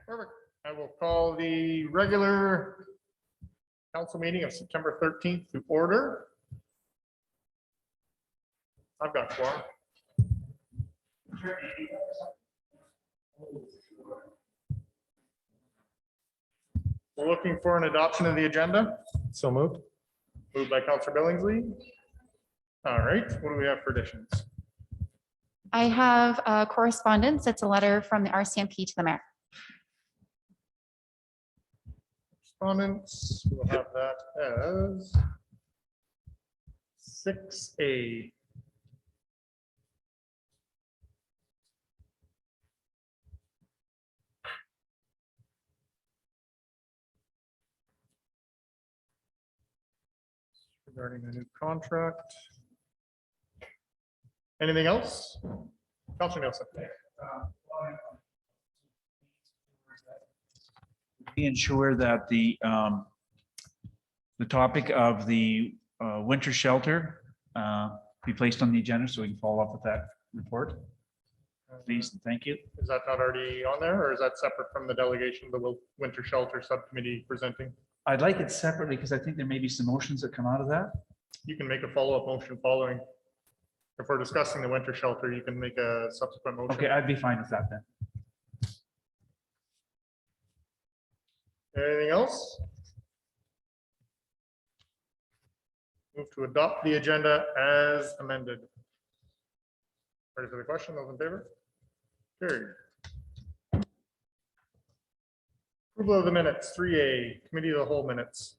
Perfect. I will call the regular council meeting of September 13th to order. I've got quorum. We're looking for an adoption of the agenda. So moved. Moved by Councillor Billingsley. All right, what do we have for additions? I have correspondence. It's a letter from the RCMP to the mayor. Correspondence, we'll have that as 6A. Regarding the new contract. Anything else? Councillor Nielsen. Ensure that the topic of the winter shelter be placed on the agenda so we can follow up with that report. Please, thank you. Is that not already on there, or is that separate from the delegation of the winter shelter subcommittee presenting? I'd like it separately because I think there may be some motions that come out of that. You can make a follow-up motion following. If we're discussing the winter shelter, you can make a subsequent motion. Okay, I'd be fine with that then. Anything else? Move to adopt the agenda as amended. Ready for the question? Those in favor? Carried. Approval of the minutes, 3A, committee of the whole minutes.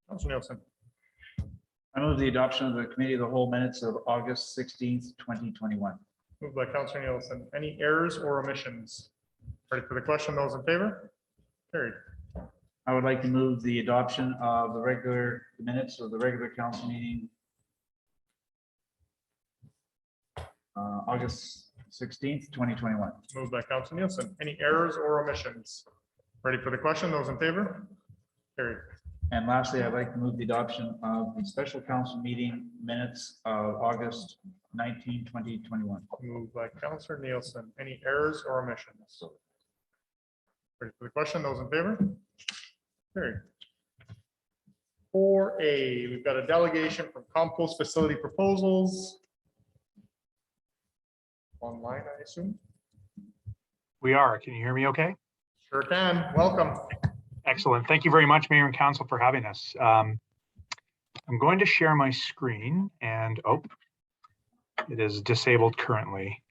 Councilor Nielsen. I move the adoption of the committee of the whole minutes of August 16th, 2021. Moved by Councilor Nielsen. Any errors or omissions? Ready for the question? Those in favor? Carried. I would like to move the adoption of the regular minutes of the regular council meeting August 16th, 2021. Moved by Councilor Nielsen. Any errors or omissions? Ready for the question? Those in favor? Carried. And lastly, I'd like to move the adoption of the special council meeting minutes of August 19, 2021. Moved by Councilor Nielsen. Any errors or omissions? Ready for the question? Those in favor? Carried. 4A, we've got a delegation from Compost facility proposals. Online, I assume. We are. Can you hear me okay? Sure can. Welcome. Excellent. Thank you very much, Mayor and Council, for having us. I'm going to share my screen and, oh, it is disabled currently.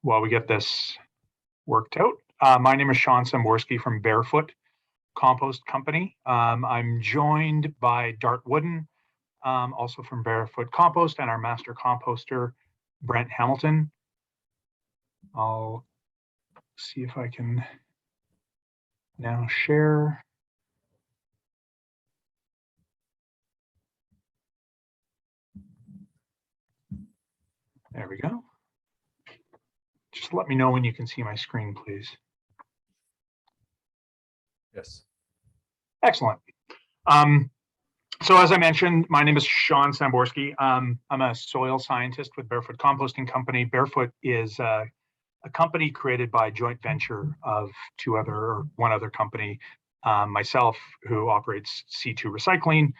While we get this worked out, my name is Sean Samborski from Barefoot Compost Company. I'm joined by Dart Wooden, also from Barefoot Compost, and our master composter, Brent Hamilton. I'll see if I can now share. There we go. Just let me know when you can see my screen, please. Yes. Excellent. So as I mentioned, my name is Sean Samborski. I'm a soil scientist with Barefoot Composting Company. Barefoot is a company created by a joint venture of one other company, myself, who operates C2 Recycling,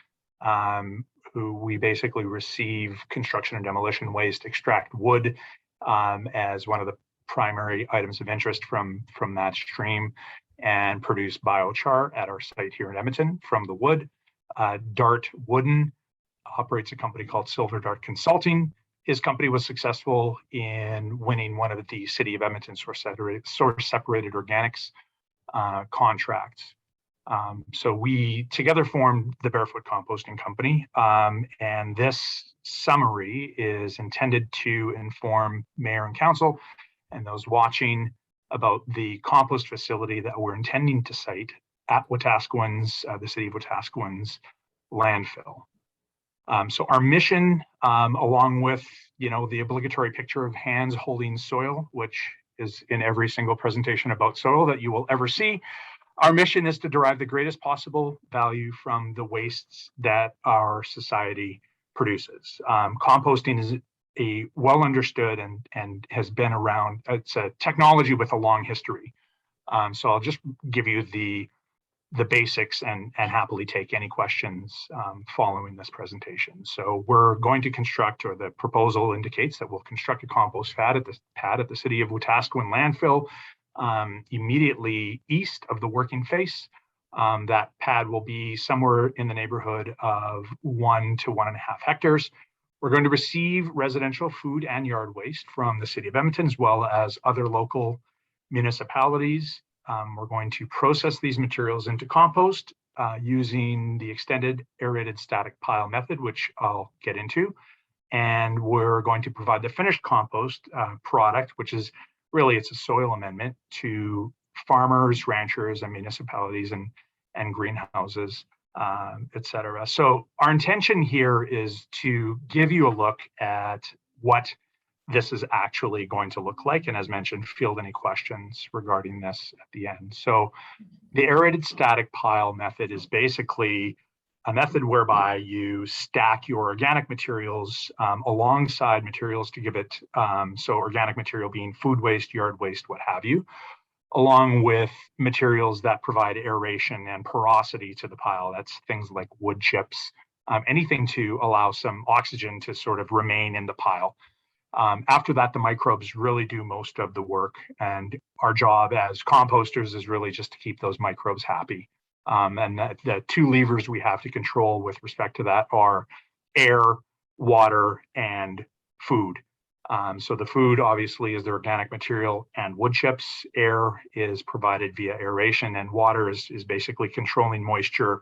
who we basically receive construction and demolition waste, extract wood as one of the primary items of interest from that stream, and produce biochar at our site here in Edmonton from the wood. Dart Wooden operates a company called Silver Dart Consulting. His company was successful in winning one of the City of Edmonton source separated organics contracts. So we together formed the Barefoot Composting Company, and this summary is intended to inform Mayor and Council and those watching about the compost facility that we're intending to site at Wetaskiwin's, the City of Wetaskiwin's landfill. So our mission, along with, the obligatory picture of hands holding soil, which is in every single presentation about soil that you will ever see, our mission is to derive the greatest possible value from the wastes that our society produces. Composting is a well understood and has been around. It's a technology with a long history. So I'll just give you the basics and happily take any questions following this presentation. So we're going to construct, or the proposal indicates that we'll construct a compost pad at the City of Wetaskiwin landfill immediately east of the working face. That pad will be somewhere in the neighborhood of 1 to 1.5 hectares. We're going to receive residential food and yard waste from the City of Edmonton, as well as other local municipalities. We're going to process these materials into compost using the extended aerated static pile method, which I'll get into. And we're going to provide the finished compost product, which is really, it's a soil amendment to farmers, ranchers, and municipalities and greenhouses, et cetera. So our intention here is to give you a look at what this is actually going to look like. And as mentioned, field any questions regarding this at the end. So the aerated static pile method is basically a method whereby you stack your organic materials alongside materials to give it, so organic material being food waste, yard waste, what have you, along with materials that provide aeration and porosity to the pile. That's things like wood chips, anything to allow some oxygen to sort of remain in the pile. After that, the microbes really do most of the work, and our job as composters is really just to keep those microbes happy. And the two levers we have to control with respect to that are air, water, and food. So the food obviously is the organic material and wood chips. Air is provided via aeration, and water is basically controlling moisture,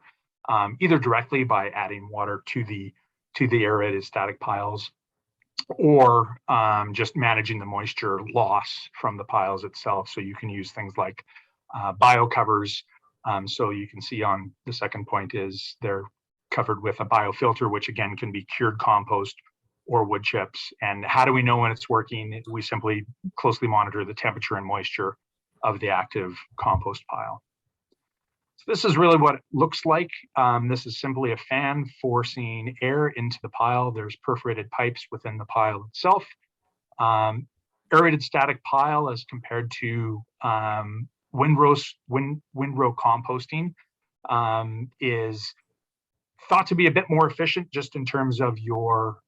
either directly by adding water to the aerated static piles, or just managing the moisture loss from the piles itself. So you can use things like bio covers. So you can see on the second point is they're covered with a biofilter, which again can be cured compost or wood chips. And how do we know when it's working? We simply closely monitor the temperature and moisture of the active compost pile. So this is really what it looks like. This is simply a fan forcing air into the pile. There's perforated pipes within the pile itself. Aerated static pile as compared to windrow composting is thought to be a bit more efficient just in terms of your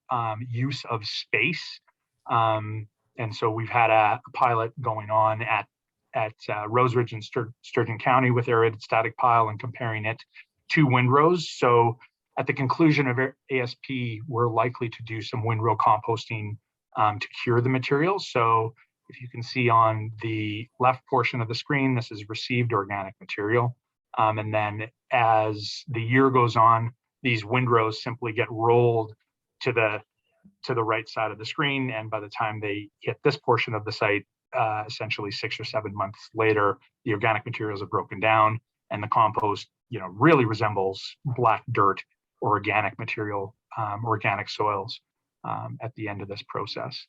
use of space. And so we've had a pilot going on at Rose Ridge and Sturgeon County with aerated static pile and comparing it to windrows. So at the conclusion of ASP, we're likely to do some windrow composting to cure the material. So if you can see on the left portion of the screen, this is received organic material. And then as the year goes on, these windrows simply get rolled to the right side of the screen. And by the time they hit this portion of the site, essentially 6 or 7 months later, the organic materials have broken down, and the compost, really resembles black dirt or organic material, organic soils at the end of this process.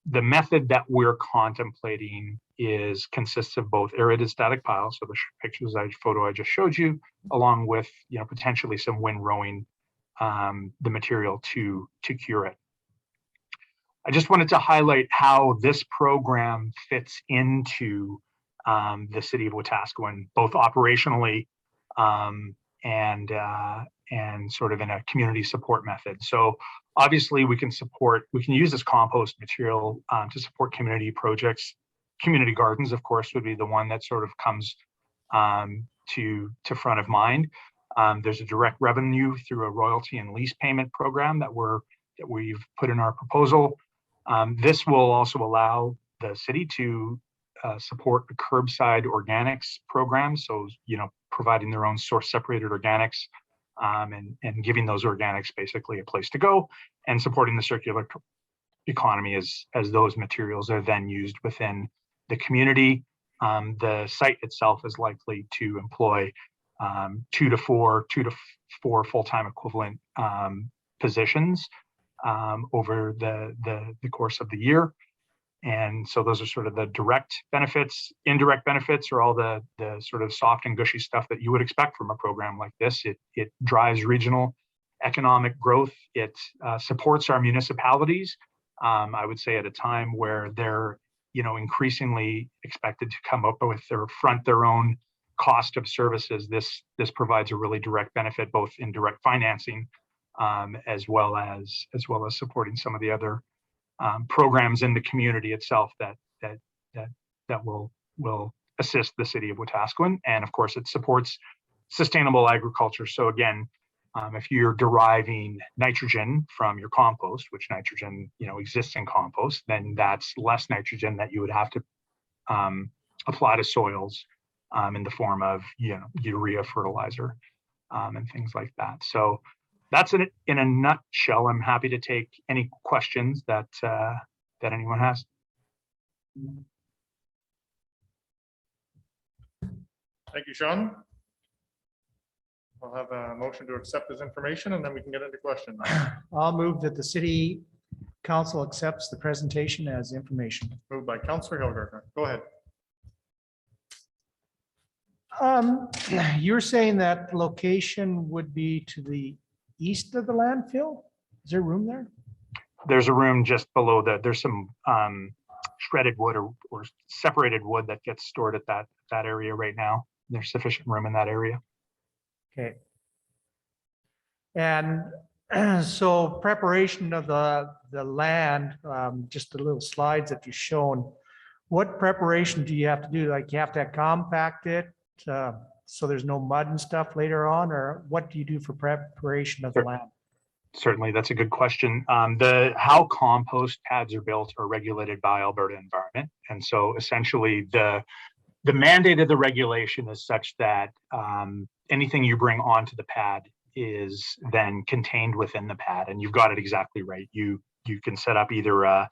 The method that we're contemplating consists of both aerated static piles, so the photo I just showed you, along with potentially some windrowing the material to cure it. I just wanted to highlight how this program fits into the City of Wetaskiwin, both operationally and sort of in a community support method. So obviously we can use this compost material to support community projects. Community gardens, of course, would be the one that sort of comes to front of mind. There's a direct revenue through a royalty and lease payment program that we've put in our proposal. This will also allow the city to support the curbside organics program. So, providing their own source separated organics and giving those organics basically a place to go, and supporting the circular economy as those materials are then used within the community. The site itself is likely to employ 2 to 4 full-time equivalent positions over the course of the year. And so those are sort of the direct benefits. Indirect benefits are all the sort of soft and gushy stuff that you would expect from a program like this. It drives regional economic growth. It supports our municipalities. I would say at a time where they're, increasingly expected to come up with their own cost of services. This provides a really direct benefit, both in direct financing, as well as supporting some of the other programs in the community itself that will assist the city of Wetaskiwin. And of course, it supports sustainable agriculture. So again, if you're deriving nitrogen from your compost, which nitrogen exists in compost, then that's less nitrogen that you would have to apply to soils in the form of urea fertilizer and things like that. So that's it in a nutshell. I'm happy to take any questions that anyone has. Thank you, Sean. I'll have a motion to accept this information and then we can get into questions. I'll move that the city council accepts the presentation as information. Moved by Councillor Hilgard. Go ahead. You're saying that location would be to the east of the landfill? Is there room there? There's a room just below that. There's some shredded wood or separated wood that gets stored at that area right now. There's sufficient room in that area. Okay. And so preparation of the land, just the little slides that you've shown, what preparation do you have to do? Like you have to compact it so there's no mud and stuff later on, or what do you do for preparation of the land? Certainly, that's a good question. How compost pads are built are regulated by Alberta Environment. And so essentially the mandate of the regulation is such that anything you bring onto the pad is then contained within the pad. And you've got it exactly right. You can set up either a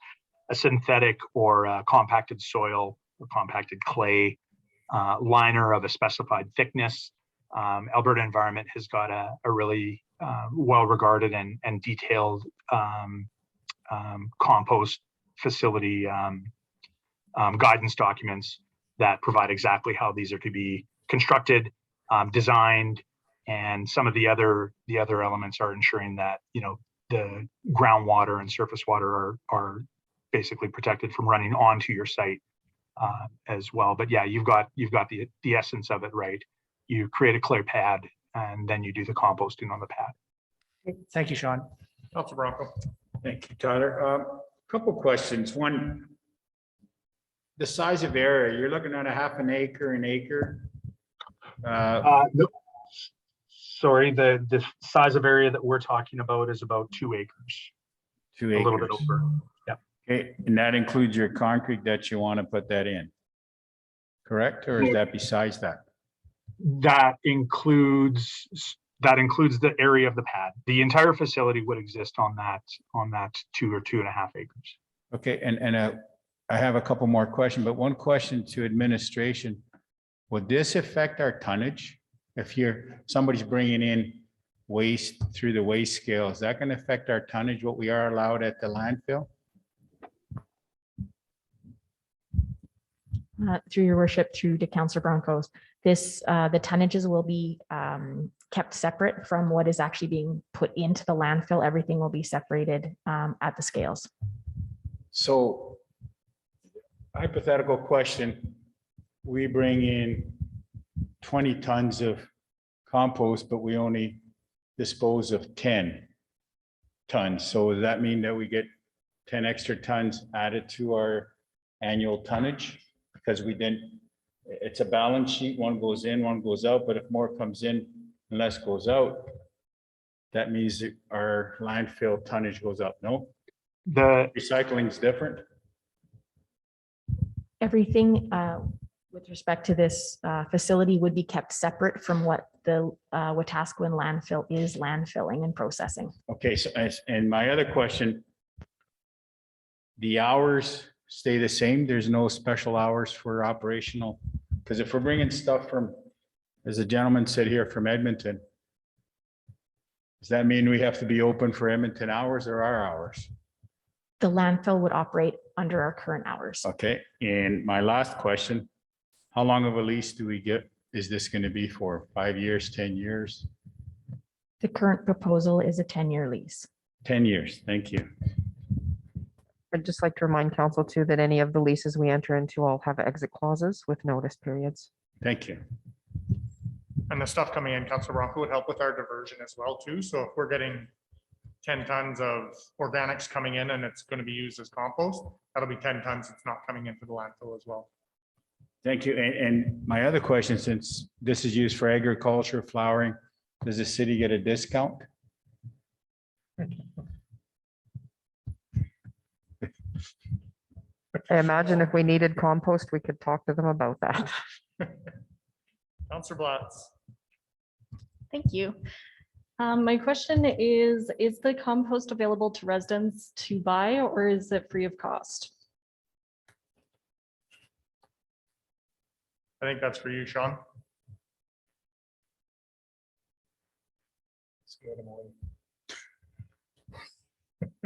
synthetic or a compacted soil or compacted clay liner of a specified thickness. Alberta Environment has got a really well-regarded and detailed compost facility guidance documents that provide exactly how these are to be constructed, designed, and some of the other elements are ensuring that the groundwater and surface water are basically protected from running onto your site as well. But yeah, you've got the essence of it right. You create a clay pad and then you do the composting on the pad. Thank you, Sean. Councillor Bronco. Thank you, Tyler. Couple questions. One, the size of area, you're looking at a half an acre. No, sorry, the size of area that we're talking about is about 2 acres. 2 acres. A little bit over. Yeah. Okay, and that includes your concrete that you want to put that in, correct? Or is that besides that? That includes the area of the pad. The entire facility would exist on that 2 or 2.5 acres. Okay, and I have a couple more questions, but one question to administration. Would this affect our tonnage? If somebody's bringing in waste through the waste scale, is that going to affect our tonnage, what we are allowed at the landfill? Through your worship, through to Councillor Broncos, the tonnages will be kept separate from what is actually being put into the landfill. Everything will be separated at the scales. So hypothetical question, we bring in 20 tons of compost, but we only dispose of 10 tons. So does that mean that we get 10 extra tons added to our annual tonnage? Because it's a balance sheet, one goes in, one goes out, but if more comes in and less goes out, that means that our landfill tonnage goes up, no? The Recycling is different? Everything with respect to this facility would be kept separate from what the Wetaskiwin landfill is landfilling and processing. Okay, so and my other question, the hours stay the same? There's no special hours for operational? Because if we're bringing stuff from as a gentleman said here from Edmonton, does that mean we have to be open for Edmonton hours or our hours? The landfill would operate under our current hours. Okay, and my last question, how long of a lease do we get? Is this going to be for 5 years, 10 years? The current proposal is a 10-year lease. 10 years, thank you. I'd just like to remind council too that any of the leases we enter into all have exit clauses with notice periods. Thank you. And the stuff coming in, Councilor Bronco, would help with our diversion as well too. So if we're getting 10 tons of organics coming in and it's going to be used as compost, that'll be 10 tons. It's not coming into the landfill as well. Thank you. And my other question, since this is used for agriculture, flowering, does the city get a discount? I imagine if we needed compost, we could talk to them about that. Councilor Blatz. Thank you. My question is the compost available to residents to buy or is it free of cost? I think that's for you, Sean.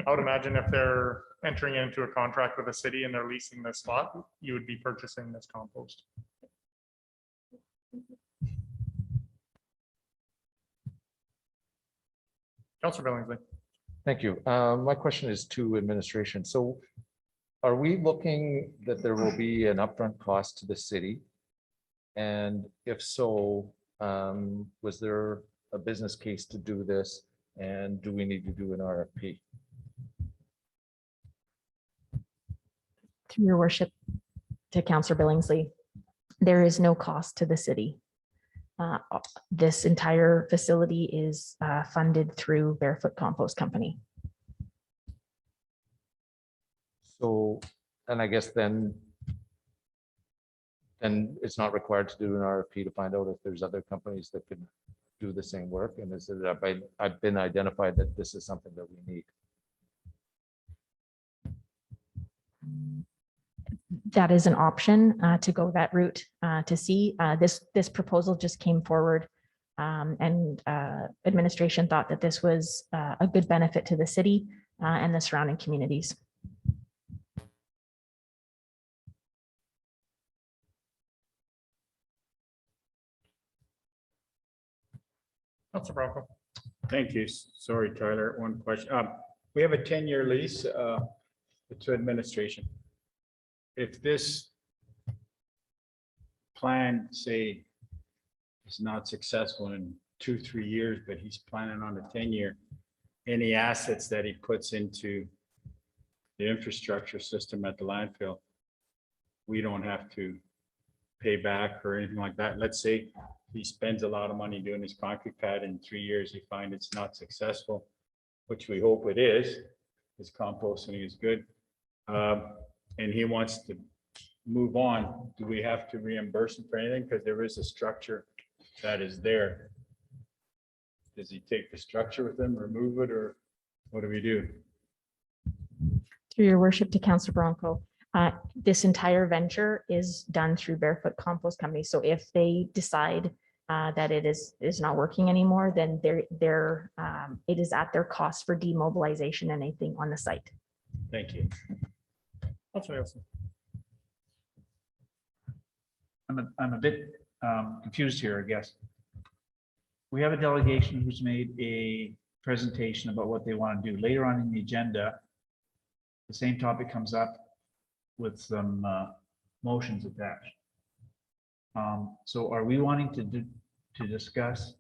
I would imagine if they're entering into a contract with a city and they're leasing this spot, you would be purchasing this compost. Councilor Billingsley. Thank you. My question is to administration. So are we looking that there will be an upfront cost to the city? And if so, was there a business case to do this? And do we need to do an RFP? Through your worship to Councillor Billingsley, there is no cost to the city. This entire facility is funded through Barefoot Compost Company. So, and I guess then it's not required to do an RFP to find out if there's other companies that could do the same work. And is it, I've been identified that this is something that we need. That is an option to go that route to see. This proposal just came forward and administration thought that this was a good benefit to the city and the surrounding communities. Councilor Bronco. Thank you. Sorry, Tyler, one question. We have a 10-year lease to administration. If this plan, say, is not successful in 2-3 years, but he's planning on a 10-year, any assets that he puts into the infrastructure system at the landfill, we don't have to pay back or anything like that. Let's say he spends a lot of money doing his concrete pad, in 3 years, he finds it's not successful, which we hope it is, his composting is good. And he wants to move on, do we have to reimburse him for anything? Because there is a structure that is there. Does he take the structure with him, remove it, or what do we do? Through your worship to Councillor Bronco, this entire venture is done through Barefoot Compost Company. So if they decide that it is not working anymore, then it is at their cost for demobilization and anything on the site. Thank you. Councilor Nielsen. I'm a bit confused here, I guess. We have a delegation who's made a presentation about what they want to do. Later on in the agenda, the same topic comes up with some motions attached. So are we wanting to discuss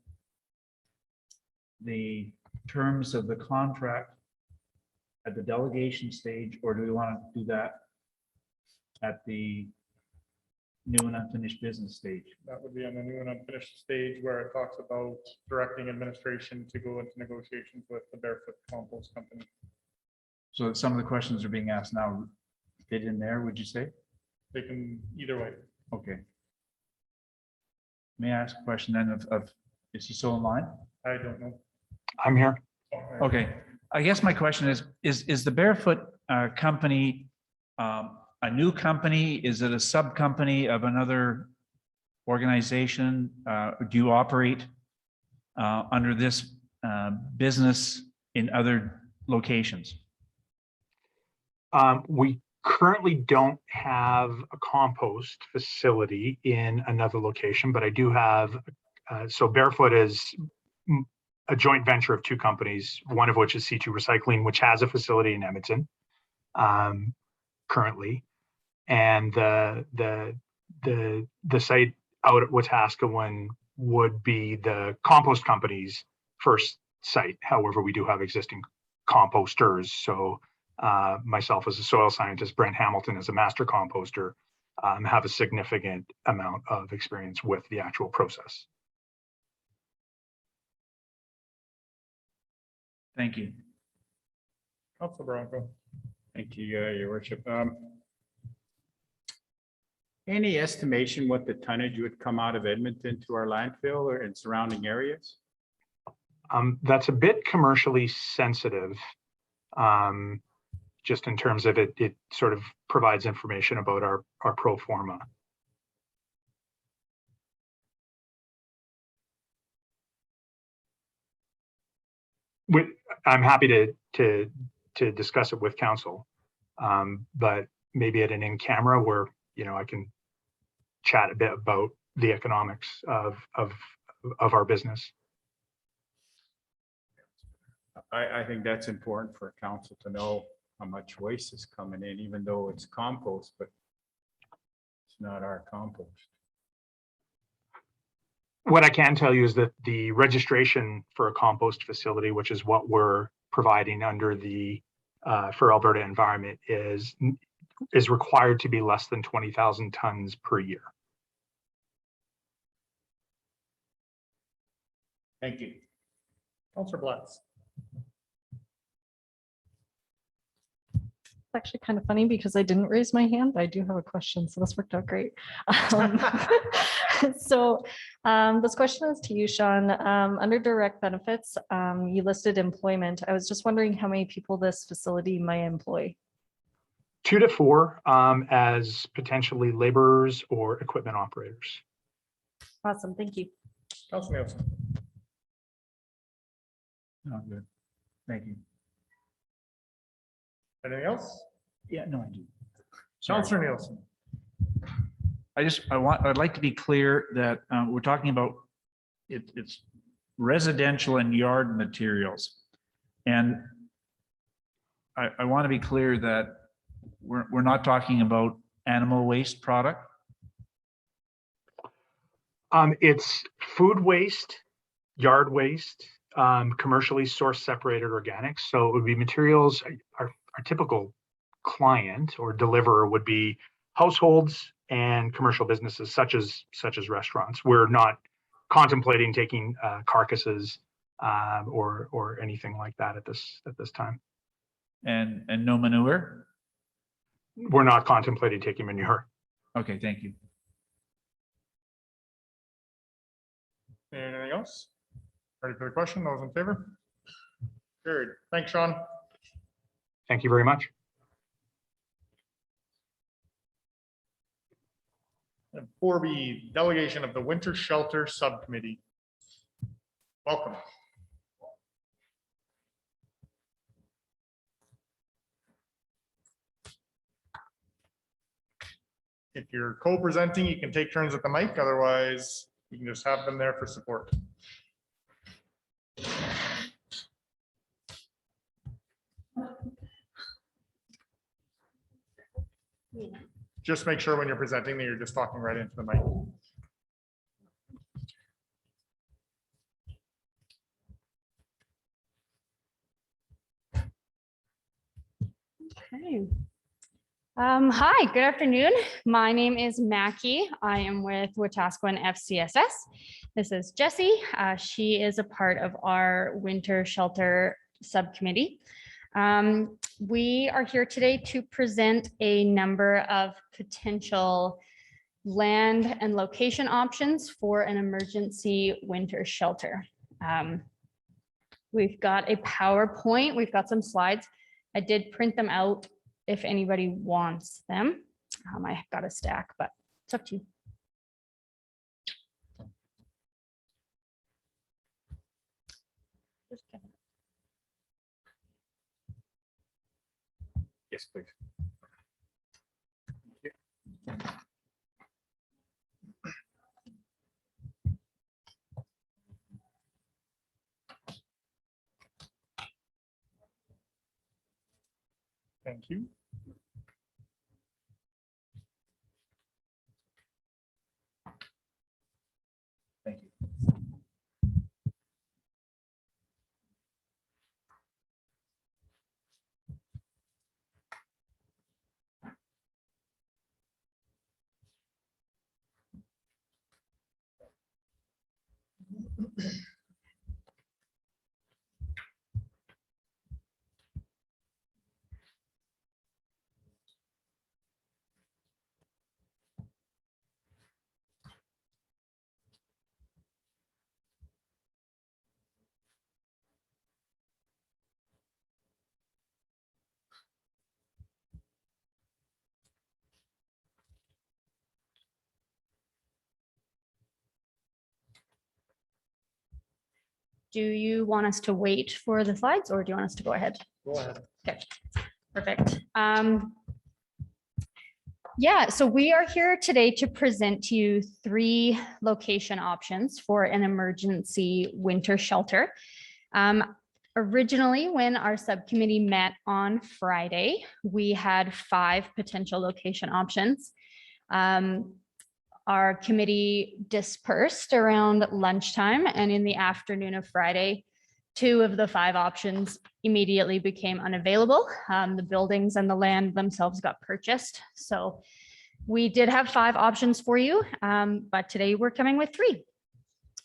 the terms of the contract at the delegation stage, or do we want to do that at the new and unfinished business stage? That would be on the new and unfinished stage where it talks about directing administration to go into negotiations with the Barefoot Compost Company. So some of the questions are being asked now fit in there, would you say? They can either way. Okay. May I ask a question then of is he still in line? I don't know. I'm here. Okay, I guess my question is the Barefoot company a new company? Is it a sub company of another organization, do you operate under this business in other locations? We currently don't have a compost facility in another location, but I do have, so Barefoot is a joint venture of two companies, one of which is C2 Recycling, which has a facility in Edmonton currently. And the site out at Wetaskiwin would be the compost company's first site. However, we do have existing composters. So myself as a soil scientist, Brent Hamilton as a master composter, have a significant amount of experience with the actual process. Thank you. Councilor Bronco. Thank you, your worship. Any estimation what the tonnage would come out of Edmonton to our landfill or in surrounding areas? That's a bit commercially sensitive, just in terms of it sort of provides information about our pro forma. I'm happy to discuss it with council, but maybe at an in-camera where, you know, I can chat a bit about the economics of our business. I think that's important for council to know how much waste is coming in, even though it's compost, but it's not our compost. What I can tell you is that the registration for a compost facility, which is what we're providing under the for Alberta Environment, is required to be less than 20,000 tons per year. Thank you. Councilor Blatz. It's actually kind of funny because I didn't raise my hand. I do have a question, so this worked out great. So this question is to you, Sean. Under direct benefits, you listed employment. I was just wondering how many people this facility might employ. 2 to 4 as potentially laborers or equipment operators. Awesome, thank you. Councilor Nielsen. Oh, good. Thank you. Anything else? Yeah, no, I do. Sorry. Councilor Nielsen. I'd like to be clear that we're talking about it's residential and yard materials. And I want to be clear that we're not talking about animal waste product. It's food waste, yard waste, commercially sourced separated organics. So it would be materials. Our typical client or deliverer would be households and commercial businesses such as restaurants. We're not contemplating taking carcasses or anything like that at this time. And no manure. We're not contemplating taking manure. Okay, thank you. Anything else? Ready for the question? Those in favor? Carried. Thanks, Sean. Thank you very much. And 4B, delegation of the Winter Shelter Subcommittee. Welcome. If you're co-presenting, you can take turns at the mic. Otherwise, you can just have them there for support. Just make sure when you're presenting that you're just talking right into the mic. Okay. Hi, good afternoon. My name is Mackie. I am with Wetaskiwin FCSS. This is Jessie. She is a part of our winter shelter subcommittee. We are here today to present a number of potential land and location options for an emergency winter shelter. We've got a PowerPoint. We've got some slides. I did print them out if anybody wants them. I got a stack, but it's up to you. Yes, please. Thank you. Thank you. Do you want us to wait for the slides or do you want us to go ahead? Go ahead. Okay, perfect. Yeah, so we are here today to present to you 3 location options for an emergency winter shelter. Originally, when our subcommittee met on Friday, we had 5 potential location options. Our committee dispersed around lunchtime, and in the afternoon of Friday, 2 of the 5 options immediately became unavailable. The buildings and the land themselves got purchased. So we did have 5 options for you, but today we're coming with 3.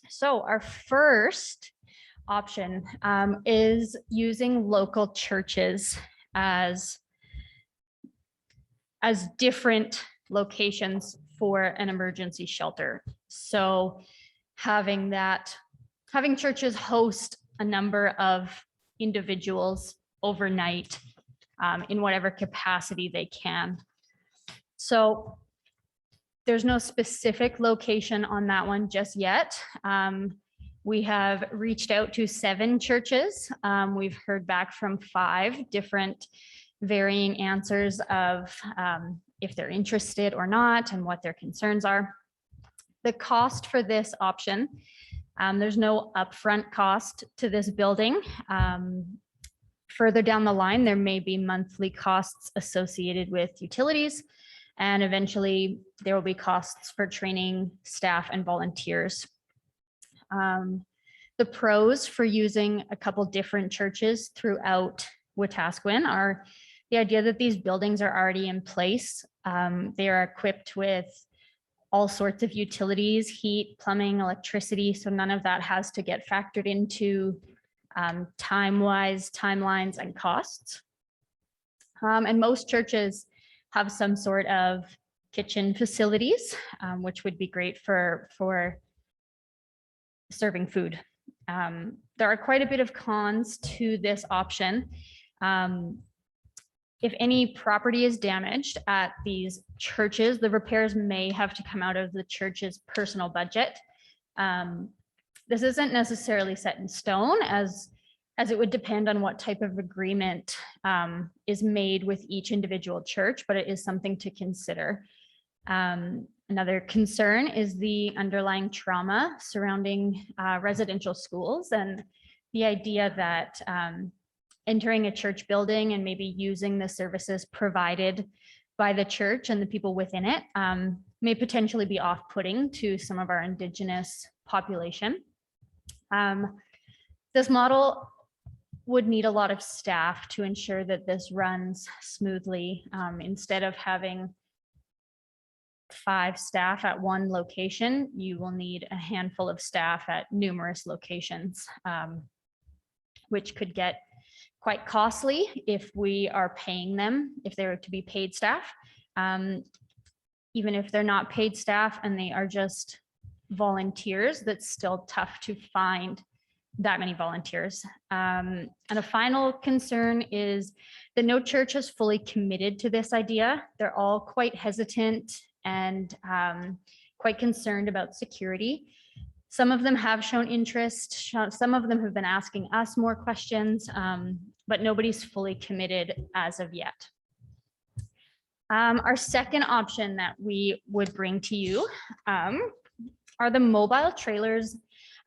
So our first option is using local churches as different locations for an emergency shelter. So having churches host a number of individuals overnight in whatever capacity they can. So there's no specific location on that one just yet. We have reached out to 7 churches. We've heard back from 5 different varying answers of if they're interested or not and what their concerns are. The cost for this option, there's no upfront cost to this building. Further down the line, there may be monthly costs associated with utilities, and eventually there will be costs for training staff and volunteers. The pros for using a couple different churches throughout Wetaskiwin are the idea that these buildings are already in place. They are equipped with all sorts of utilities, heat, plumbing, electricity. So none of that has to get factored into time-wise timelines and costs. And most churches have some sort of kitchen facilities, which would be great for serving food. There are quite a bit of cons to this option. If any property is damaged at these churches, the repairs may have to come out of the church's personal budget. This isn't necessarily set in stone, as it would depend on what type of agreement is made with each individual church, but it is something to consider. Another concern is the underlying trauma surrounding residential schools, and the idea that entering a church building and maybe using the services provided by the church and the people within it may potentially be off-putting to some of our Indigenous population. This model would need a lot of staff to ensure that this runs smoothly. Instead of having 5 staff at one location, you will need a handful of staff at numerous locations, which could get quite costly if we are paying them, if they were to be paid staff. Even if they're not paid staff and they are just volunteers, that's still tough to find that many volunteers. And a final concern is that no church has fully committed to this idea. They're all quite hesitant and quite concerned about security. Some of them have shown interest. Some of them have been asking us more questions, but nobody's fully committed as of yet. Our second option that we would bring to you are the mobile trailers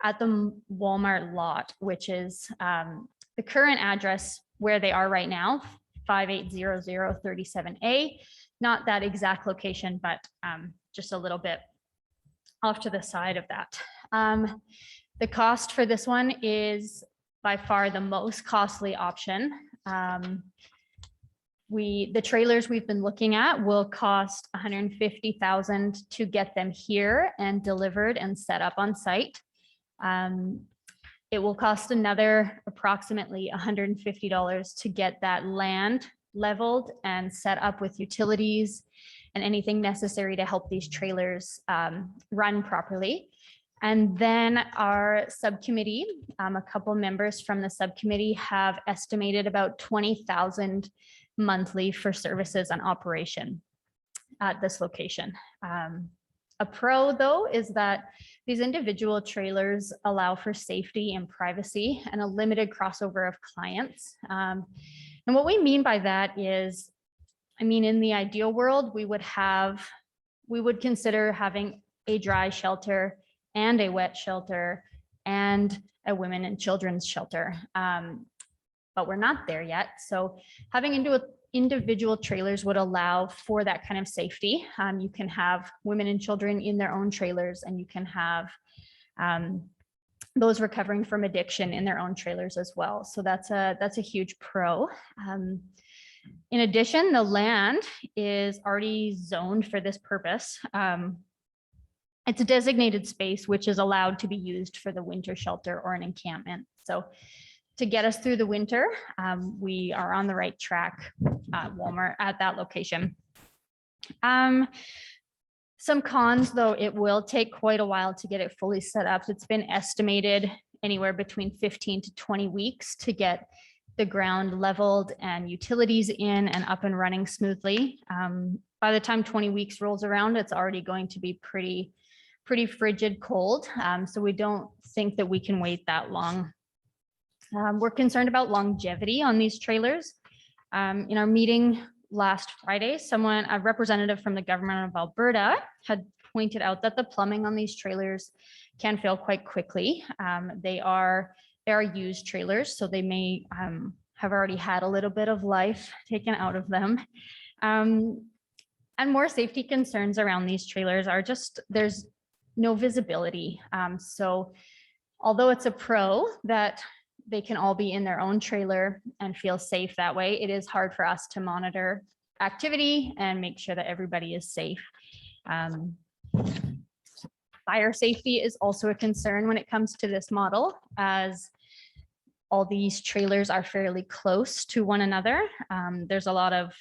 at the Walmart lot, which is the current address where they are right now, 580037A. Not that exact location, but just a little bit off to the side of that. The cost for this one is by far the most costly option. The trailers we've been looking at will cost $150,000 to get them here and delivered and set up on site. It will cost another approximately $150 to get that land leveled and set up with utilities and anything necessary to help these trailers run properly. And then our subcommittee, a couple members from the subcommittee have estimated about $20,000 monthly for services and operation at this location. A pro though is that these individual trailers allow for safety and privacy and a limited crossover of clients. And what we mean by that is, I mean, in the ideal world, we would consider having a dry shelter and a wet shelter and a women and children's shelter. But we're not there yet. So having individual trailers would allow for that kind of safety. You can have women and children in their own trailers, and you can have those recovering from addiction in their own trailers as well. So that's a huge pro. In addition, the land is already zoned for this purpose. It's a designated space which is allowed to be used for the winter shelter or an encampment. So to get us through the winter, we are on the right track at Walmart at that location. Some cons, though, it will take quite a while to get it fully set up. It's been estimated anywhere between 15 to 20 weeks to get the ground leveled and utilities in and up and running smoothly. By the time 20 weeks rolls around, it's already going to be pretty frigid cold. So we don't think that we can wait that long. We're concerned about longevity on these trailers. In our meeting last Friday, a representative from the government of Alberta had pointed out that the plumbing on these trailers can fail quite quickly. They are used trailers, so they may have already had a little bit of life taken out of them. And more safety concerns around these trailers are just, there's no visibility. So although it's a pro that they can all be in their own trailer and feel safe that way, it is hard for us to monitor activity and make sure that everybody is safe. Fire safety is also a concern when it comes to this model, as all these trailers are fairly close to one another. There's a lot of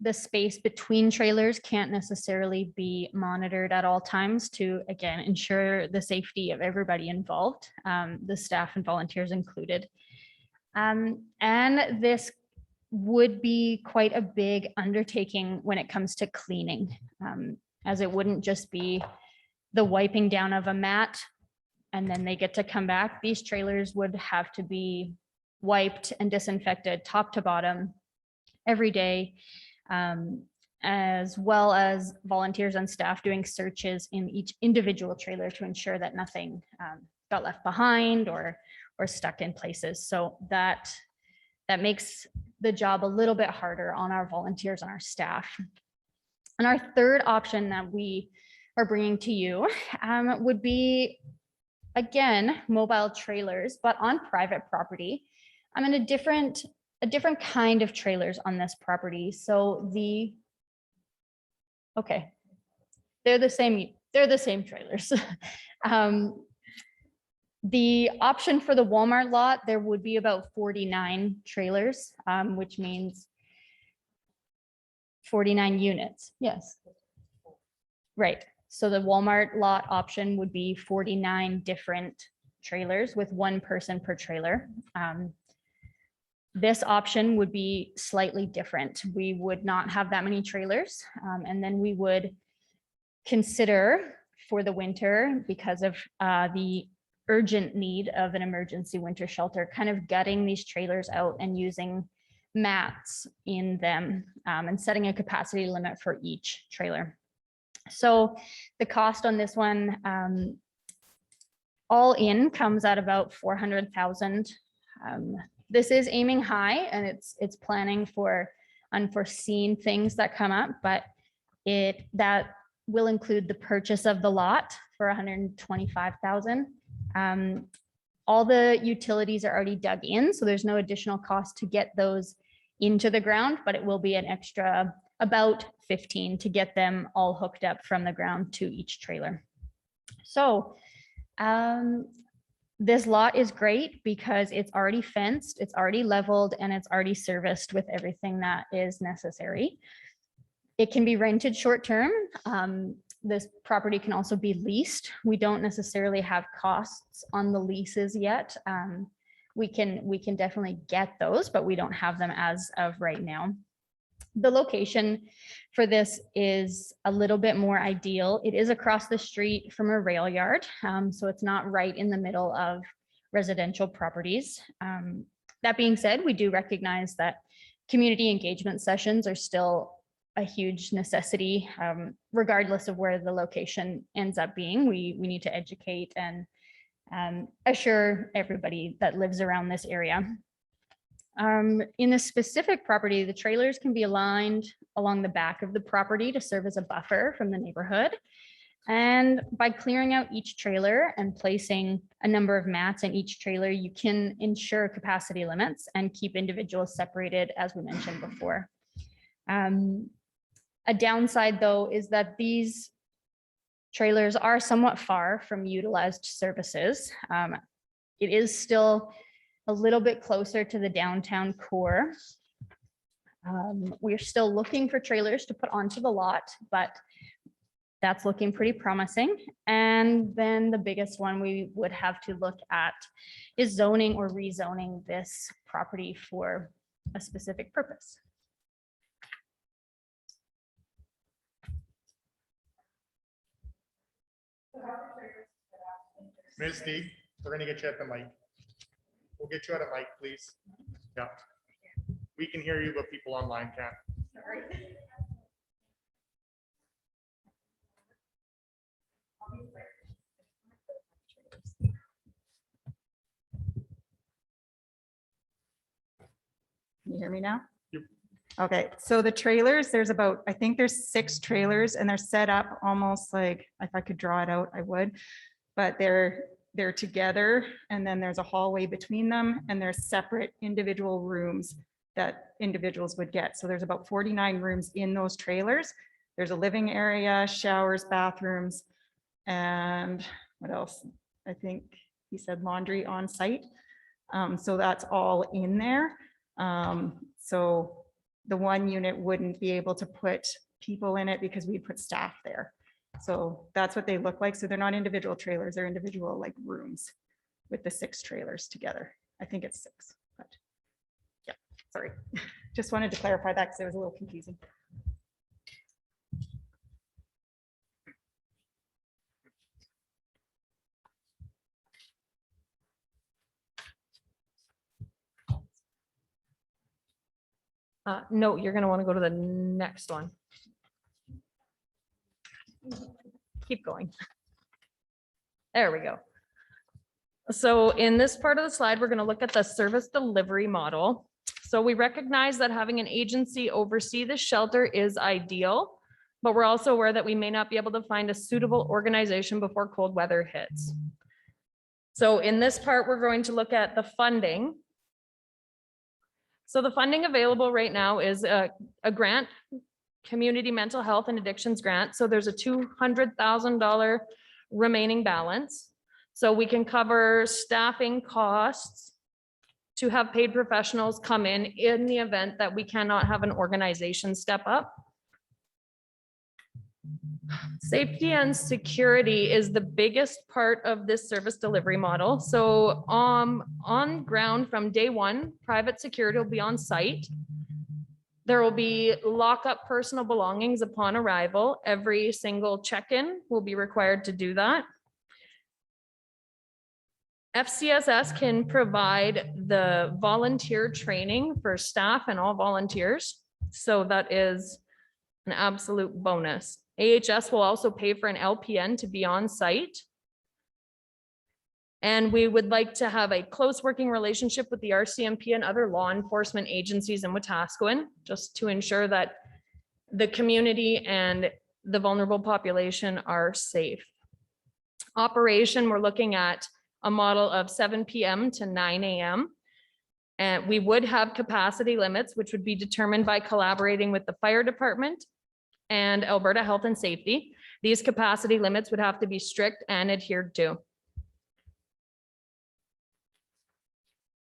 the space between trailers can't necessarily be monitored at all times to, again, ensure the safety of everybody involved, the staff and volunteers included. And this would be quite a big undertaking when it comes to cleaning, as it wouldn't just be the wiping down of a mat and then they get to come back. These trailers would have to be wiped and disinfected top to bottom every day, as well as volunteers and staff doing searches in each individual trailer to ensure that nothing got left behind or stuck in places. So that makes the job a little bit harder on our volunteers and our staff. And our third option that we are bringing to you would be, again, mobile trailers, but on private property. I'm in a different kind of trailers on this property. So they're the same trailers. The option for the Walmart lot, there would be about 49 trailers, which means 49 units. Yes. Right. So the Walmart lot option would be 49 different trailers with one person per trailer. This option would be slightly different. We would not have that many trailers. And then we would consider for the winter, because of the urgent need of an emergency winter shelter, kind of gutting these trailers out and using mats in them, and setting a capacity limit for each trailer. So the cost on this one, all in, comes at about 400,000. This is aiming high, and it's planning for unforeseen things that come up, but that will include the purchase of the lot for 125,000. All the utilities are already dug in, so there's no additional cost to get those into the ground, but it will be an extra about 15 to get them all hooked up from the ground to each trailer. So this lot is great because it's already fenced, it's already leveled, and it's already serviced with everything that is necessary. It can be rented short-term. This property can also be leased. We don't necessarily have costs on the leases yet. We can definitely get those, but we don't have them as of right now. The location for this is a little bit more ideal. It is across the street from a rail yard, so it's not right in the middle of residential properties. That being said, we do recognize that community engagement sessions are still a huge necessity, regardless of where the location ends up being. We need to educate and assure everybody that lives around this area. In this specific property, the trailers can be aligned along the back of the property to serve as a buffer from the neighborhood. And by clearing out each trailer and placing a number of mats in each trailer, you can ensure capacity limits and keep individuals separated, as we mentioned before. A downside, though, is that these trailers are somewhat far from utilized services. It is still a little bit closer to the downtown core. We're still looking for trailers to put onto the lot, but that's looking pretty promising. And then the biggest one we would have to look at is zoning or rezoning this property for a specific purpose. Misty, we're gonna get you at the mic. We'll get you at a mic, please. Yeah. We can hear you, but people online can't. Can you hear me now? Yep. Okay, so the trailers, I think there's 6 trailers and they're set up almost like, if I could draw it out, I would. But they're together, and then there's a hallway between them, and there's separate individual rooms that individuals would get. So there's about 49 rooms in those trailers. There's a living area, showers, bathrooms, and what else? I think he said laundry on site. So that's all in there. So the one unit wouldn't be able to put people in it because we put staff there. So that's what they look like. So they're not individual trailers, they're individual like rooms with the 6 trailers together. I think it's 6, but yeah, sorry. Just wanted to clarify that because it was a little confusing. No, you're going to want to go to the next one. Keep going. There we go. So in this part of the slide, we're going to look at the service delivery model. So we recognize that having an agency oversee the shelter is ideal, but we're also aware that we may not be able to find a suitable organization before cold weather hits. So in this part, we're going to look at the funding. So the funding available right now is a grant, community mental health and addictions grant. So there's a $200,000 remaining balance. So we can cover staffing costs to have paid professionals come in the event that we cannot have an organization step up. Safety and security is the biggest part of this service delivery model. So on ground from day one, private security will be on site. There will be lock up personal belongings upon arrival. Every single check-in will be required to do that. FCSS can provide the volunteer training for staff and all volunteers. So that is an absolute bonus. AHS will also pay for an LPN to be on site. And we would like to have a close working relationship with the RCMP and other law enforcement agencies in Wetaskiwin, just to ensure that the community and the vulnerable population are safe. Operation, we're looking at a model of 7 p.m. to 9 a.m. And we would have capacity limits, which would be determined by collaborating with the fire department and Alberta Health and Safety. These capacity limits would have to be strict and adhered to.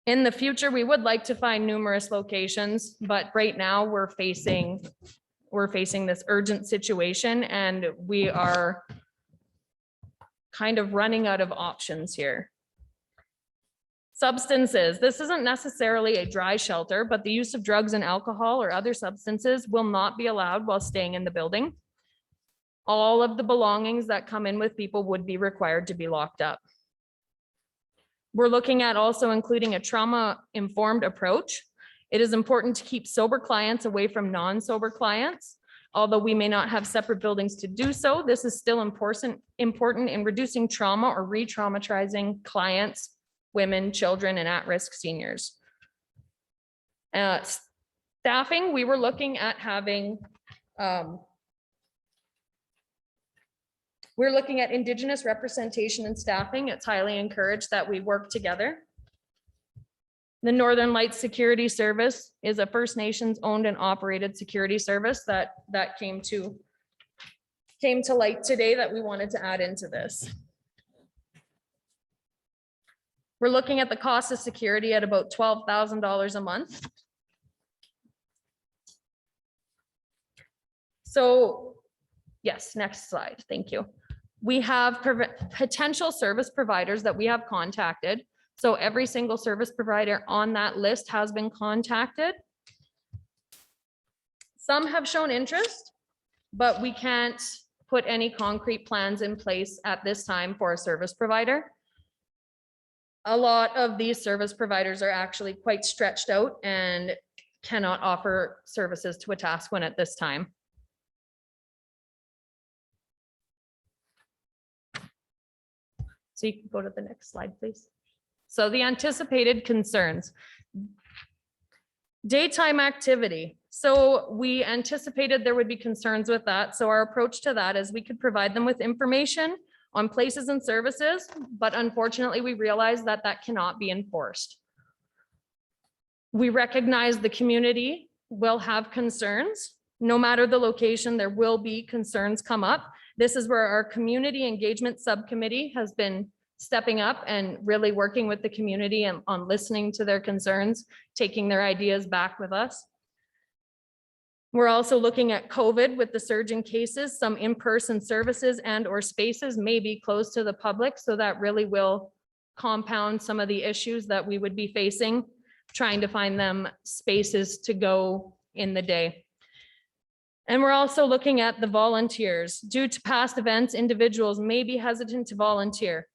In the future, we would like to find numerous locations, but right now we're facing this urgent situation and we are kind of running out of options here. Substances. This isn't necessarily a dry shelter, but the use of drugs and alcohol or other substances will not be allowed while staying in the building. All of the belongings that come in with people would be required to be locked up. We're looking at also including a trauma-informed approach. It is important to keep sober clients away from non-sober clients. Although we may not have separate buildings to do so, this is still important in reducing trauma or re-traumatizing clients, women, children, and at-risk seniors. Staffing, we were looking at having we're looking at Indigenous representation and staffing. It's highly encouraged that we work together. The Northern Lights Security Service is a First Nations owned and operated security service that came to light today that we wanted to add into this. We're looking at the cost of security at about $12,000 a month. So yes, next slide. Thank you. We have potential service providers that we have contacted. So every single service provider on that list has been contacted. Some have shown interest, but we can't put any concrete plans in place at this time for a service provider. A lot of these service providers are actually quite stretched out and cannot offer services to Wetaskiwin at this time. So you can go to the next slide, please. So the anticipated concerns. Daytime activity. So we anticipated there would be concerns with that. So our approach to that is we could provide them with information on places and services, but unfortunately we realized that that cannot be enforced. We recognize the community will have concerns. No matter the location, there will be concerns come up. This is where our community engagement subcommittee has been stepping up and really working with the community and on listening to their concerns, taking their ideas back with us. We're also looking at COVID with the surge in cases. Some in-person services and or spaces may be closed to the public, so that really will compound some of the issues that we would be facing, trying to find them spaces to go in the day. And we're also looking at the volunteers. Due to past events, individuals may be hesitant to volunteer.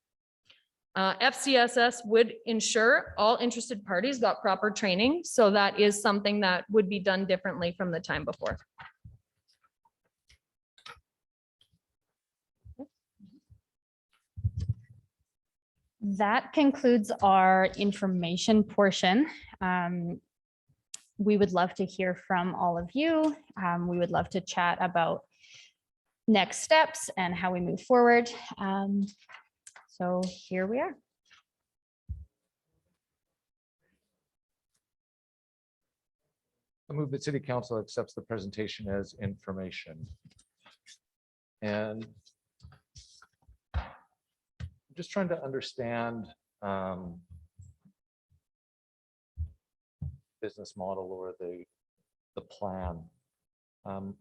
FCSS would ensure all interested parties got proper training. So that is something that would be done differently from the time before. That concludes our information portion. We would love to hear from all of you. We would love to chat about next steps and how we move forward. So here we are. I move that City Council accepts the presentation as information. And I'm just trying to understand business model or the plan.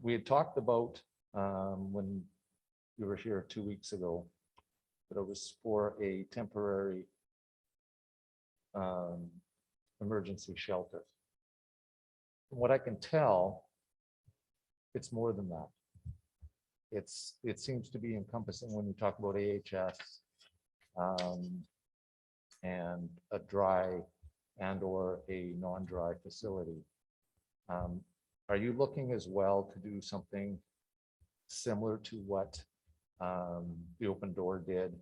We had talked about when you were here 2 weeks ago, that it was for a temporary emergency shelter. From what I can tell, it's more than that. It seems to be encompassing when you talk about AHS and a dry and or a non-dry facility. Are you looking as well to do something similar to what the Open Door did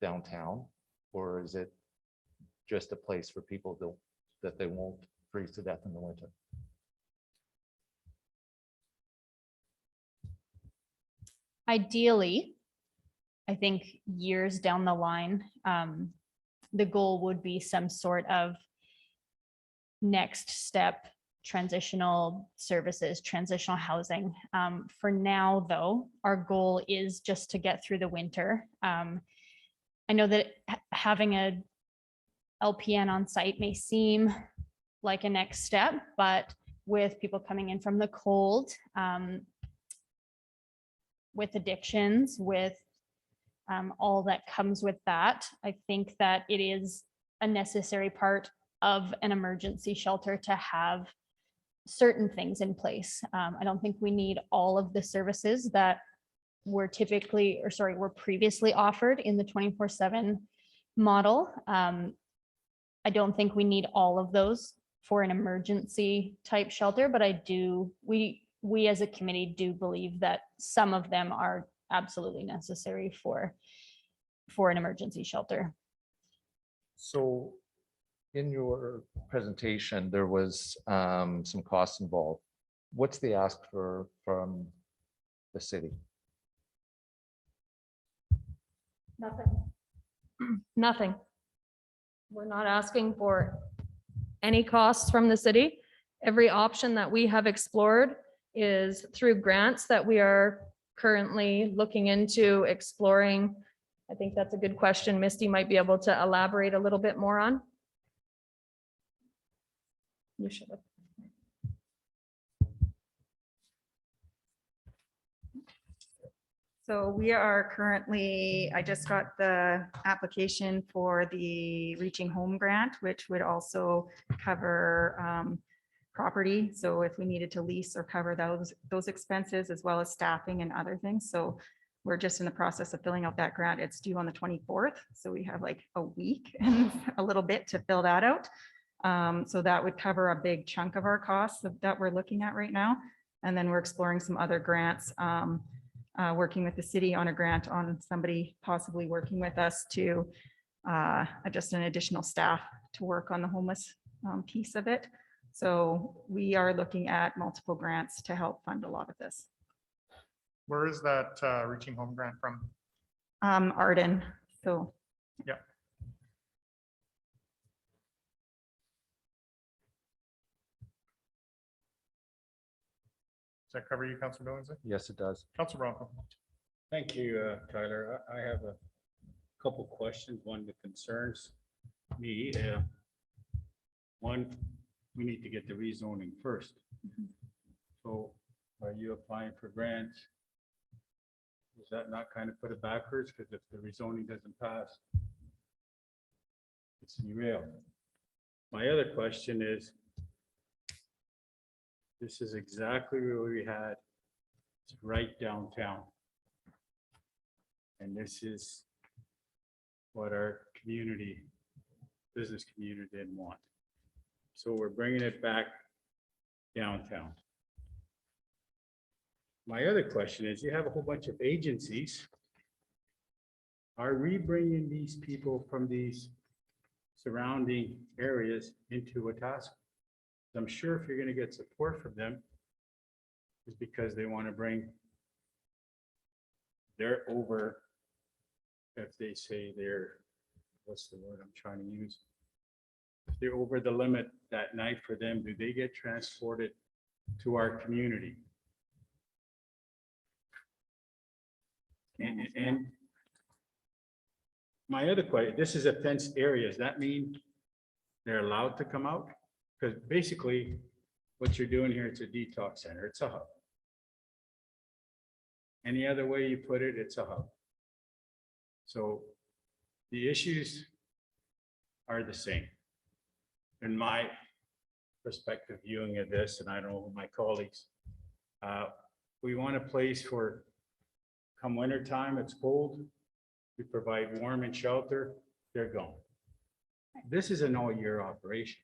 downtown? Or is it just a place for people that they won't freeze to death in the winter? Ideally, I think years down the line, the goal would be some sort of next step transitional services, transitional housing. For now, though, our goal is just to get through the winter. I know that having a LPN on site may seem like a next step, but with people coming in from the cold, with addictions, with all that comes with that, I think that it is a necessary part of an emergency shelter to have certain things in place. I don't think we need all of the services that were previously offered in the 24/7 model. I don't think we need all of those for an emergency type shelter, but we as a committee do believe that some of them are absolutely necessary for an emergency shelter. So in your presentation, there was some costs involved. What's the ask from the city? Nothing. We're not asking for any costs from the city. Every option that we have explored is through grants that we are currently looking into exploring. I think that's a good question. Misty might be able to elaborate a little bit more on. You should have. So we are currently, I just got the application for the Reaching Home grant, which would also cover property. So if we needed to lease or cover those expenses as well as staffing and other things. So we're just in the process of filling out that grant. It's due on the 24th. So we have like a week and a little bit to fill that out. So that would cover a big chunk of our costs that we're looking at right now. And then we're exploring some other grants, working with the city on a grant on somebody possibly working with us to just an additional staff to work on the homeless piece of it. So we are looking at multiple grants to help fund a lot of this. Where is that Reaching Home grant from? Arden, so. Yeah. Does that cover you, Councilor Billingsley? Yes, it does. Councilor Bronco. Thank you, Tyler. I have a couple questions, one that concerns me. One, we need to get the rezoning first. So are you applying for grants? Does that not kind of put it backwards? Because if the rezoning doesn't pass, it's derailed. My other question is, this is exactly where we had, it's right downtown. And this is what our community, business community didn't want. So we're bringing it back downtown. My other question is, you have a whole bunch of agencies. Are we bringing these people from these surrounding areas into Wetaskiwin? I'm sure if you're going to get support from them, it's because they want to bring their over, if they say they're, what's the word I'm trying to use? If they're over the limit that night for them, do they get transported to our community? And my other question, this is a fenced area. Does that mean they're allowed to come out? Because basically what you're doing here, it's a detox center. It's a hub. Any other way you put it, it's a hub. So the issues are the same. In my perspective viewing of this, and I don't know my colleagues, we want a place for come winter time, it's cold. We provide warm and shelter, they're gone. This is an all-year operation.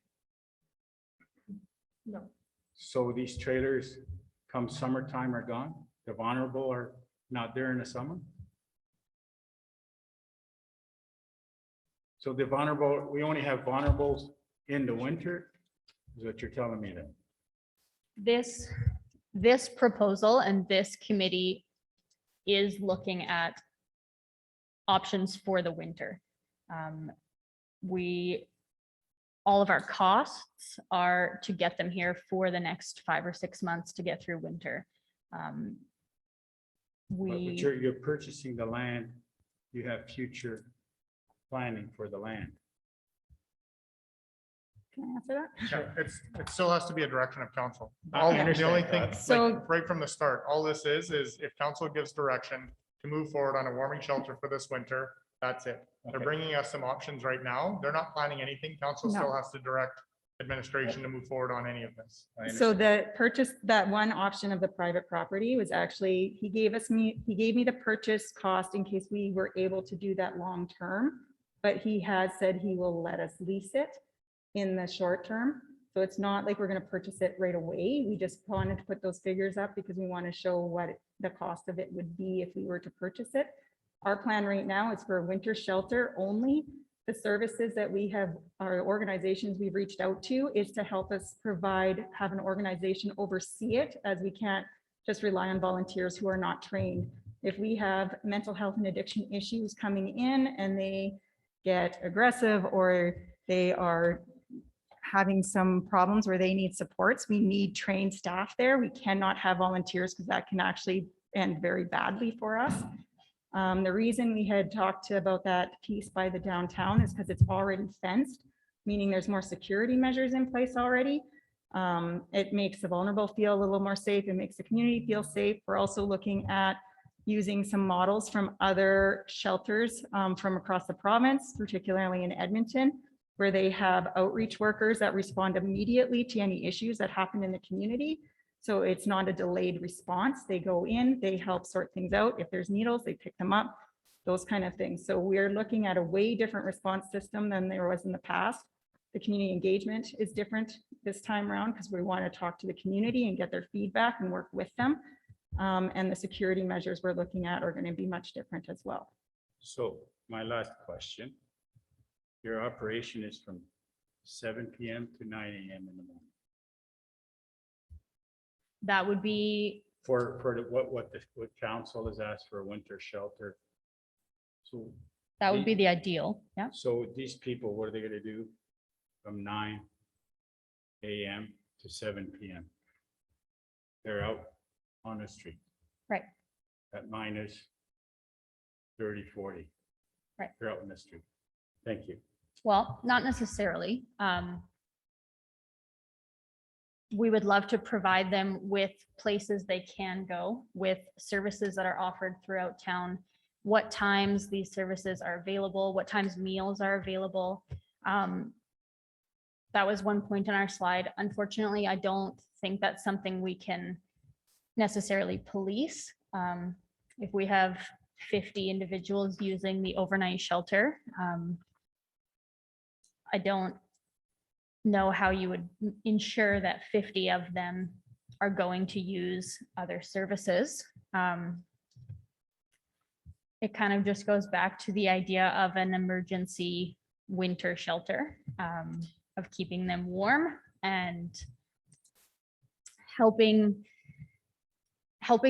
No. So these trailers come summertime are gone? The vulnerable are not there in the summer? So the vulnerable, we only have vulnerables in the winter, is what you're telling me then? This proposal and this committee is looking at options for the winter. All of our costs are to get them here for the next 5 or 6 months to get through winter. But you're purchasing the land, you have future planning for the land. Can I answer that? Yeah, it still has to be a direction of council. I The understand only thing, that. So- right from the start, all this is if council gives direction to move forward on a warming shelter for this winter, that's it. They're Okay. bringing us some options right now. They're not planning anything. Council still No. has to direct administration to move forward on any of this. I So understand. the purchase, that one option of the private property was actually, he gave me the purchase cost in case we were able to do that long term. But he has said he will let us lease it in the short term. So it's not like we're gonna purchase it right away. We just wanted to put those figures up because we want to show what the cost of it would be if we were to purchase it. Our plan right now is for a winter shelter only. The services that we have, our organizations we've reached out to is to help us have an organization oversee it, as we can't just rely on volunteers who are not trained. If we have mental health and addiction issues coming in and they get aggressive or they are having some problems where they need supports, we need trained staff there. We cannot have volunteers because that can actually end very badly for us. The reason we had talked about that piece by the downtown is because it's already fenced, meaning there's more security measures in place already. It makes the vulnerable feel a little more safe. It makes the community feel safe. We're also looking at using some models from other shelters from across the province, particularly in Edmonton, where they have outreach workers that respond immediately to any issues that happen in the community. So it's not a delayed response. They go in, they help sort things out. If there's needles, they pick them up, those kind of things. So we're looking at a way different response system than there was in the past. The community engagement is different this time around because we want to talk to the community and get their feedback and work with them. And the security measures we're looking at are going to be much different as well. So my last question. Your operation is from 7 PM to 9 AM in the morning. That would be, For what council has asked for a winter shelter. So, that would be the ideal, yeah. so these people, what are they gonna do? From 9 AM to 7 PM? They're out on the street. Right. At minus 30, 40. Right. They're out in the street. Thank you. Well, not necessarily. We would love to provide them with places they can go, with services that are offered throughout town, what times these services are available, what times meals are available. That was one point in our slide. Unfortunately, I don't think that's something we can necessarily police. If we have 50 individuals using the overnight shelter, I don't know how you would ensure that 50 of them are going to use other services. It kind of just goes back to the idea of an emergency winter shelter, of keeping them warm and helping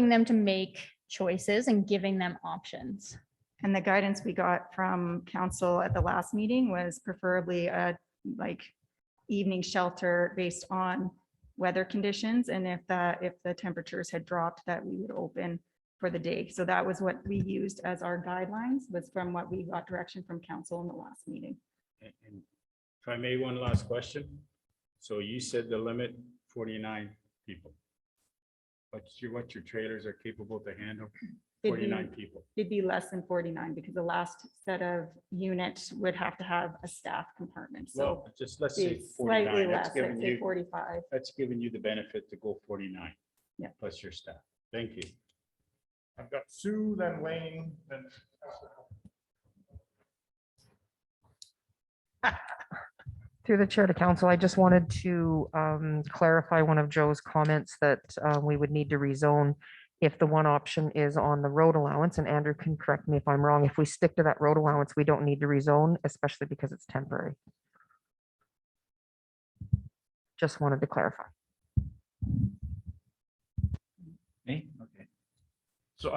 them to make choices and giving them options. And the guidance we got from council at the last meeting was preferably a evening shelter based on weather conditions. And if the temperatures had dropped, that we would open for the day. So that was what we used as our guidelines, was from what we got direction from council in the last meeting. And if I may, one last question. So you said the limit 49 people. What your trailers are capable to handle? 49 people. It'd be less than 49 because the last set of units would have to have a staff compartment. So Well, just let's say it's slightly 49. less, That's I'd giving say you, 45. that's giving you the benefit to go 49. Yeah. Plus your staff. Thank you. I've got Sue, then Wayne, then. Through the chair to council, I just wanted to clarify one of Joe's comments that we would need to rezone if the one option is on the road allowance, and Andrew can correct me if I'm wrong. If we stick to that road allowance, we don't need to rezone, especially because it's temporary. Just wanted to clarify. Me? Okay. So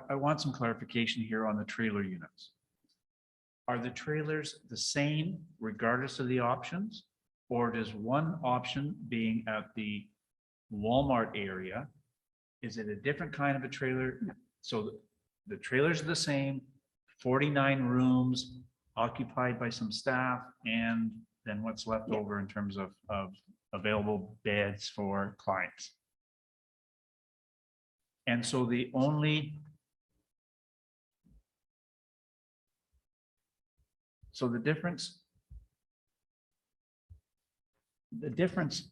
I want some clarification here on the trailer units. Are the trailers the same regardless of the options? Or does one option being at the Walmart area, is it a different kind of a trailer? So the trailers are the same, 49 rooms occupied by some staff, and then what's left over in terms of available beds for clients. And so the difference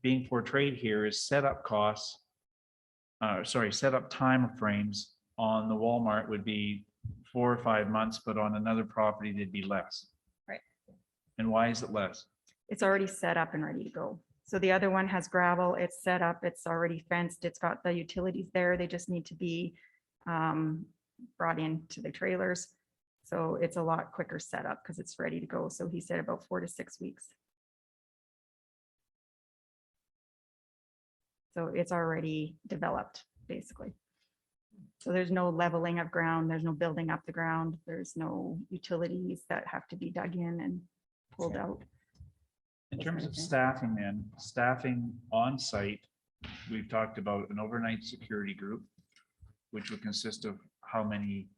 being portrayed here is setup costs, setup time frames on the Walmart would be 4 or 5 months, but on another property, they'd be less. Right. And why is it less? It's already set up and ready to go. So the other one has gravel, it's set up, it's already fenced, it's got the utilities there. They just need to be brought into the trailers. So it's a lot quicker setup because it's ready to go. So he said about 4 to 6 weeks. So it's already developed, basically. So there's no leveling of ground, there's no building up the ground, there's no utilities that have to be dug in and pulled out. In terms of staffing then, staffing on site, we've talked about an overnight security group, which would consist of how many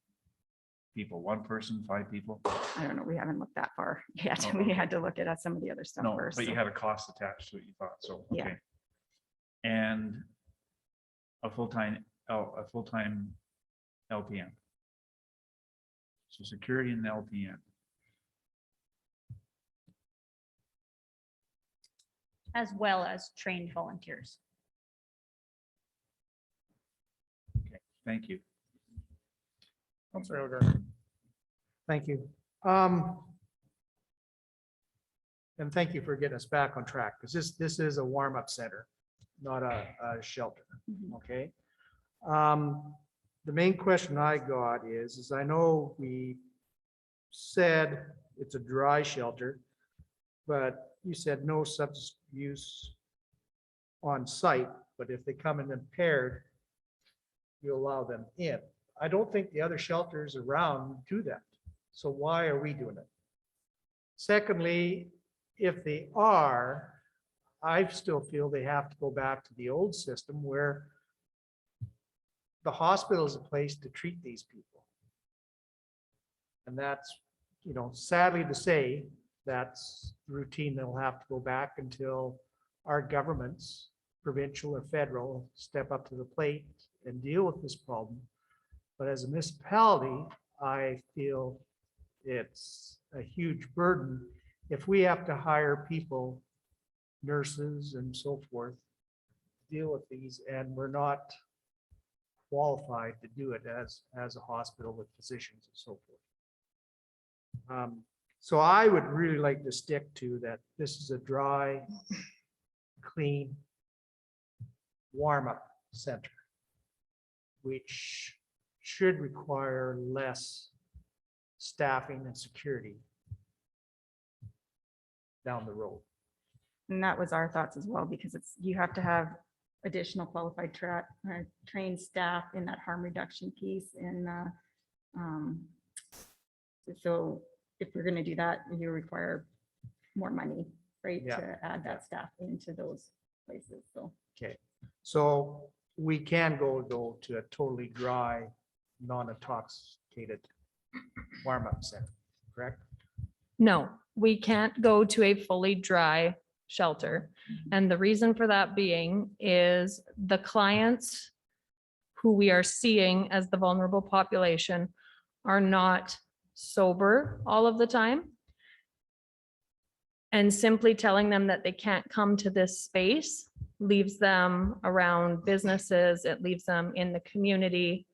people? 1 person, 5 people? I don't know, we haven't looked that far yet. Oh, We okay. had to look at some of the other stuff No, first. but you so. had a cost attached to it, you thought, so, Yeah. okay. And a full-time LPN. So security and LPN. As well as trained volunteers. Okay, thank you. Councillor Elgar. Thank you. And thank you for getting us back on track, because this is a warm-up center, not a shelter, okay? The main question I got is I know we said it's a dry shelter, but you said no substance use on site, but if they come in impaired, you allow them in. I don't think the other shelters around do that. So why are we doing it? Secondly, if they are, I still feel they have to go back to the old system where the hospital is a place to treat these people. And that's, sadly to say, that's the routine that'll have to go back until our governments, provincial or federal, step up to the plate and deal with this problem. But as a municipality, I feel it's a huge burden if we have to hire people, nurses and so forth, to deal with these, and we're not qualified to do it as a hospital with physicians and so forth. So I would really like to stick to that. This is a dry, clean, warm-up center, which should require less staffing and security down the road. And that was our thoughts as well, because you have to have additional qualified trained staff in that harm reduction piece. And so if we're going to do that, you require more money, right? Yeah. To add that staff into those places. So. Okay, so we can go though to a totally dry, non-intoxicated warm-up center, correct? No, we can't go to a fully dry shelter. And the reason for that being is the clients who we are seeing as the vulnerable population are not sober all of the time. And simply telling them that they can't come to this space leaves them around businesses, it leaves them in the community.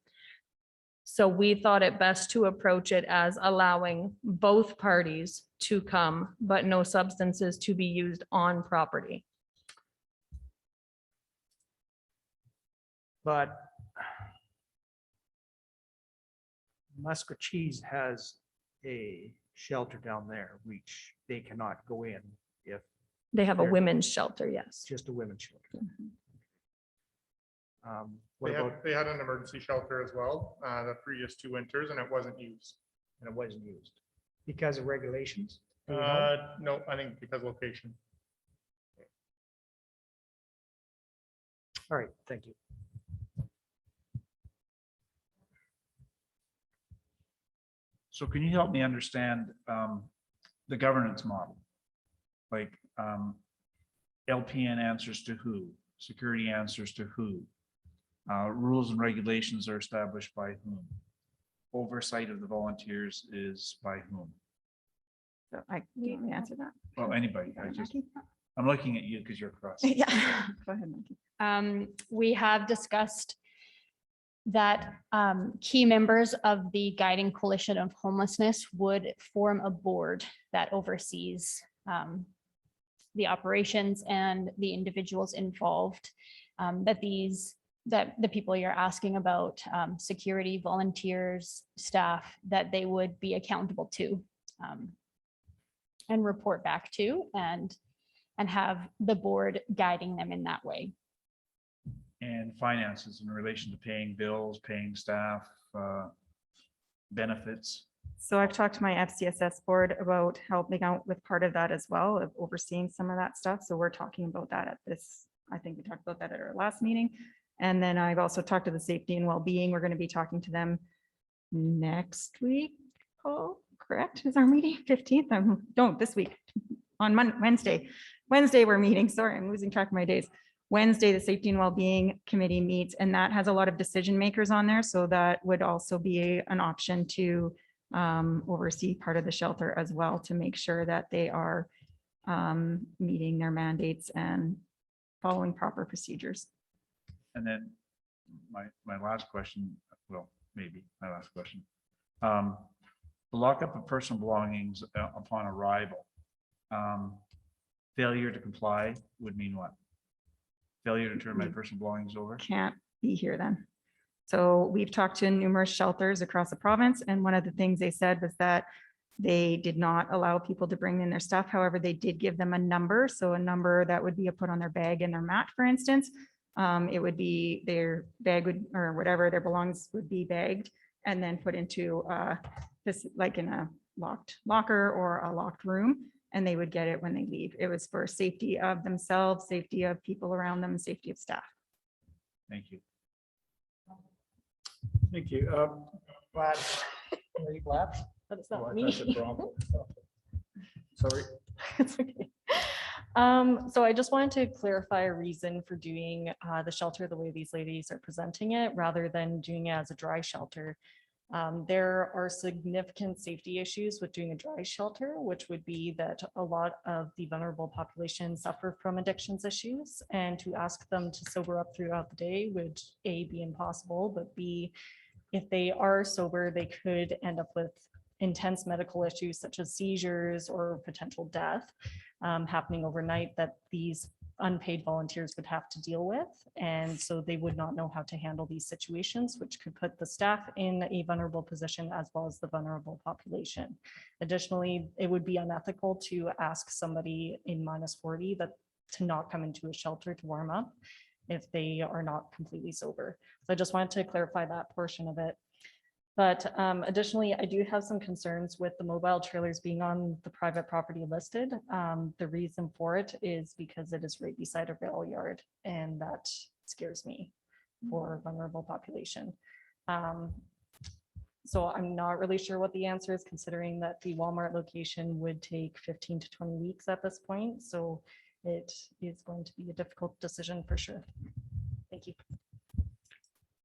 So we thought it best to approach it as allowing both parties to come, but no substances to be used on property. But Cheese has a shelter down there, which they cannot go in if They have a There- women's shelter, yes. it's just a women's shelter. They What had, about, they had an emergency shelter as well, the previous 2 winters, and it wasn't used. and it wasn't used because of regulations? Do you know? No, I think because location. All right, thank you. So can you help me understand the governance model? Like LPN answers to who? Security answers to who? Rules and regulations are established by whom? Oversight of the volunteers is by whom? So I can answer that. Well, anybody. I'm looking at you because you're across. Yeah. Go ahead, Mikey. We have discussed that key members of the Guiding Coalition of Homelessness would form a board that oversees the operations and the individuals involved. That the people you're asking about, security, volunteers, staff, that they would be accountable to and report back to and have the board guiding them in that way. And finances in relation to paying bills, paying staff, benefits. So I've talked to my FCSS board about helping out with part of that as well, of overseeing some of that stuff. So we're talking about that at this, I think we talked about that at our last meeting. And then I've also talked to the safety and well-being. We're going to be talking to them next week. Oh, correct? Is our meeting 15th? Don't this week on Wednesday. Wednesday we're meeting. Sorry, I'm losing track of my days. Wednesday, the Safety and Wellbeing Committee meets, and that has a lot of decision makers on there. So that would also be an option to oversee part of the shelter as well, to make sure that they are meeting their mandates and following proper procedures. And then my last question, well, maybe my last question. The lockup of personal belongings upon arrival. Failure to comply would mean what? Failure to turn my personal belongings over? Can't be here then. So we've talked to numerous shelters across the province, and one of the things they said was that they did not allow people to bring in their stuff. However, they did give them a number. So a number that would be put on their bag and their mat, for instance. It would be their bag would, or whatever, their belongings would be bagged and then put into this, like in a locked locker or a locked room, and they would get it when they leave. It was for safety of themselves, safety of people around them, and safety of staff. Thank you. Thank you. Glad. Are you glad? But it's Oh, not I me. thought you said Bronco. Sorry. It's okay. So I just wanted to clarify a reason for doing the shelter the way these ladies are presenting it, rather than doing it as a dry shelter. There are significant safety issues with doing a dry shelter, which would be that a lot of the vulnerable population suffer from addictions issues, and to ask them to sober up throughout the day would A, be impossible, but B, if they are sober, they could end up with intense medical issues such as seizures or potential death happening overnight that these unpaid volunteers would have to deal with. And so they would not know how to handle these situations, which could put the staff in a vulnerable position as well as the vulnerable population. Additionally, it would be unethical to ask somebody in -40 that to not come into a shelter to warm up if they are not completely sober. So I just wanted to clarify that portion of it. But additionally, I do have some concerns with the mobile trailers being on the private property listed. The reason for it is because it is right beside a rail yard, and that scares me for vulnerable population. So I'm not really sure what the answer is, considering that the Walmart location would take 15 to 20 weeks at this point. So it is going to be a difficult decision for sure. Thank you.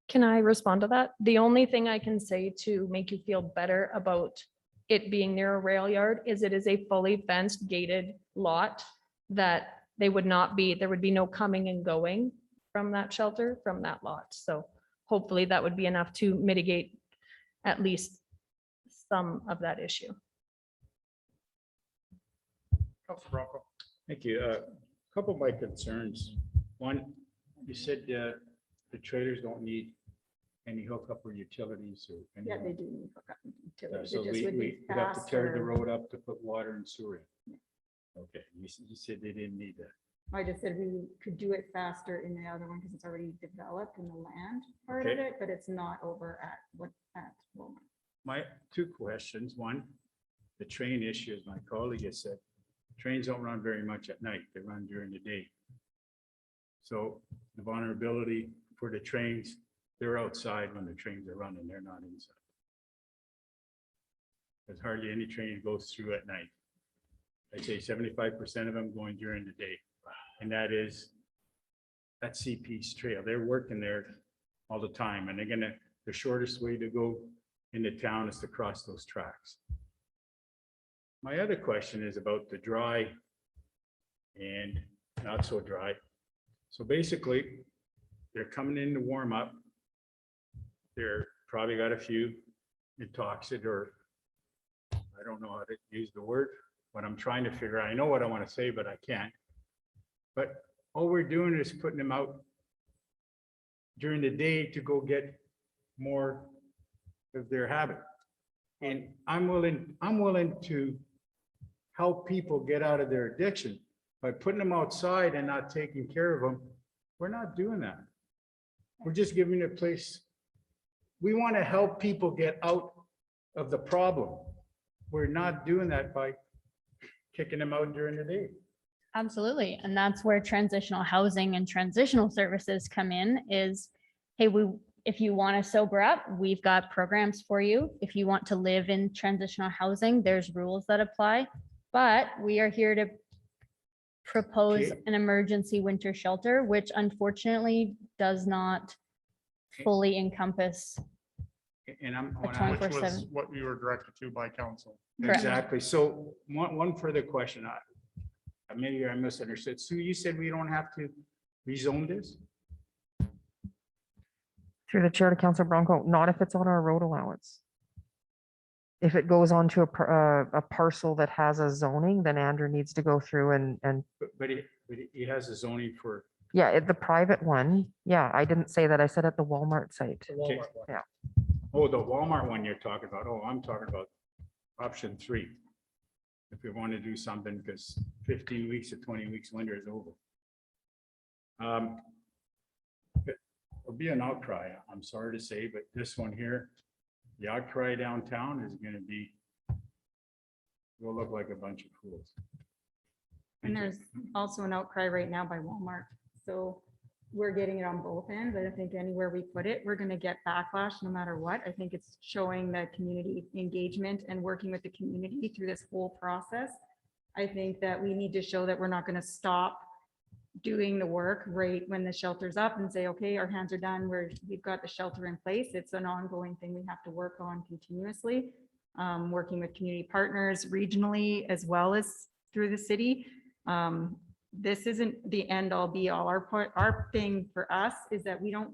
Can I respond to that? The only thing I can say to make you feel better about it being near a rail yard is it is a fully fenced gated lot that there would be no coming and going from that shelter from that lot. So hopefully that would be enough to mitigate at least some of that issue. Councilor Bronco. Thank you. A couple of my concerns. One, you said the trailers don't need any hookup or utilities or Yeah, anything. they do need hookup and utilities. So It just would be we have to tear the faster. road up to put water and sewer in. Okay, you said they didn't need that. I just said we could do it faster in the other one because it's already developed in the land part of Okay. it, but it's not over at Walmart. My two questions. One, the train issue, as my colleague has said, trains don't run very much at night. They run during the day. So the vulnerability for the trains, they're outside when the trains are running, they're not inside. There's hardly any train goes through at night. I'd say 75% of them going during the day. And that's CP's trail. They're working there all the time. And again, the shortest way to go into town is to cross those tracks. My other question is about the dry and not so dry. So basically, they're coming in to warm up. They're probably got a few intoxicated, or I don't know how to use the word, but I'm trying to figure out. I know what I want to say, but I can't. But all we're doing is putting them out during the day to go get more of their habit. And I'm willing to help people get out of their addiction by putting them outside and not taking care of them. We're not doing that. We're just giving a place. We want to help people get out of the problem. We're not doing that by kicking them out during the day. Absolutely. And that's where transitional housing and transitional services come in is, hey, if you want to sober up, we've got programs for you. If you want to live in transitional housing, there's rules that apply. But we are here to propose Okay. an emergency winter shelter, which unfortunately does not fully encompass. And I'm. A when I- 24/7. Which was what we were directed to by council. Correct. Exactly. So one further question. Maybe I misunderstood. Sue, you said we don't have to rezone this? Through the chair to Councilor Bronco, not if it's on our road allowance. If it goes on to a parcel that has a zoning, then Andrew needs to go through and But he has a zoning for. yeah, the private one. Yeah, I didn't say that. I said at the Walmart site. Okay. Yeah. Oh, the Walmart one you're talking about. Oh, I'm talking about option 3. If we want to do something, because 15 weeks to 20 weeks winter is over. There'll be an outcry, I'm sorry to say, but this one here, the outcry downtown is gonna be, we'll look like a bunch of fools. And there's also an outcry right now by Walmart. So we're getting it on both ends. I think anywhere we put it, we're going to get backlash no matter what. I think it's showing the community engagement and working with the community through this whole process. I think that we need to show that we're not going to stop doing the work right when the shelter's up and say, okay, our hands are done. We've got the shelter in place. It's an ongoing thing we have to work on continuously. Working with community partners regionally as well as through the city. This isn't the end all be all. Our thing for us is that we don't,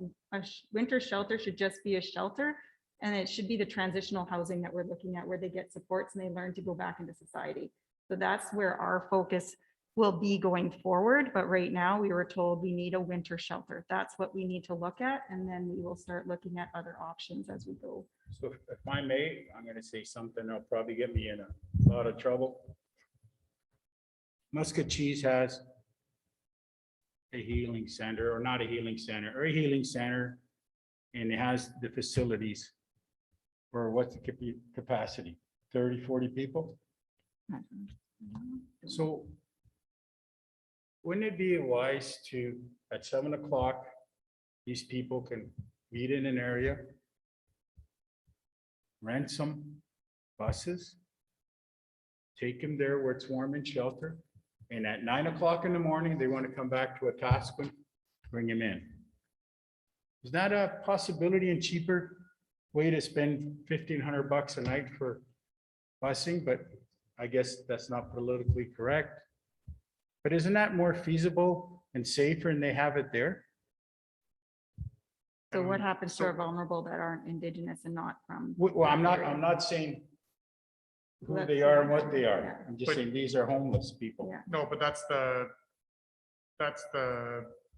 winter shelter should just be a shelter. And it should be the transitional housing that we're looking at where they get supports and they learn to go back into society. So that's where our focus will be going forward. But right now we were told we need a winter shelter. That's what we need to look at. And then we will start looking at other options as we go. So if I may, I'm gonna say something that'll probably get me in a lot of trouble. Muscat Cheese has a healing center, or not a healing center, or a healing center, and it has the facilities for what's the capacity, 30, 40 people? So wouldn't it be wise to, at 7 o'clock, these people can meet in an area, rent some buses, take them there where it's warm and shelter, and at 9 o'clock in the morning, they want to come back to Wetaskiwin, bring them in. Is that a possibility and cheaper way to spend $1,500 a night for busing? But I guess that's not politically correct. But isn't that more feasible and safer and they have it there? So what And happens to so- our vulnerable that aren't Indigenous and not from? Well, I'm that area? not saying who Let's they see. are and what they are. Yeah. I'm just But- saying these are homeless people. Yeah. No, but that's the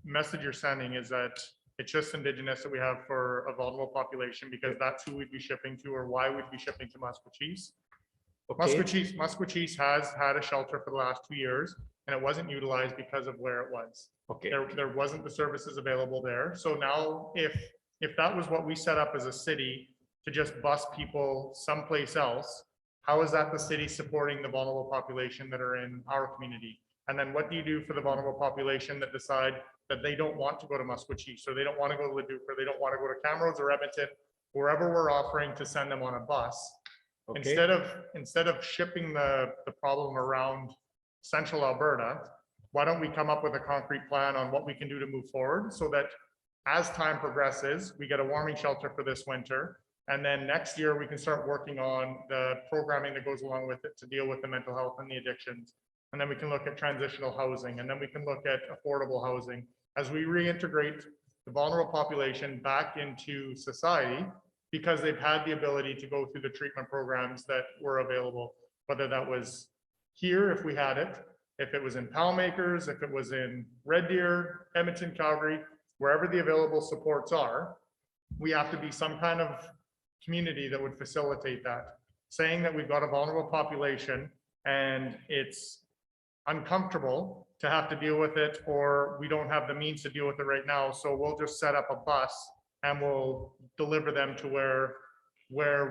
message you're sending, is that it's just Indigenous that we have for a vulnerable population, because that's who we'd be shipping to, or why we'd be shipping to Musquechies. Okay, Musquechies has had a shelter for the last 2 years, and it wasn't utilized because of where it was. okay. There wasn't the services available there. So now if that was what we set up as a city to just bus people someplace else, how is that the city supporting the vulnerable population that are in our community? And then what do you do for the vulnerable population that decide that they don't want to go to Musquechies, or they don't want to go to Leduc, or they don't want to go to Camrose or Edmonton, wherever we're offering to send them on a bus? Okay. Instead of shipping the problem around central Alberta, why don't we come up with a concrete plan on what we can do to move forward, so that as time progresses, we get a warming shelter for this winter. And then next year, we can start working on the programming that goes along with it to deal with the mental health and the addictions. And then we can look at transitional housing, and then we can look at affordable housing as we reintegrate the vulnerable population back into society, because they've had the ability to go through the treatment programs that were available, whether that was here, if we had it, if it was in Palmakers, if it was in Red Deer, Edmonton, Calgary, wherever the available supports are. We have to be some kind of community that would facilitate that, saying that we've got a vulnerable population and it's uncomfortable to have to deal with it, or we don't have the means to deal with it right now, so we'll just set up a bus and we'll deliver them to where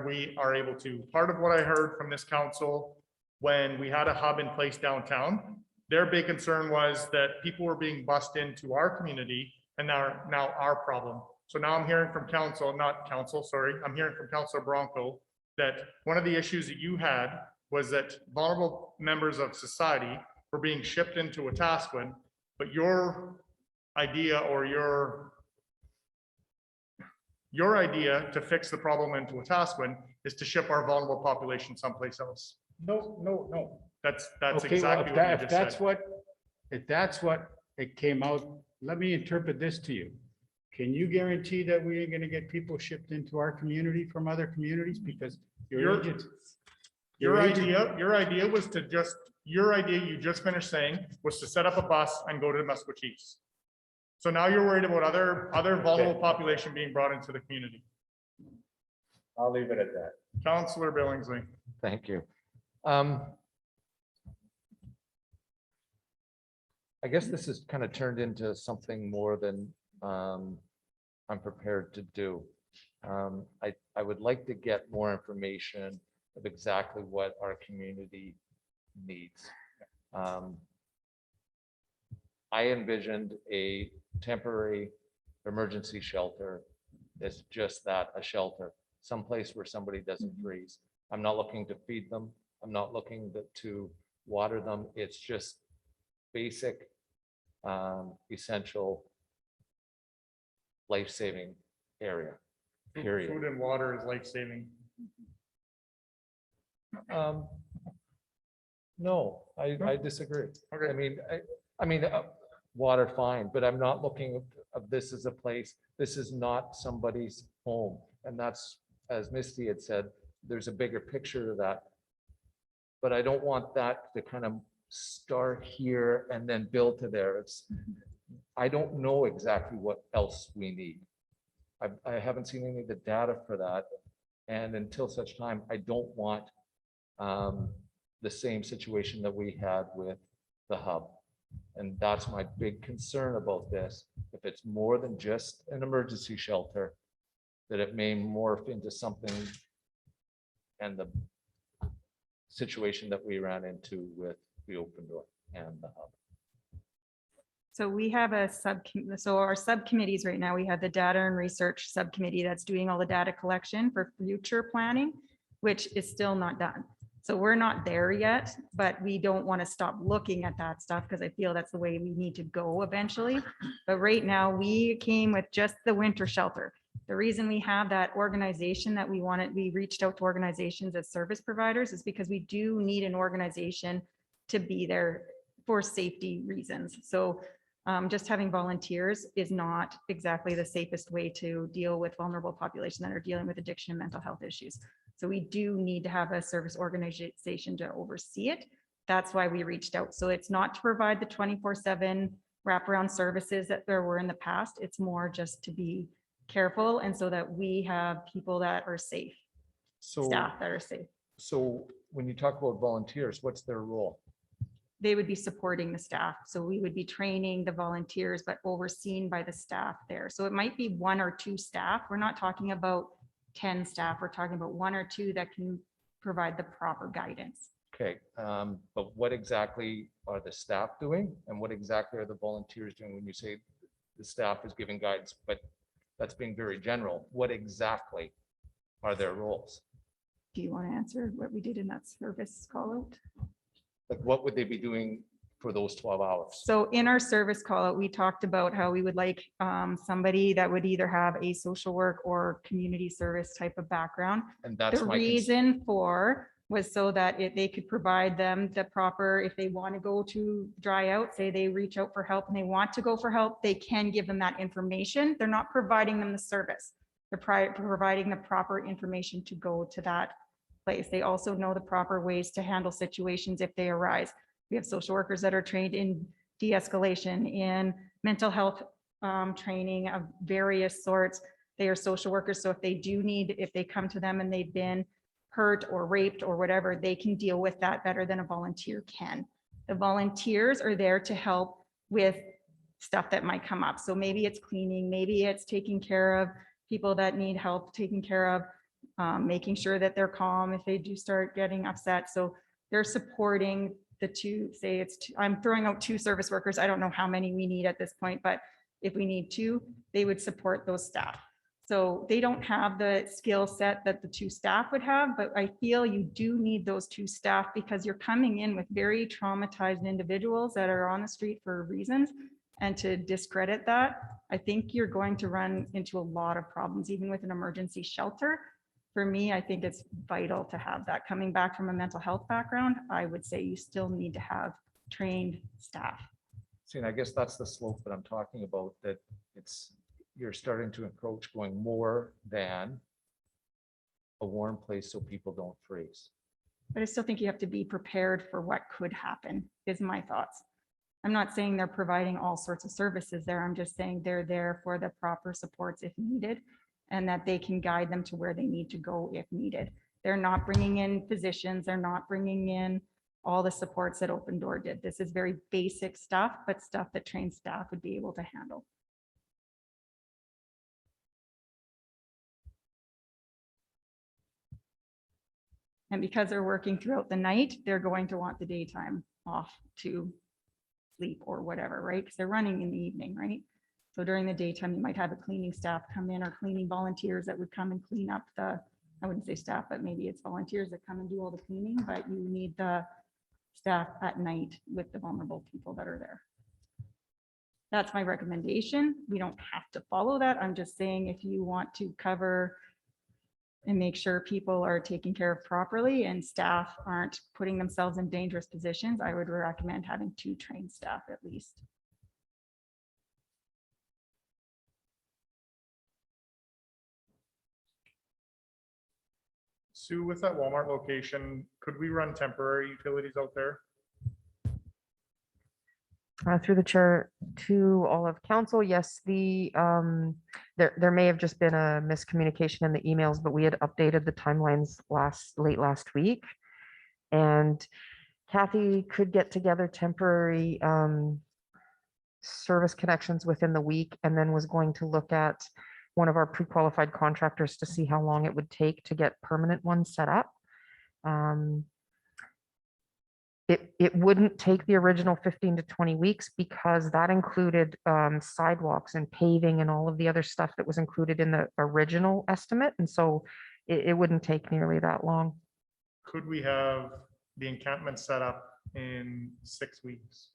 we are able to. Part of what I heard from this council when we had a hub in place downtown, their big concern was that people were being bussed into our community, and now our problem. So now I'm hearing from I'm hearing from Councilor Bronco that one of the issues that you had was that vulnerable members of society were being shipped into Wetaskiwin, but your idea, or your idea to fix the problem into Wetaskiwin is to ship our vulnerable population someplace else. No. That's Okay, exactly well, what you if just that's said. if that's what it came out, let me interpret this to you. Can you guarantee that we ain't gonna get people shipped into our community from other communities? Because your agent. Your idea was to your idea you just finished saying was to set up a bus and go to Musquechies. So now you're worried about other vulnerable population being brought into the community. I'll leave it at that. Councillor Billingsley. Thank you. I guess this has kind of turned into something more than I'm prepared to do. I would like to get more information of exactly what our community needs. I envisioned a temporary emergency shelter. It's just that, a shelter, someplace where somebody doesn't freeze. I'm not looking to feed them. I'm not looking to water them. It's just basic, essential life-saving area, period. Food and water is life-saving. No, I disagree. Okay. I mean, water, fine, but I'm not looking of this as a place, this is not somebody's home. And that's, as Misty had said, there's a bigger picture of that. But I don't want that to kind of start here and then build to there. I don't know exactly what else we need. I haven't seen any of the data for that. And until such time, I don't want the same situation that we had with the hub. And that's my big concern about this. If it's more than just an emergency shelter, that it may morph into something, and the situation that we ran into with the open door and the hub. So we have a so our subcommittees right now, we have the data and research subcommittee that's doing all the data collection for future planning, which is still not done. So we're not there yet, but we don't want to stop looking at that stuff because I feel that's the way we need to go eventually. But right now we came with just the winter shelter. The reason we have that organization that we reached out to organizations as service providers is because we do need an organization to be there for safety reasons. So Just having volunteers is not exactly the safest way to deal with vulnerable population that are dealing with addiction and mental health issues. So we do need to have a service organization to oversee it. That's why we reached out. So it's not to provide the 24/7 wraparound services that there were in the past. It's more just to be careful and so that we have people that are safe, So, staff that are safe. so when you talk about volunteers, what's their role? They would be supporting the staff. So we would be training the volunteers, but overseen by the staff there. So it might be 1 or 2 staff. We're not talking about 10 staff. We're talking about 1 or 2 that can provide the proper guidance. Okay, but what exactly are the staff doing and what exactly are the volunteers doing when you say the staff is giving guidance, but that's being very general. What exactly are their roles? Do you want to answer what we did in that service call out? Like, what would they be doing for those 12 hours? So in our service call out, we talked about how we would like somebody that would either have a social work or community service type of background. And that's The my reason for was so that they could provide them the proper, if they want to go to dry out, say they reach out for help and they want to go for help, they can give them that information. They're not providing them the service. They're providing the proper information to go to that place. They also know the proper ways to handle situations if they arise. We have social workers that are trained in de-escalation, in mental health training of various sorts. They are social workers. So if they do need, if they come to them and they've been hurt or raped or whatever, they can deal with that better than a volunteer can. The volunteers are there to help with stuff that might come up. So maybe it's cleaning, maybe it's taking care of people that need help, taking care of making sure that they're calm if they do start getting upset. So they're supporting the 2, say it's 2, I'm throwing out 2 service workers. I don't know how many we need at this point, but if we need 2, they would support those staff. So they don't have the skill set that the 2 staff would have, but I feel you do need those 2 staff because you're coming in with very traumatized individuals that are on the street for reasons. And to discredit that, I think you're going to run into a lot of problems, even with an emergency shelter. For me, I think it's vital to have that. Coming back from a mental health background, I would say you still need to have trained staff. See, and I guess that's the slope that I'm talking about, that you're starting to encroach going more than a warm place so people don't freeze. But I still think you have to be prepared for what could happen, is my thoughts. I'm not saying they're providing all sorts of services there. I'm just saying they're there for the proper supports if needed, and that they can guide them to where they need to go if needed. They're not bringing in physicians. They're not bringing in all the supports that Open Door did. This is very basic stuff, but stuff that trained staff would be able to handle. And because they're working throughout the night, they're going to want the daytime off to sleep or whatever, right? Because they're running in the evening, right? So during the daytime, you might have a cleaning staff come in or cleaning volunteers that would come and clean up the, I wouldn't say staff, but maybe it's volunteers that come and do all the cleaning, but you need the staff at night with the vulnerable people that are there. That's my recommendation. We don't have to follow that. I'm just saying if you want to cover and make sure people are taken care of properly and staff aren't putting themselves in dangerous positions, I would recommend having 2 trained staff at least. Sue, with that Walmart location, could we run temporary utilities out there? Through the chair to all of council, yes, there may have just been a miscommunication in the emails, but we had updated the timelines late last week. And Kathy could get together temporary service connections within the week and then was going to look at one of our pre-qualified contractors to see how long it would take to get permanent ones set up. It wouldn't take the original 15 to 20 weeks because that included sidewalks and paving and all of the other stuff that was included in the original estimate. And so it wouldn't take nearly that long. Could we have the encampment set up in 6 weeks?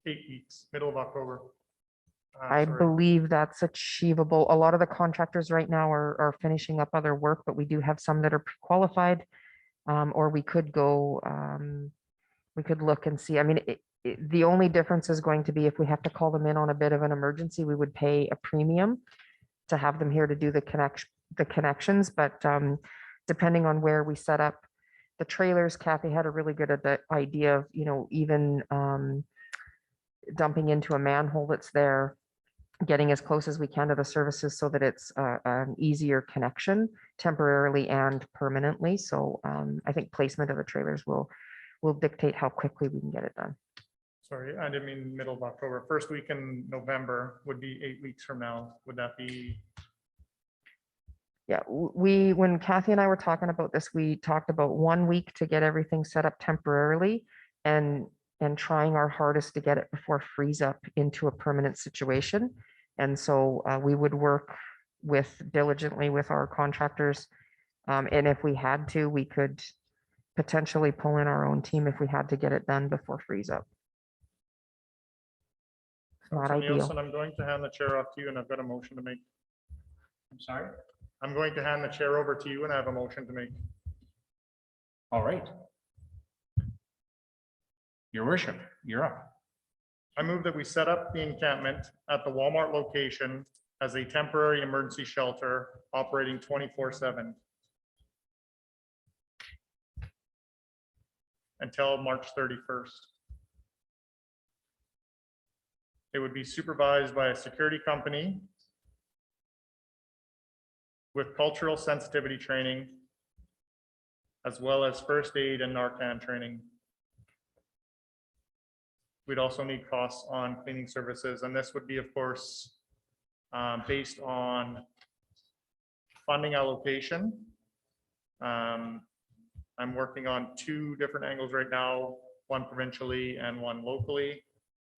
8 weeks, middle of October. I believe that's achievable. A lot of the contractors right now are finishing up other work, but we do have some that are pre-qualified. Or we could go we could look and see. I mean, the only difference is going to be if we have to call them in on a bit of an emergency, we would pay a premium to have them here to do the connections, but depending on where we set up the trailers, Kathy had a really good idea of, even dumping into a manhole that's there, getting as close as we can to the services so that it's an easier connection temporarily and permanently. So I think placement of the trailers will dictate how quickly we can get it done. Sorry, I didn't mean middle of October. First week in November would be 8 weeks from now. Would that be? Yeah, when Kathy and I were talking about this, we talked about 1 week to get everything set up temporarily and trying our hardest to get it before freeze up into a permanent situation. And so we would work diligently with our contractors. And if we had to, we could potentially pull in our own team if we had to get it done before freeze up. Not Councilor ideal. Nielsen, I'm going to hand the chair off to you and I've got a motion to make. I'm sorry. I'm going to hand the chair over to you and I have a motion to make. All right. Your worship, you're up. I move that we set up the encampment at the Walmart location as a temporary emergency shelter operating 24/7 until March 31st. It would be supervised by a security company with cultural sensitivity training, as well as first aid and Narcan training. We'd also need costs on cleaning services, and this would be, of course, based on funding allocation. I'm working on 2 different angles right now, one provincially and one locally.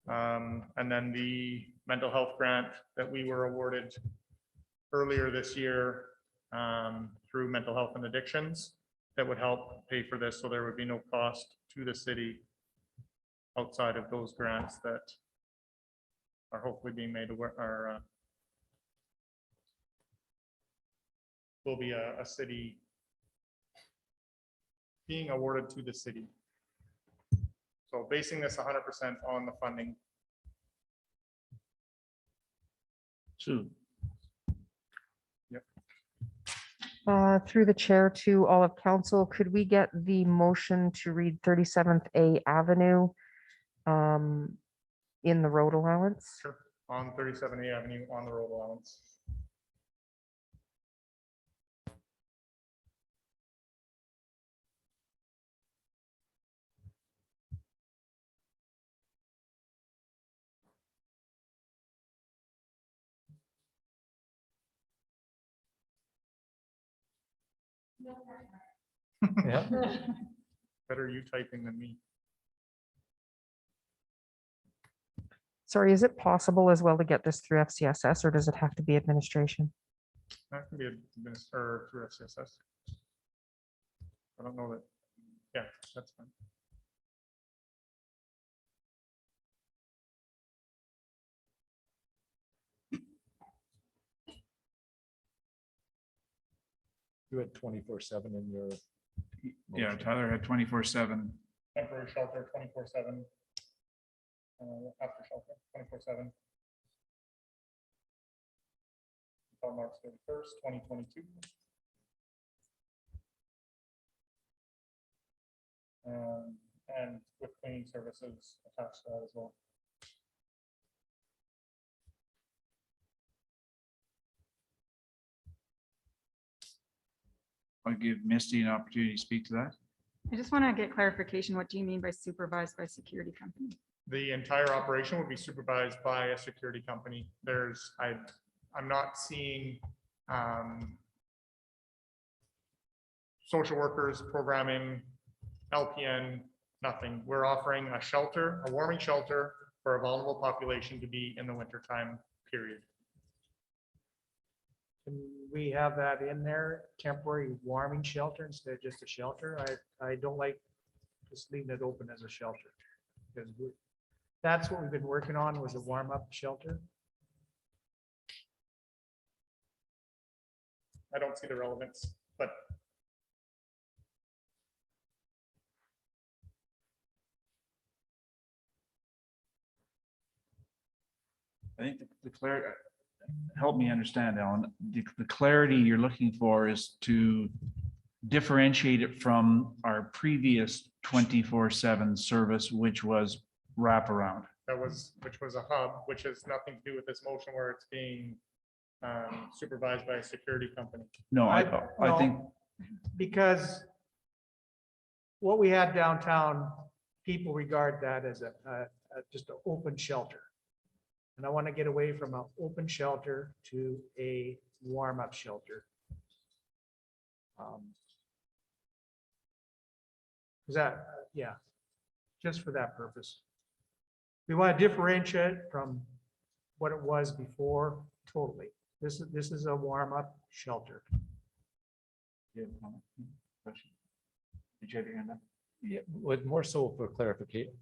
And then the mental health grant that we were awarded earlier this year through mental health and addictions that would help pay for this. So there would be no cost to the city outside of those grants that are hopefully being made aware or will be a city being awarded to the city. So basing this 100% on the funding. Sue. Through the chair to all of council, could we get the motion to read 37th A Avenue in the road allowance? Sure. On 37A Avenue on the road allowance. Yeah. Better you typing than me. Sorry, is it possible as well to get this through FCSS or does it have to be administration? That can be administered through FCSS. I don't know that. Yeah, that's fine. You had 24/7 in your. Yeah, Tyler had 24/7. Temporary shelter 24/7. After shelter 24/7. Until March 31st, 2022. And with cleaning services attached to that as well. I'll give Misty an opportunity to speak to that. I just want to get clarification. What do you mean by supervised by security company? The entire operation would be supervised by a security company. I'm not seeing social workers, programming, LPN, nothing. We're offering a shelter, a warming shelter for a vulnerable population to be in the wintertime period. Can we have that in there, temporary warming shelter instead of just a shelter? I don't like just leaving it open as a shelter. Because that's what we've been working on, was a warm up shelter. I don't see the relevance, but I think the clarity, help me understand, Alan, the clarity you're looking for is to differentiate it from our previous 24/7 service, which was wraparound. Which was a hub, which has nothing to do with this motion where it's being supervised by a security company. No, I no, think, Because what we had downtown, people regard that as just an open shelter. And I want to get away from an open shelter to a warm-up shelter. Is that, yeah, just for that purpose. We want to differentiate from what it was before, totally. This is a warm-up shelter. you have a comment? Question? Did you have your hand up? Yeah, but more so for clarification.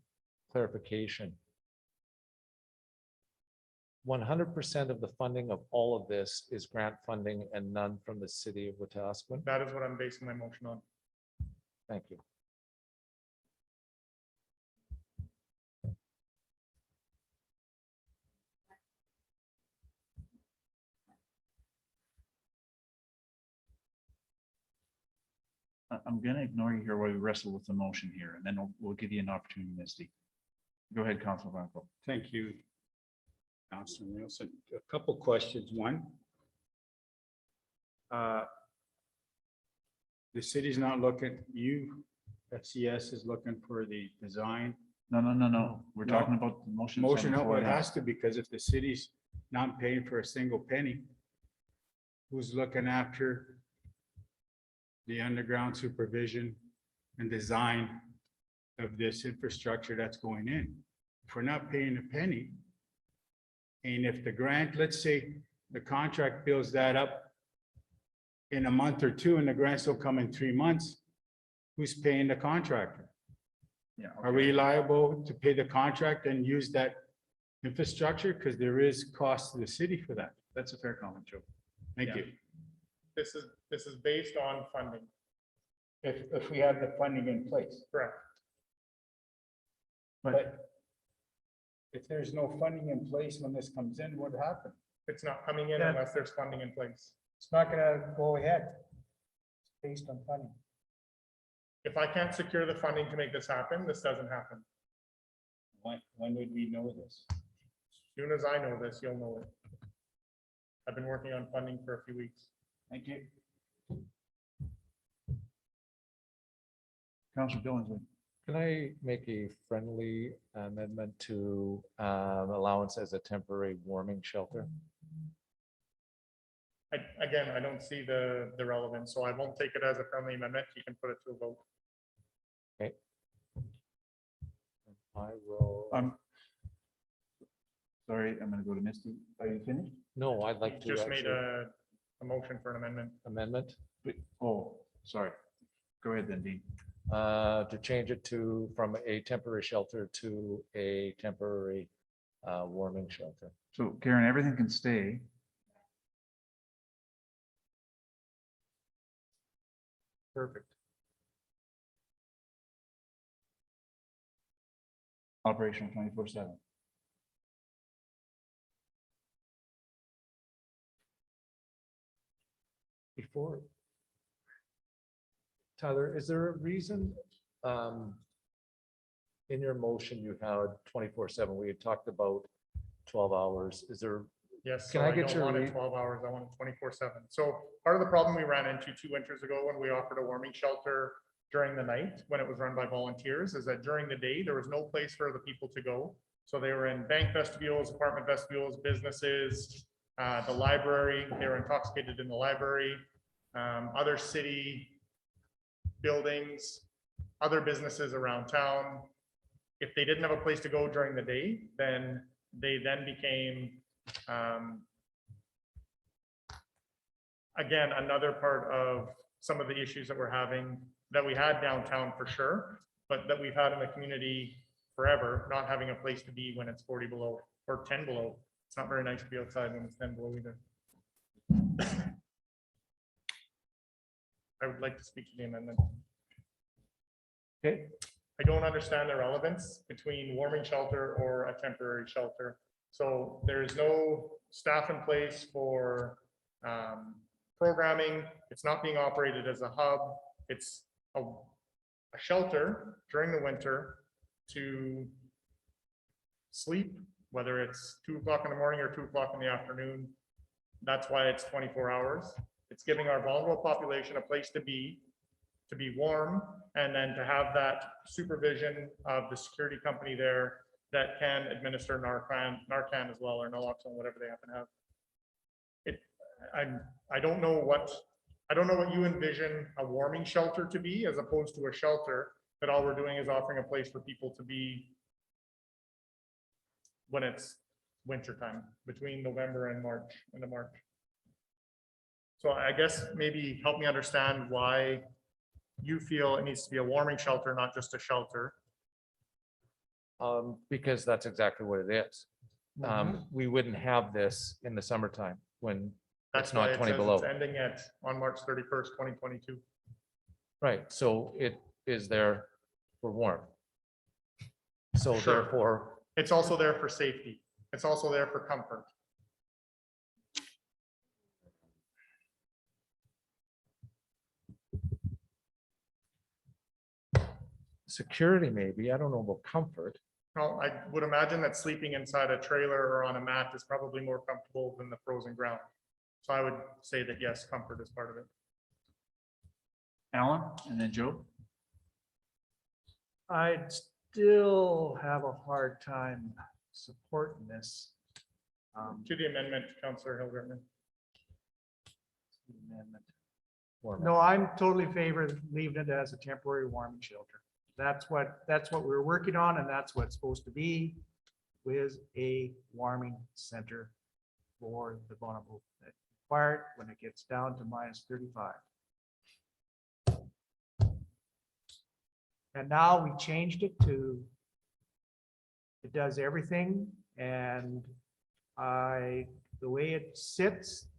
100% of the funding of all of this is grant funding and none from the city of Wetaskiwin. That is what I'm basing my motion on. Thank you. I'm gonna ignore you here while we wrestle with the motion here, and then we'll give you an opportunity, Misty. Go ahead, Councilor Bronco. Thank you, Councilor Nielsen. A couple questions. One, the city's not looking, FCS is looking for the design. No. We're No. talking about the motion. that's on Motion, the floor it now. has to, because if the city's not paying for a single penny, who's looking after the underground supervision and design of this infrastructure that's going in? If we're not paying a penny, and if the grant, let's say the contract builds that up in a month or two and the grants will come in 3 months, who's paying the contractor? Yeah. Are we liable to pay the contract and use that infrastructure? Because there is cost to the city for that. That's a fair comment, Joe. Thank Yeah. you. This is based on funding. If we have the funding in place. Correct. But if there's no funding in place when this comes in, what happened? It's not coming in Yeah. unless there's funding in place. It's not gonna go ahead. It's based on funding. If I can't secure the funding to make this happen, this doesn't happen. When would we know this? As soon as I know this, you'll know it. I've been working on funding for a few weeks. Thank you. Councilor Billingsley. Can I make a friendly amendment to allowance as a temporary warming shelter? Again, I don't see the relevance, so I won't take it as a friendly amendment. You can put it to a vote. I will. Sorry, I'm gonna go to Misty. Are you finished? No, I'd like You to just made actually a motion for an amendment. amendment Oh, sorry. Go ahead then, Dean. to change it from a temporary shelter to a temporary warming shelter. So Karen, everything can stay. Perfect. Operational 24/7. Before. Tyler, is there a reason in your motion you had 24/7? We had talked about 12 hours. Is there, Yes, Can so I I get don't your want it read- 12 hours, I want it 24/7. So part of the problem we ran into 2 winters ago when we offered a warming shelter during the night, when it was run by volunteers, is that during the day, there was no place for the people to go. So they were in bank vestibules, apartment vestibules, businesses, the library, they were intoxicated in the library, other city buildings, other businesses around town. If they didn't have a place to go during the day, then they then became again, another part of some of the issues that we're having, that we had downtown for sure, but that we've had in the community forever, not having a place to be when it's 40 below or 10 below. It's not very nice to be outside when it's 10 below either. I would like to speak to the amendment. Okay. I don't understand the relevance between warming shelter or a temporary shelter. So there's no staff in place for programming. It's not being operated as a hub. It's a shelter during the winter to sleep, whether it's 2 o'clock in the morning or 2 o'clock in the afternoon. That's why it's 24 hours. It's giving our vulnerable population a place to be warm, and then to have that supervision of the security company there that can administer Narcan as well, or naloxone, whatever they happen to have. I don't know what you envision a warming shelter to be, as opposed to a shelter that all we're doing is offering a place for people to be when it's wintertime, between November and March, into March. So I guess maybe help me understand why you feel it needs to be a warming shelter, not just a shelter. Because that's exactly what it is. We wouldn't have this in the summertime when That's it's why not it 20 says below. it's ending on March 31st, 2022. Right, so it is there for warmth. So Sure. therefore, It's also there for safety. It's also there for comfort. security maybe, I don't know about comfort. Well, I would imagine that sleeping inside a trailer or on a mat is probably more comfortable than the frozen ground. So I would say that yes, comfort is part of it. Alan, and then Joe. I'd still have a hard time supporting this. To the amendment, Councillor Hilgerman. Amendment. Warm. No, I'm totally in favor of leaving it as a temporary warming shelter. That's what we're working on, and that's what's supposed to be, with a warming center for the vulnerable that required when it gets down to -35. And now we changed it to, it does everything, and the way it sits,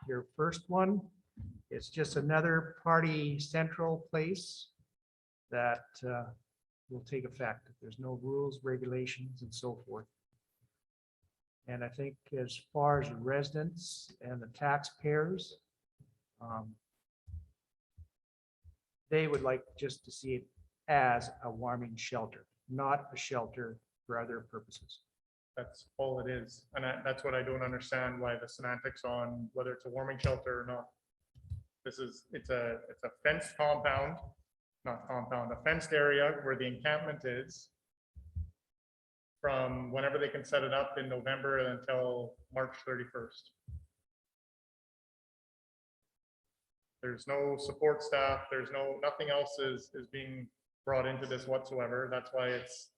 your first one, it's just another party central place that will take effect. There's no rules, regulations, and so forth. And I think as far as residents and the taxpayers, they would like just to see it as a warming shelter, not a shelter for other purposes. That's all it is. And that's what I don't understand, why the semantics on whether it's a warming shelter or not. It's a fenced compound, not compound, a fenced area where the encampment is from whenever they can set it up in November until March 31st. There's no support staff. There's nothing else is being brought into this whatsoever. That's why it's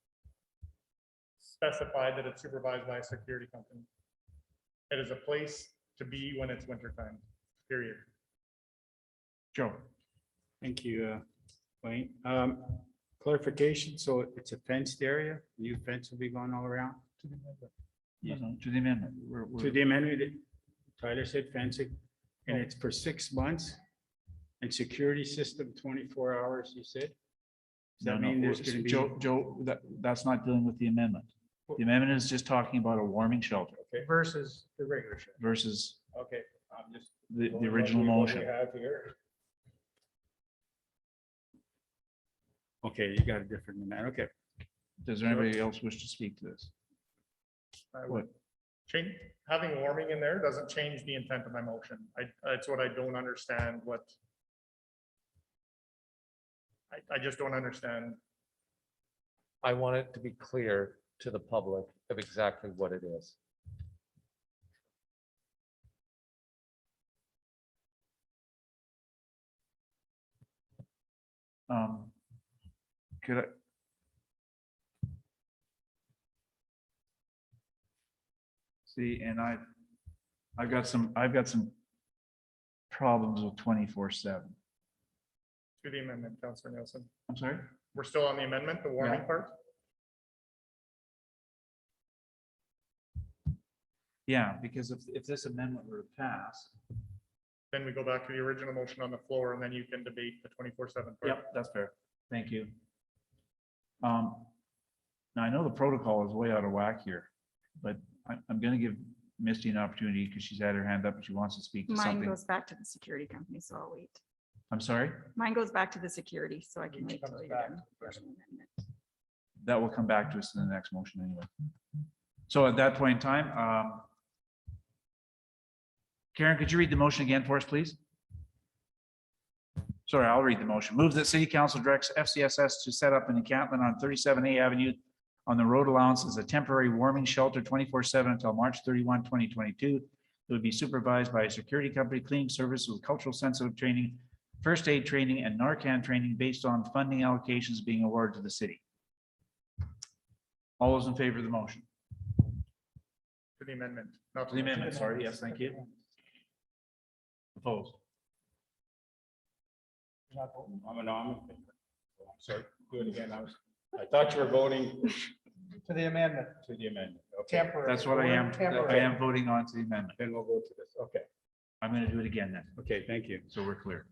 specified that it's supervised by a security company. It is a place to be when it's wintertime, period. Joe. Thank you, Wayne. Clarification, so it's a fenced area, new fence will be going all around? No, to the amendment. To the amendment, Tyler said fencing, and it's for 6 months, and security system 24 hours, you said? Does that mean there's gonna be? Joe, that's not dealing with the amendment. The amendment is just talking about a warming shelter Versus the regular shelter. versus Okay, I'm just. the going original by what we motion. have here. Okay, you got a different amendment, okay. Does anybody else wish to speak to this? I would change, having warming in there doesn't change the intent of my motion. That's what I don't understand, I just don't understand. I want it to be clear to the public of exactly what it is. Could I? See, and I've got some problems with 24/7. To the amendment, Councillor Nielsen. I'm sorry? We're still on the amendment, the warming Yeah. part? Yeah, because if this amendment were to pass. Then we go back to the original motion on the floor, and then you can debate the 24/7 part. Yep, that's fair. Thank you. Now I know the protocol is way out of whack here, but I'm gonna give Misty an opportunity because she's had her hand up and she wants to speak to Mine something. goes back to the security company, so I'll wait. I'm sorry, Mine goes back to the security, so I can wait till you're done. that will come back to us in the next motion anyway. So at that point in time, Karen, could you read the motion again for us, please? Sorry, I'll read the motion. Move that city council directs FCSS to set up an encampment on 37A Avenue on the road allowance as a temporary warming shelter 24/7 until March 31, 2022. It would be supervised by a security company, cleaning service with cultural sensitive training, first aid training, and Narcan training based on funding allocations being awarded to the city. All those in favor of the motion? To the amendment. Not To the amendment, sorry. Yes, thank you. Opposed? I'm I'm sorry, do it again. I thought you were voting To the amendment, to the amendment. Okay, temporary. That's what I am. I Temporary. am voting on to the amendment. then we'll go to this. Okay, I'm going to do it again then. okay, thank you. So we're clear.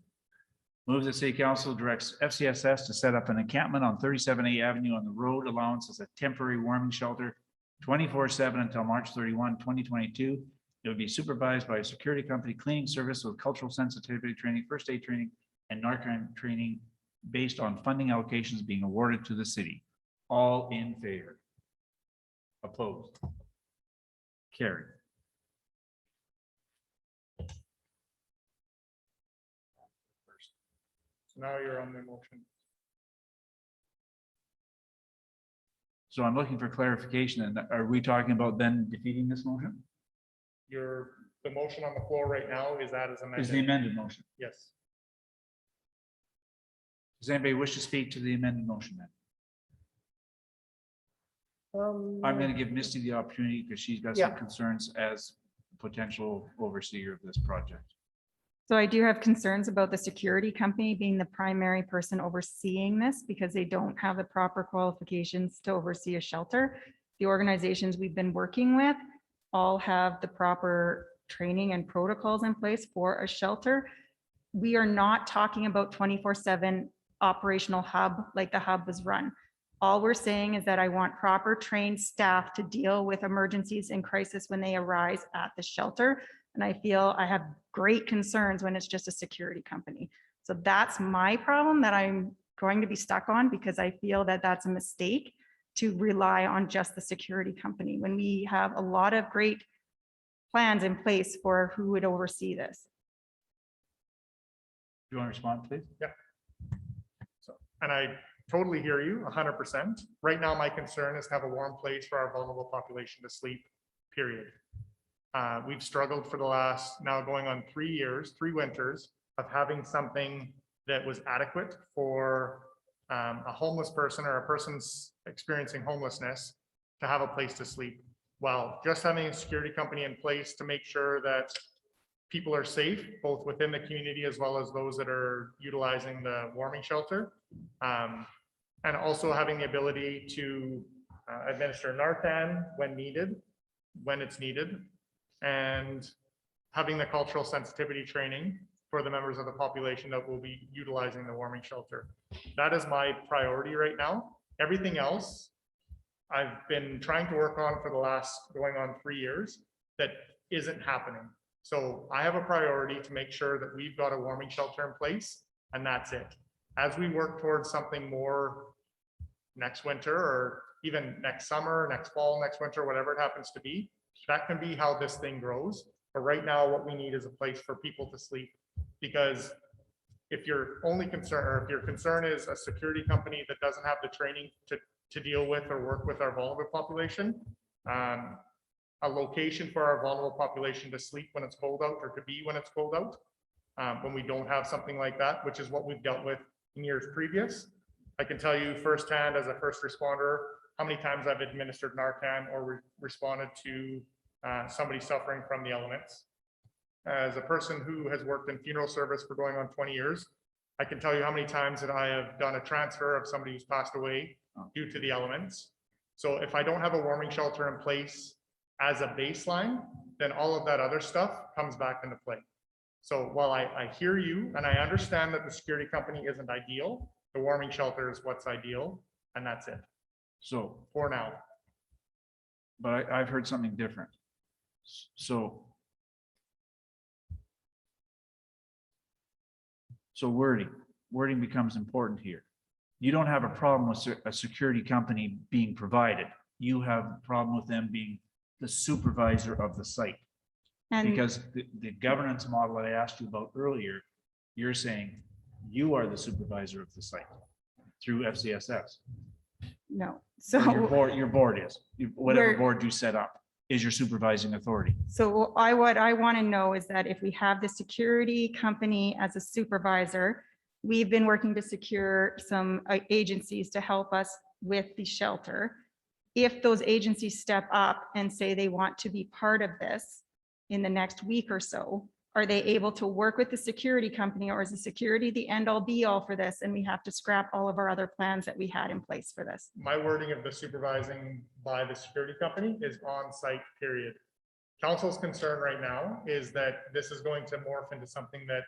Move that city council directs FCSS to set up an encampment on 37A Avenue on the road allowance as a temporary warming shelter 24/7 until March 31, 2022. It would be supervised by a security company, cleaning service with cultural sensitivity training, first aid training, and Narcan training based on funding allocations being awarded to the city. All in favor? Opposed? Carried. So now you're on the motion. So I'm looking for clarification. And are we talking about then defeating this motion? The motion on the floor right now is that as Is the amended. amended motion? Yes. Does anybody wish to speak to the amended motion then? I'm going to give Misty the opportunity because she's got some Yeah. concerns as potential overseer of this project. So I do have concerns about the security company being the primary person overseeing this because they don't have the proper qualifications to oversee a shelter. The organizations we've been working with all have the proper training and protocols in place for a shelter. We are not talking about 24/7 operational hub like the hub was run. All we're saying is that I want proper trained staff to deal with emergencies and crisis when they arise at the shelter. And I feel I have great concerns when it's just a security company. So that's my problem that I'm going to be stuck on because I feel that that's a mistake to rely on just the security company when we have a lot of great plans in place for who would oversee this. Do you want to respond, please? And I totally hear you 100%. Right now, my concern is to have a warm place for our vulnerable population to sleep, period. We've struggled for the last, now going on 3 years, 3 winters of having something that was adequate for a homeless person or a person's experiencing homelessness to have a place to sleep. Well, just having a security company in place to make sure that people are safe, both within the community as well as those that are utilizing the warming shelter. And also having the ability to administer Narcan when needed, when it's needed, and having the cultural sensitivity training for the members of the population that will be utilizing the warming shelter. That is my priority right now. Everything else I've been trying to work on for the last going on 3 years that isn't happening. So I have a priority to make sure that we've got a warming shelter in place, and that's it. As we work towards something more next winter or even next summer, next fall, next winter, whatever it happens to be, that can be how this thing grows. But right now, what we need is a place for people to sleep. Because if your only concern, or if your concern is a security company that doesn't have the training to deal with or work with our vulnerable population, a location for our vulnerable population to sleep when it's cold out or to be when it's cold out, when we don't have something like that, which is what we've dealt with in years previous. I can tell you firsthand as a first responder, how many times I've administered Narcan or responded to somebody suffering from the elements. As a person who has worked in funeral service for going on 20 years, I can tell you how many times that I have done a transfer of somebody who's passed away due to the elements. So if I don't have a warming shelter in place as a baseline, then all of that other stuff comes back into play. So while I hear you and I understand that the security company isn't ideal, the warming shelter is what's ideal, and that's it. So for now. but I've heard something different. So. So wording becomes important here. You don't have a problem with a security company being provided. You have a problem with them being the supervisor of the site. And Because the governance model I asked you about earlier, you're saying you are the supervisor of the site through FCSS. no, Or your board is, whatever We're- board you set up is your supervising authority. so what I want to know is that if we have the security company as a supervisor, we've been working to secure some agencies to help us with the shelter. If those agencies step up and say they want to be part of this in the next week or so, are they able to work with the security company, or is the security the end all be all for this? And we have to scrap all of our other plans that we had in place for this? My wording of the supervising by the security company is on site, period. Council's concern right now is that this is going to morph into something that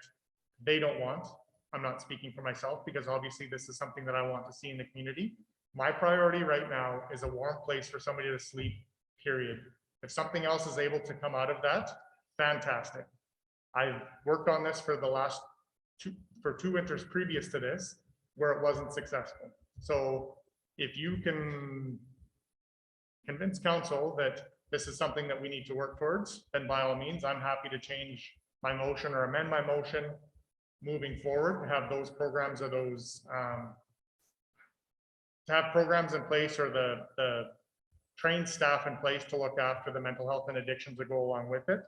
they don't want. I'm not speaking for myself because obviously this is something that I want to see in the community. My priority right now is a warm place for somebody to sleep, period. If something else is able to come out of that, fantastic. I've worked on this for the last two winters previous to this, where it wasn't successful. So if you can convince council that this is something that we need to work towards, then by all means, I'm happy to change my motion or amend my motion moving forward, to have those programs or those to have programs in place, or the trained staff in place to look after the mental health and addictions that go along with it.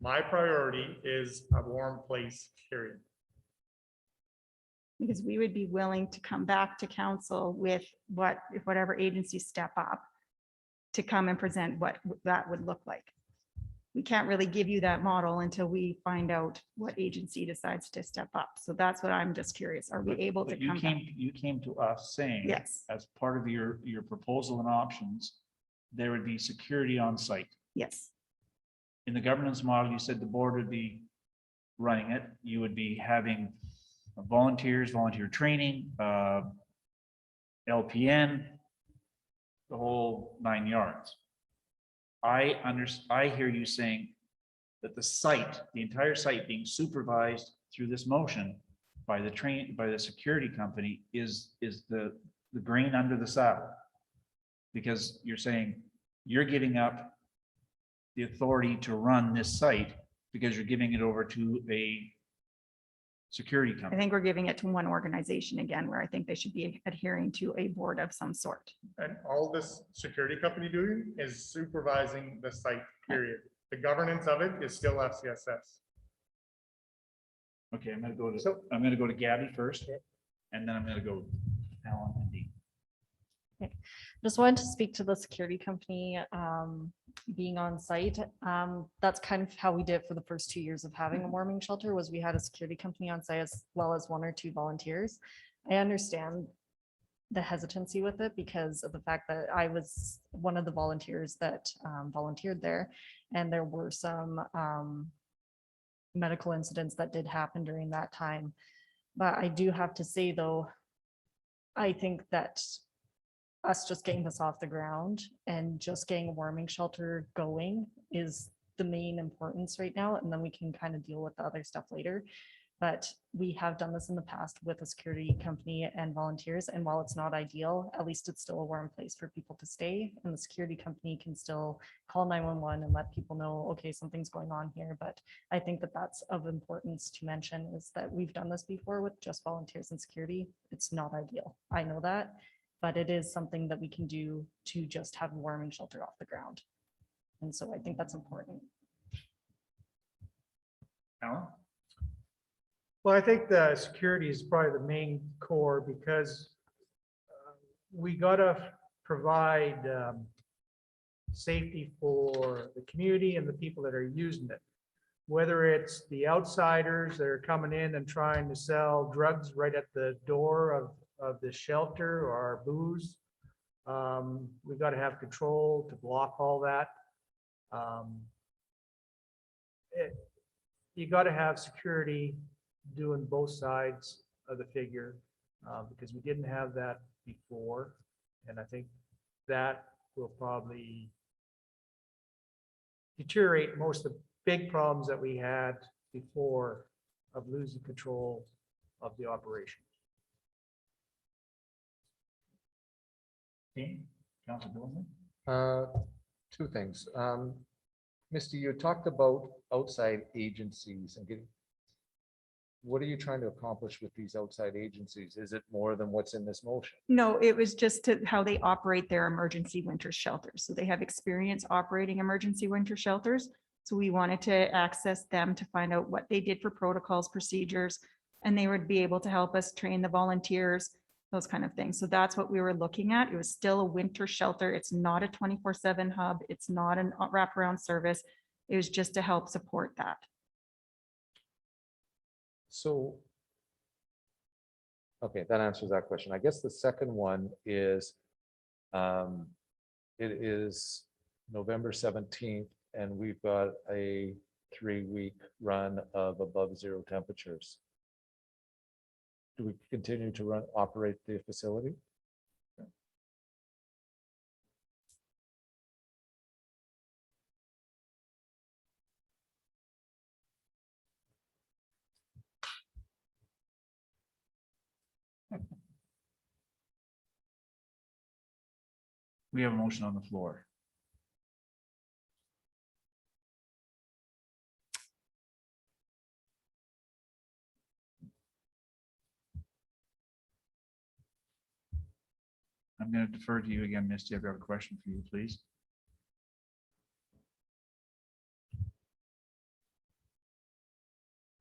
My priority is a warm place, period. Because we would be willing to come back to council with whatever agencies step up to come and present what that would look like. We can't really give you that model until we find out what agency decides to step up. So that's what I'm just curious. Are we able to But you come back? you came to us saying. Yes. As part of your proposal and options, there would be security on site. Yes, In the governance model, you said the board would be running it. You would be having volunteers, volunteer training, LPN, the whole 9 yards. I hear you saying that the site, the entire site being supervised through this motion by the security company is the grain under the saddle. Because you're saying you're giving up the authority to run this site because you're giving it over to a security I company. think we're giving it to one organization again, where I think they should be adhering to a board of some sort. And all this security company doing is supervising the site, period. The governance of it is still FCSS. Okay, I'm gonna go to Gabby first, and then I'm gonna go Alan and Dean. Just wanted to speak to the security company being on site. That's kind of how we did it for the first 2 years of having a warming shelter, was we had a security company on site as well as 1 or 2 volunteers. I understand the hesitancy with it because of the fact that I was one of the volunteers that volunteered there, and there were some medical incidents that did happen during that time. But I do have to say, though, I think that us just getting this off the ground and just getting a warming shelter going is the main importance right now. And then we can kind of deal with the other stuff later. But we have done this in the past with a security company and volunteers. And while it's not ideal, at least it's still a warm place for people to stay. And the security company can still call 911 and let people know, okay, something's going on here. But I think that that's of importance to mention, is that we've done this before with just volunteers and security. It's not ideal. I know that, but it is something that we can do to just have a warming shelter off the ground. And so I think that's important. Alan? Well, I think the security is probably the main core, because we gotta provide safety for the community and the people that are using it. Whether it's the outsiders that are coming in and trying to sell drugs right at the door of the shelter, or booze. We've got to have control to block all that. You got to have security doing both sides of the figure, because we didn't have that before. And I think that will probably deteriorate most of the big problems that we had before of losing control of the operation. Dean, Councilor Billingsley? Two things. Misty, you talked about outside agencies and getting. What are you trying to accomplish with these outside agencies? Is it more than what's in this motion? No, it was just to how they operate their emergency winter shelters. So they have experience operating emergency winter shelters. So we wanted to access them to find out what they did for protocols, procedures, and they would be able to help us train the volunteers, those kind of things. So that's what we were looking at. It was still a winter shelter. It's not a 24/7 hub. It's not a wraparound service. It was just to help support that. So. Okay, that answers that question. I guess the second one is. It is November 17th and we've got a 3-week run of above zero temperatures. Do we continue to operate the facility? We have a motion on the floor. I'm going to defer to you again, Misty. I've got a question for you, please.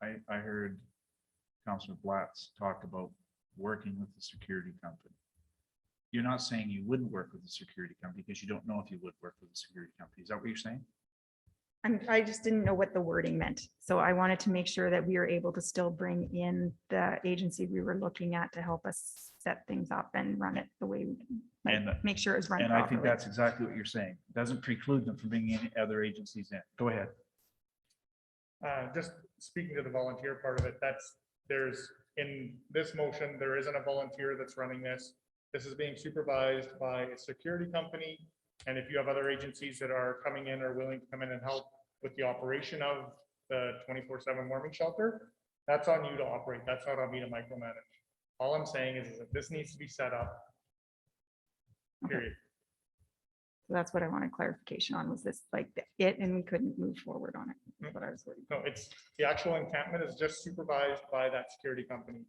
I heard Councilor Blatz talk about working with the security company. You're not saying you wouldn't work with the security company because you don't know if you would work with the security company. Is that what you're saying? I just didn't know what the wording meant. So I wanted to make sure that we were able to still bring in the agency we were looking at to help us set things up and run it the way, make sure it was run And I think properly. that's exactly what you're saying. Doesn't preclude them from bringing any other agencies in. Go ahead. Just speaking to the volunteer part of it, there's in this motion, there isn't a volunteer that's running this. This is being supervised by a security company. And if you have other agencies that are coming in or willing to come in and help with the operation of the 24/7 warming shelter, that's on you to operate. That's not on me to micromanage. All I'm saying is that this needs to be set up. Period. So that's what I wanted clarification on, was this like it, and we couldn't move forward on it. That's what I was worried. No, it's the actual encampment is just supervised by that security company.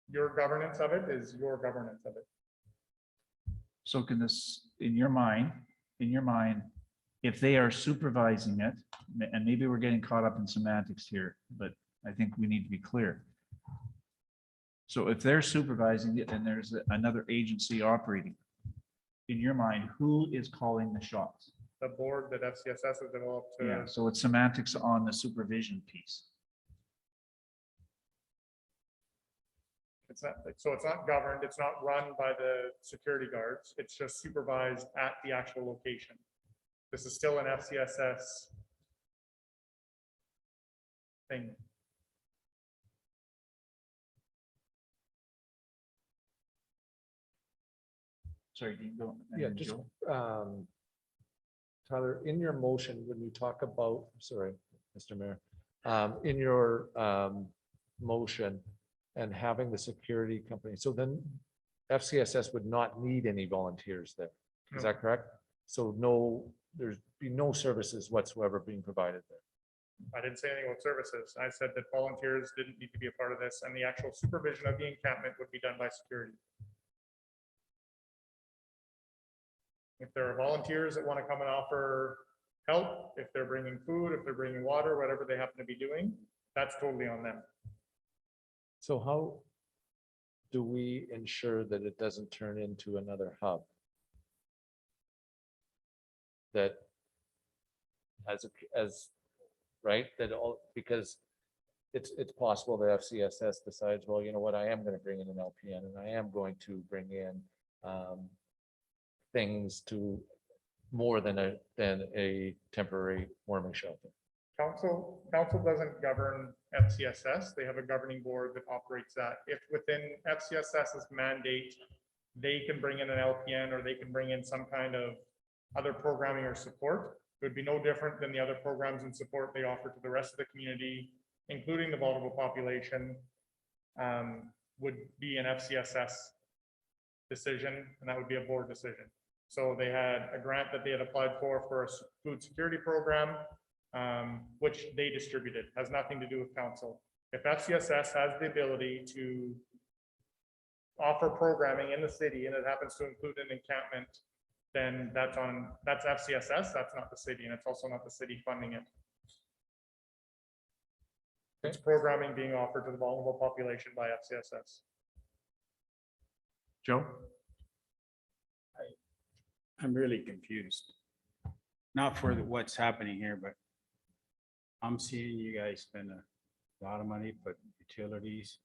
Your governance of it is your governance of it. So can this, in your mind, if they are supervising it, and maybe we're getting caught up in semantics here, but I think we need to be clear. So if they're supervising it and there's another agency operating, in your mind, who is calling the shots? The board that FCSS has developed. Yeah, so it's semantics on the supervision piece. It's not, so it's not governed, it's not run by the security guards, it's just supervised at the actual location. This is still an FCSS thing. Sorry, Dean, go. and Yeah, then just, Joe. Tyler, in your motion, when you talk about, sorry, Mr. Mayor, in your motion and having the security company, so then FCSS would not need any volunteers there. Is that correct? So there's be no services whatsoever being provided there. I didn't say anything about services. I said that volunteers didn't need to be a part of this, and the actual supervision of the encampment would be done by security. If there are volunteers that want to come and offer help, if they're bringing food, if they're bringing water, whatever they happen to be doing, that's totally on them. So how do we ensure that it doesn't turn into another hub? That as right, that all, because it's possible the FCSS decides, well, you know what, I am going to bring in an LPN and I am going to bring in things to more than a temporary warming shelter. Council doesn't govern FCSS. They have a governing board that operates that. If within FCSS's mandate, they can bring in an LPN or they can bring in some kind of other programming or support. It would be no different than the other programs and support they offer to the rest of the community, including the vulnerable population, would be an FCSS decision, and that would be a board decision. So they had a grant that they had applied for a food security program, which they distributed, has nothing to do with council. If FCSS has the ability to offer programming in the city and it happens to include an encampment, then that's FCSS, that's not the city, and it's also not the city funding it. It's programming being offered to the vulnerable population by FCSS. Joe? I'm really confused. Not for what's happening here, but I'm seeing you guys spend a lot of money, but utilities,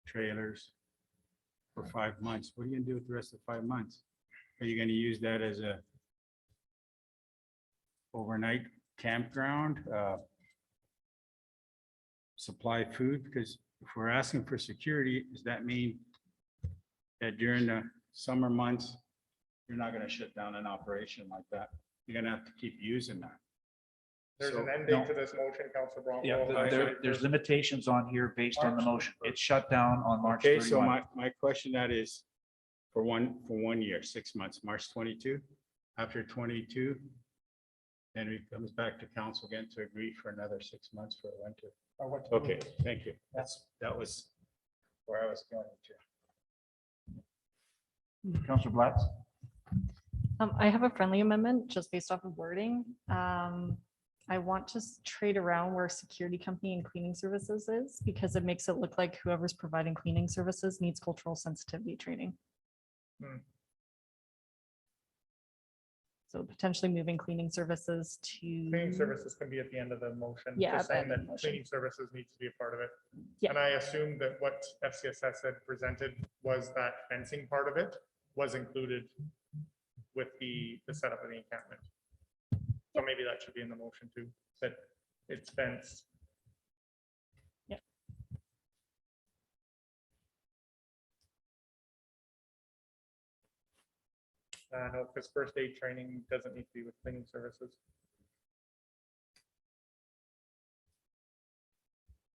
trailers for 5 months. What are you gonna do with the rest of the 5 months? Are you gonna use that as a overnight campground? Supply food? Because if we're asking for security, does that mean that during the summer months, you're not gonna shut down an operation like that? You're gonna have to keep using that. There's So- an end date to this motion, Councilor Bronco. Yeah, there's limitations on here based on the motion. It's shut down on March Okay, so 31. my question that is for 1 year, 6 months, March 22, after 22, then it comes back to council again to agree for another 6 months for a winter. Okay, thank you. That was where I was going to. Councilor Blatz? I have a friendly amendment just based off of wording. I want to trade around where security company and cleaning services is because it makes it look like whoever's providing cleaning services needs cultural sensitivity training. So potentially moving cleaning services to. Cleaning services can be at the end of the motion. Yeah, Just at the saying end of that the motion. cleaning services needs to be a part of it. Yeah. And I assumed that what FCSS had presented was that fencing part of it was included with the setup of the encampment. So maybe that should be in the motion too, that it's fenced. Yep. No, because first aid training doesn't need to be with cleaning services.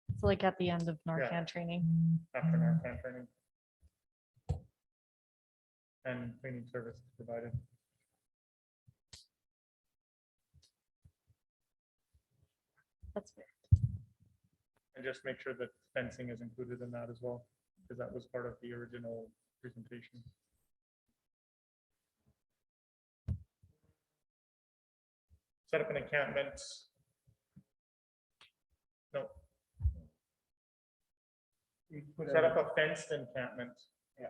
It's like at the end of Narcan training. After Narcan training. And cleaning services provided. That's fair. And just make sure that fencing is included in that as well, because that was part of the original presentation. Set up an encampment. No. Set up a fenced encampment. Yeah.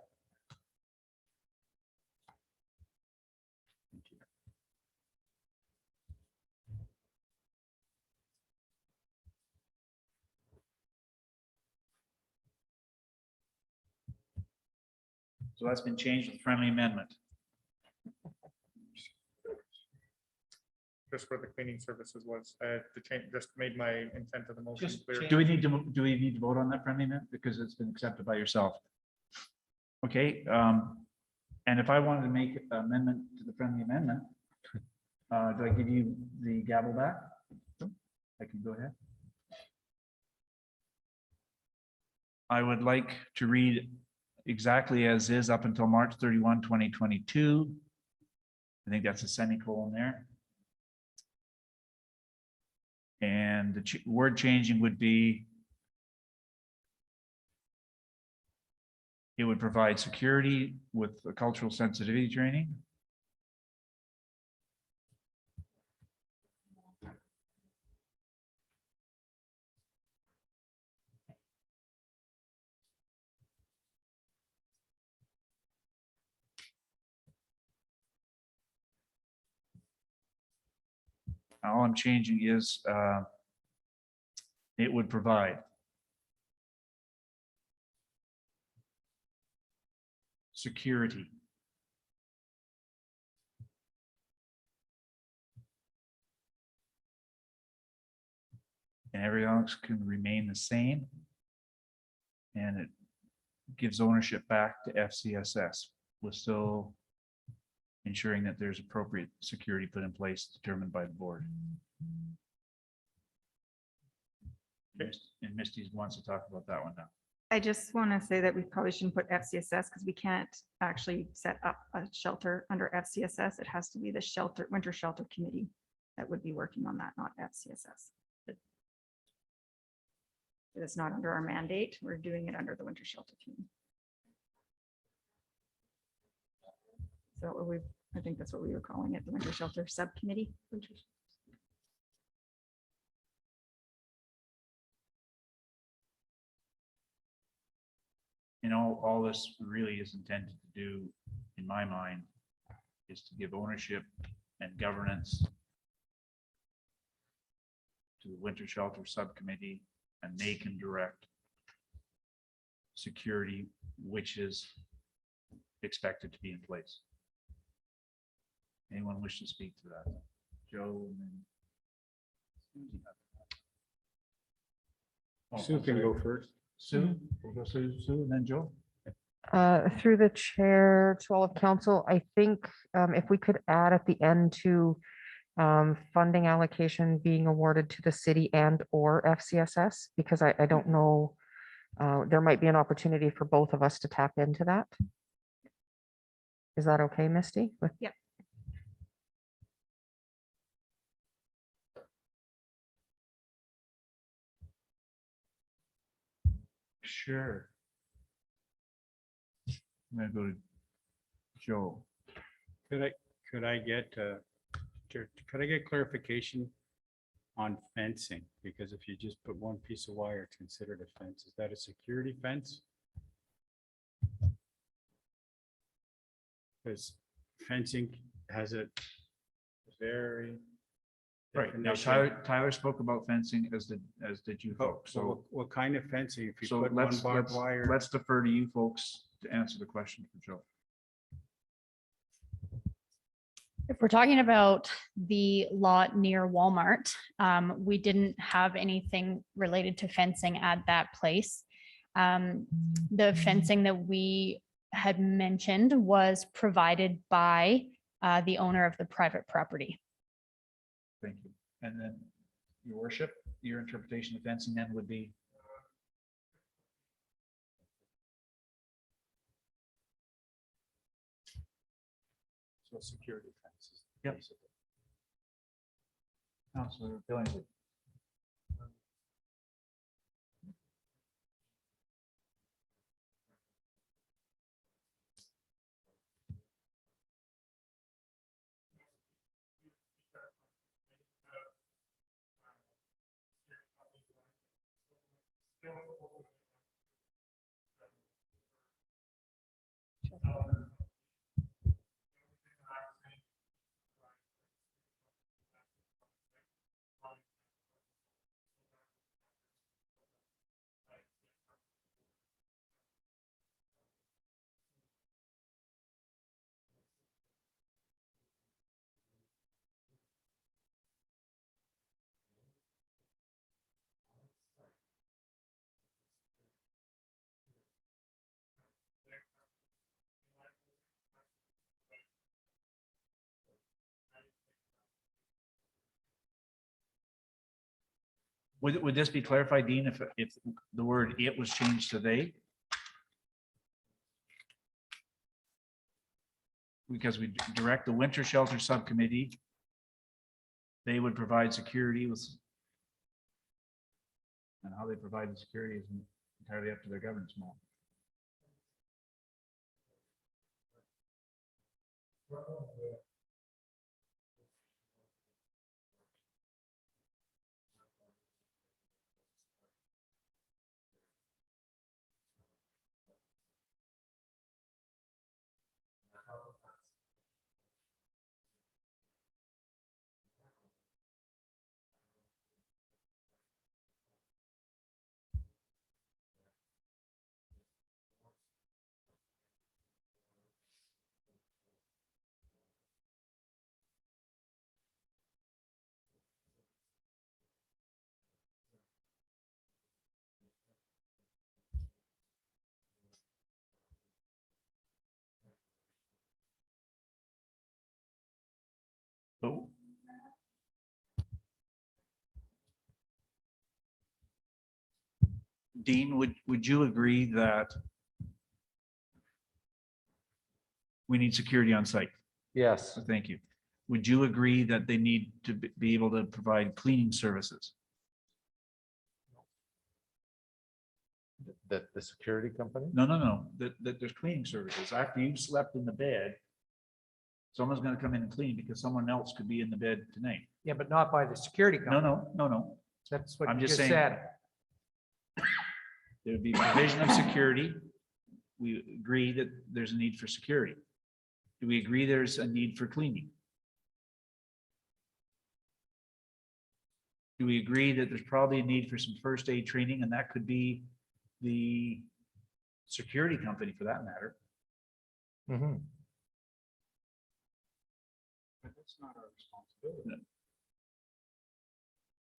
So that's been changed with friendly amendment. Just where the cleaning services was, to change, just made my intent of the motion Just, clear. do we need to vote on that friendly amendment because it's been accepted by yourself? Okay, and if I wanted to make an amendment to the friendly amendment, do I give you the gavel back? I can go ahead. I would like to read exactly as is up until March 31, 2022. I think that's a semicolon there. And the word changing would be it would provide security with a cultural sensitivity training. All I'm changing is it would provide security. And everything else can remain the same. And it gives ownership back to FCSS. We're still ensuring that there's appropriate security put in place determined by the board. And Misty wants to talk about that one now. I just want to say that we probably shouldn't put FCSS because we can't actually set up a shelter under FCSS. It has to be the winter shelter committee that would be working on that, not FCSS. It's not under our mandate. We're doing it under the winter shelter committee. So I think that's what we were calling it, the winter shelter subcommittee. You know, all this really is intended to do, in my mind, is to give ownership and governance to the winter shelter subcommittee, and they can direct security, which is expected to be in place. Anyone wish to speak to that? Joe? And then Susie. Sue can go first. Sue, we'll go Sue, and then Joe. Through the chair to all of council, I think if we could add at the end to funding allocation being awarded to the city and or FCSS, because I don't know, there might be an opportunity for both of us to tap into that. Is that okay, Misty? Yep. Sure. I'm gonna go to Joe. Could I get clarification on fencing? Because if you just put one piece of wire, it's considered a fence. Is that a security fence? Because fencing has a very. Right, now definition. Tyler spoke about fencing as did you folks, so. What kind of fencing? If you So put one let's, barbed wire. let's defer to you folks to answer the question for Joe. If we're talking about the lot near Walmart, we didn't have anything related to fencing at that place. The fencing that we had mentioned was provided by the owner of the private property. Thank you. And then, your worship, your interpretation of fencing then would be? So security fences. Yep. Councilor Billingsley. Would this be clarified, Dean, if the word "it" was changed to "they"? Because we direct the winter shelter subcommittee. They would provide security with. And how they provide the security is entirely up to their governance model. Oh. Dean, would you agree that we need security on site? Yes, Thank you. Would you agree that they need to be able to provide cleaning services? that the security company? No, that there's cleaning services. After you've slept in the bed, someone's gonna come in and clean because someone else could be in the bed tonight. Yeah, but not by the security company. No. That's what I'm you just just saying. said. There would be provision of security. We agree that there's a need for security. Do we agree there's a need for cleaning? Do we agree that there's probably a need for some first aid training, and that could be the security company for that matter? Mhm. But that's not our responsibility.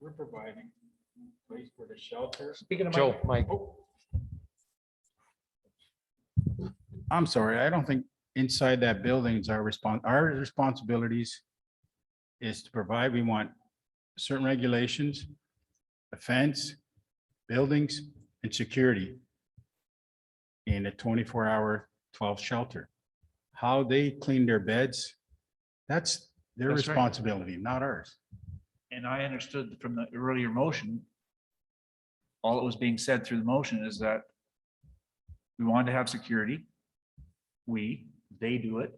We're providing a place for the shelter. Speaking of Joe, Mike, I'm sorry, I don't think inside that building is our responsibilities is to provide, we want certain regulations, a fence, buildings, and security in a 24-hour 12 shelter. How they clean their beds, that's their That's right. responsibility, not ours. And I understood from the earlier motion, all that was being said through the motion is that we wanted to have security. They do it.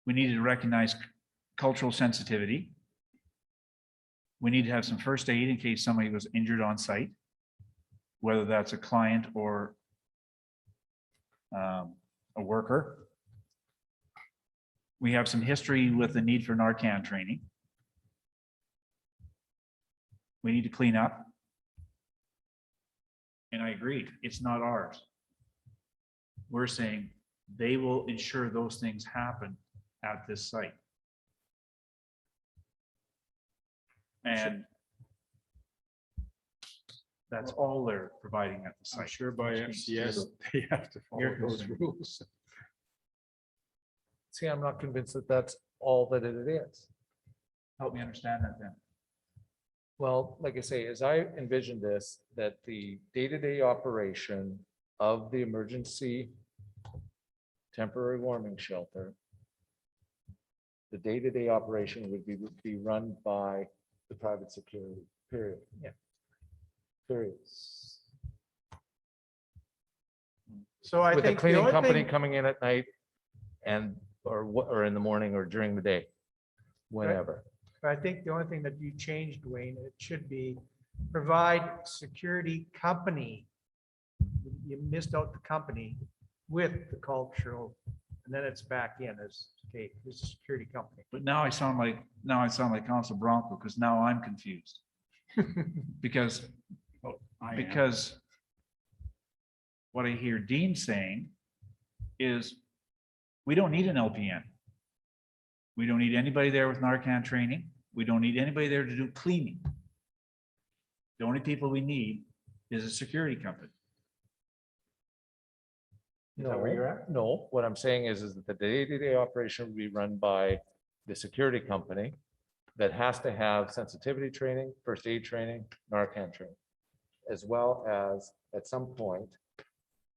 We needed to recognize cultural sensitivity. We need to have some first aid in case somebody was injured on site, whether that's a client or a worker. We have some history with the need for Narcan training. We need to clean up. And I agree, it's not ours. We're saying they will ensure those things happen at this site. And that's all they're providing at the I'm site. sure by FCS, they have to follow You're those concerned. rules. see, I'm not convinced that that's all that it is. Help me understand that then. Well, like I say, as I envision this, that the day-to-day operation of the emergency temporary warming shelter, the day-to-day operation would be run by the private security, period. Yeah. Period. So I With a think the cleaning only company thing, coming in at night and, or in the morning or during the day, whenever. I think the only thing that you changed, Wayne, it should be provide security company. You missed out the company with the cultural, and then it's back in as, okay, this is a security company. But now I sound like Council Bronco, because now I'm confused. Because what I hear Dean saying is, we don't need an LPN. We don't need anybody there with Narcan training. We don't need anybody there to do cleaning. The only people we need is a security company. Is that where you're at? No, what I'm saying is that the day-to-day operation will be run by the security company that has to have sensitivity training, first aid training, Narcan training, as well as at some point,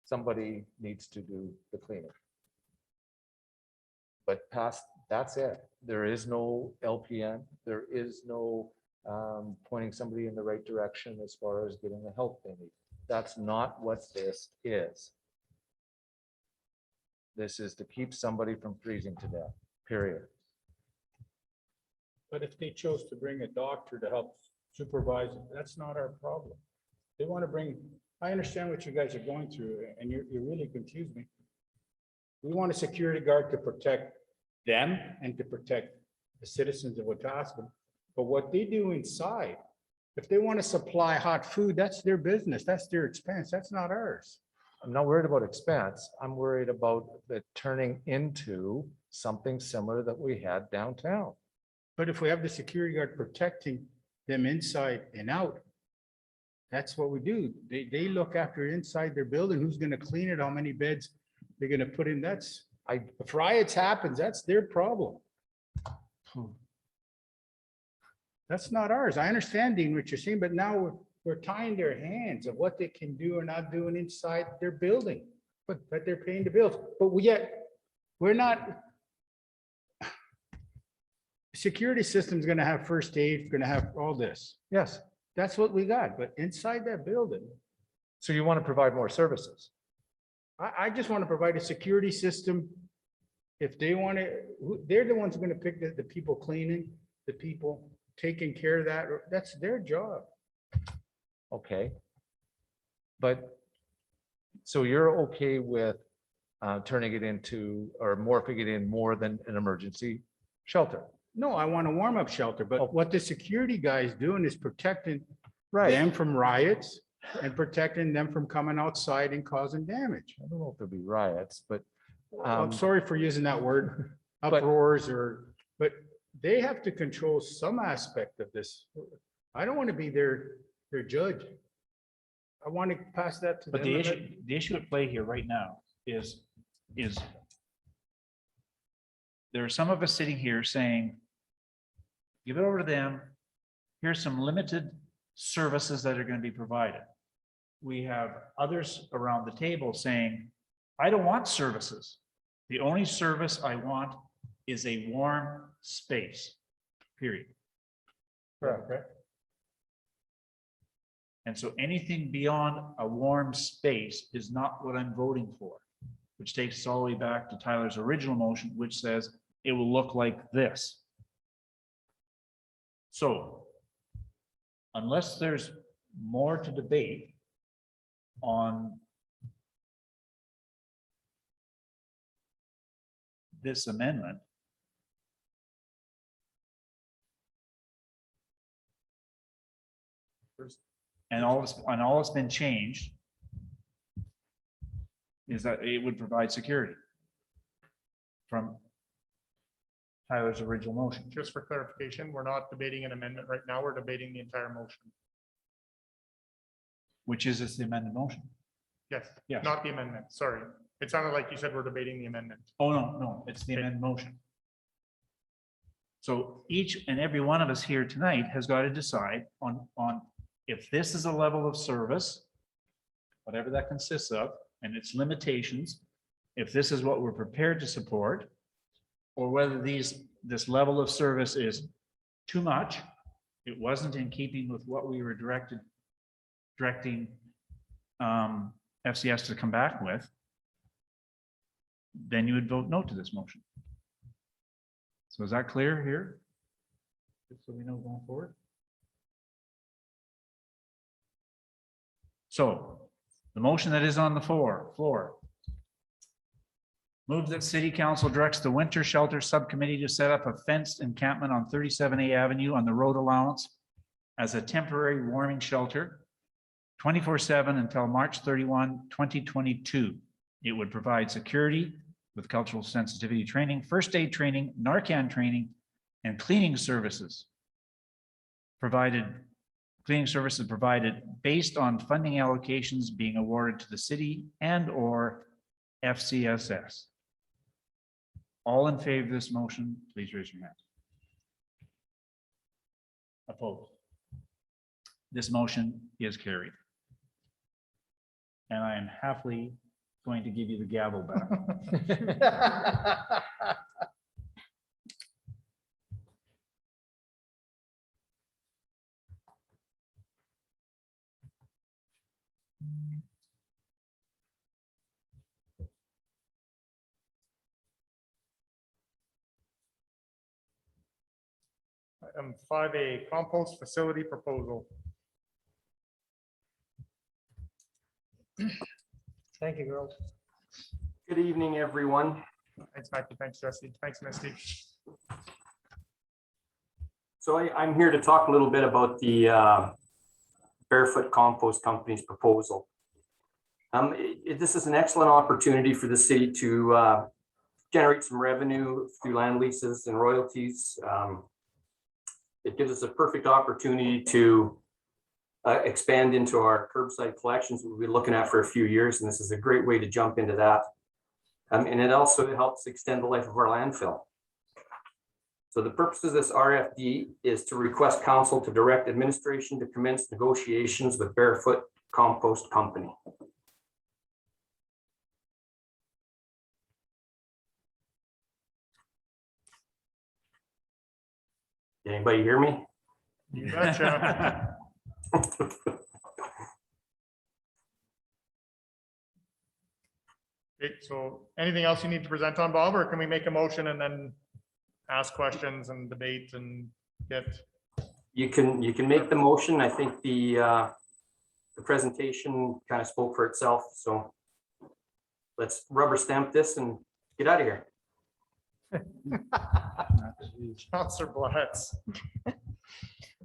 somebody needs to do the cleaning. But past, that's it. There is no LPN. There is no pointing somebody in the right direction as far as getting the help they need. That's not what this is. This is to keep somebody from freezing to death, period. But if they chose to bring a doctor to help supervise, that's not our problem. They want to bring, I understand what you guys are going through, and you really confused me. We want a security guard to protect them and to protect the citizens of Wetaskiwin. But what they do inside, if they want to supply hot food, that's their business. That's their expense. That's not ours. I'm not worried about expense. I'm worried about it turning into something similar that we had downtown. But if we have the security guard protecting them inside and out, that's what we do. They look after inside their building, who's gonna clean it, how many beds they're gonna put in. That's, if riots happens, that's their problem. That's not ours. I understand, Dean, what you're saying, but now we're tying their hands of what they can do or not doing inside their building, but that they're paying the bills. But yet, we're not. Security system's gonna have first aid, gonna have all this. Yes, that's what we got, but inside that building, So you want to provide more services? I just want to provide a security system. If they want to, they're the ones who are gonna pick the people cleaning, the people taking care of that, that's their job. Okay. But, so you're okay with turning it into, or morphing it in more than an emergency shelter? No, I want a warm-up shelter, Oh. but what the security guy is doing is protecting them from riots and protecting them from coming outside and causing damage. I don't know if there'll be riots, but. I'm sorry for using that word, but- uproars but they have to control some aspect of this. I don't want to be their judge. I want to pass that to them. But the issue at play here right now is there are some of us sitting here saying, give it over to them. Here's some limited services that are going to be provided. We have others around the table saying, I don't want services. The only service I want is a warm space, period. Correct. And so anything beyond a warm space is not what I'm voting for, which takes us all the way back to Tyler's original motion, which says it will look like this. So unless there's more to debate on this amendment, and all that's been changed is that it would provide security from Tyler's original motion. Just for clarification, we're not debating an amendment right now. We're debating the entire motion. Which is this the amended motion? Yes, Yes. not the amendment. Sorry. It sounded like you said we're debating the amendment. Oh, no, it's the amended motion. So each and every one of us here tonight has got to decide on if this is a level of service, whatever that consists of, and its limitations, if this is what we're prepared to support, or whether this level of service is too much, it wasn't in keeping with what we were directing FCS to come back with, then you would vote no to this motion. So is that clear here? Just so we know going forward. So the motion that is on the floor. Move that City Council directs the Winter Shelter Subcommittee to set up a fenced encampment on 37A Avenue on the road allowance as a temporary warming shelter 24/7 until March 31, 2022. It would provide security with cultural sensitivity training, first aid training, Narcan training, and cleaning services provided based on funding allocations being awarded to the city and or FCSS. All in favor of this motion, please raise your hand. Opposed? This motion is carried. And I am happily going to give you the gavel back. Item 5A, compost facility proposal. Thank you, girls. Good evening, everyone. Thanks, Matthew. Thanks, Jesse. Thanks, Misty. So I'm here to talk a little bit about the Barefoot Compost Company's proposal. This is an excellent opportunity for the city to generate some revenue through land leases and royalties. It gives us a perfect opportunity to expand into our curbside collections we'll be looking at for a few years, and this is a great way to jump into that. And it also helps extend the life of our landfill. So the purpose of this RFD is to request council to direct administration to commence negotiations with Barefoot Compost Company. Anybody hear me? You betcha. Okay, so anything else you need to present on, Bob, or can we make a motion and then ask questions and debate and get? You can make the motion. I think the presentation kind of spoke for itself, so let's rubber stamp this and get out of here. Counselor Blatz.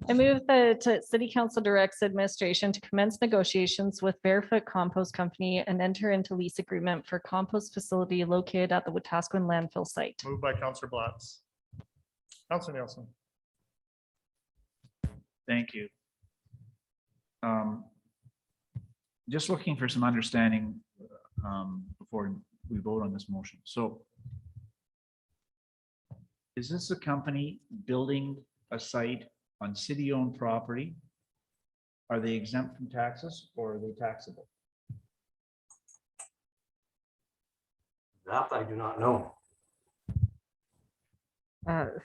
I move that city council directs administration to commence negotiations with Barefoot Compost Company and enter into lease agreement for compost facility located at the Wetaskiwin landfill site. Moved by Counselor Blatz. Counselor Nielsen. Thank you. Just looking for some understanding before we vote on this motion. So is this a company building a site on city-owned property? Are they exempt from taxes or are they taxable? That I do not know.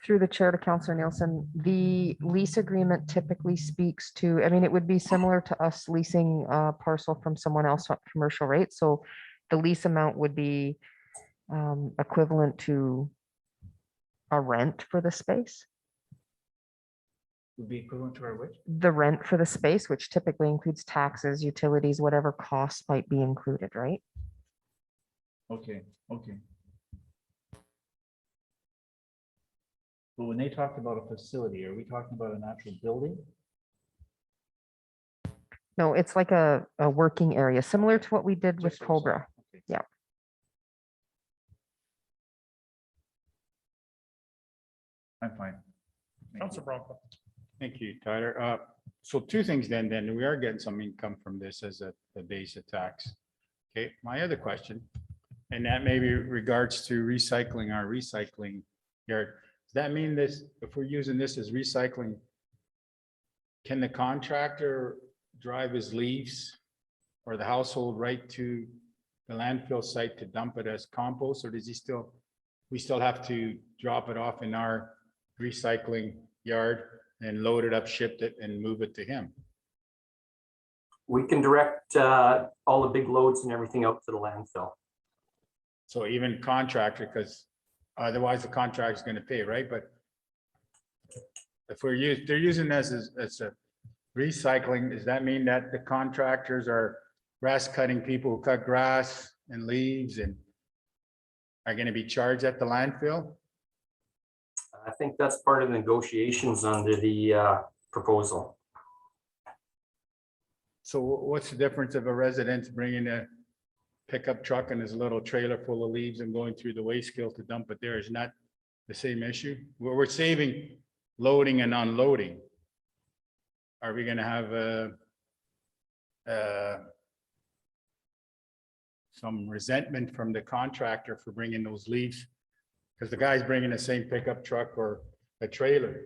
Through the chair to Councillor Nielsen, the lease agreement typically speaks to, I mean, it would be similar to us leasing a parcel from someone else on commercial rate. So the lease amount would be equivalent to a rent for the space. Would be equivalent to our which? The rent for the space, which typically includes taxes, utilities, whatever costs might be included, right? Okay, okay. But when they talked about a facility, are we talking about an actual building? No, it's like a working area, similar to what we did with Just so- Cobra. okay. Yeah. I'm fine. Thank you. Counselor Bronco. Thank you, Tyler. So two things then we are getting some income from this as a base of tax. Okay, my other question, and that maybe regards to recycling our recycling yard. Does that mean this, if we're using this as recycling, can the contractor drive his leaves or the household right to the landfill site to dump it as compost, or does we still have to drop it off in our recycling yard and load it up, ship it and move it to him? We can direct all the big loads and everything out to the landfill. So even contractor, because otherwise the contract is going to pay, right? But if they're using this as a recycling, does that mean that the contractors are grass cutting people who cut grass and leaves and are going to be charged at the landfill? I think that's part of the negotiations under the proposal. So what's the difference of a resident bringing a pickup truck and his little trailer full of leaves and going through the waste scale to dump it there? Is not the same issue? We're saving loading and unloading. Are we going to have some resentment from the contractor for bringing those leaves? Because the guy's bringing the same pickup truck or a trailer.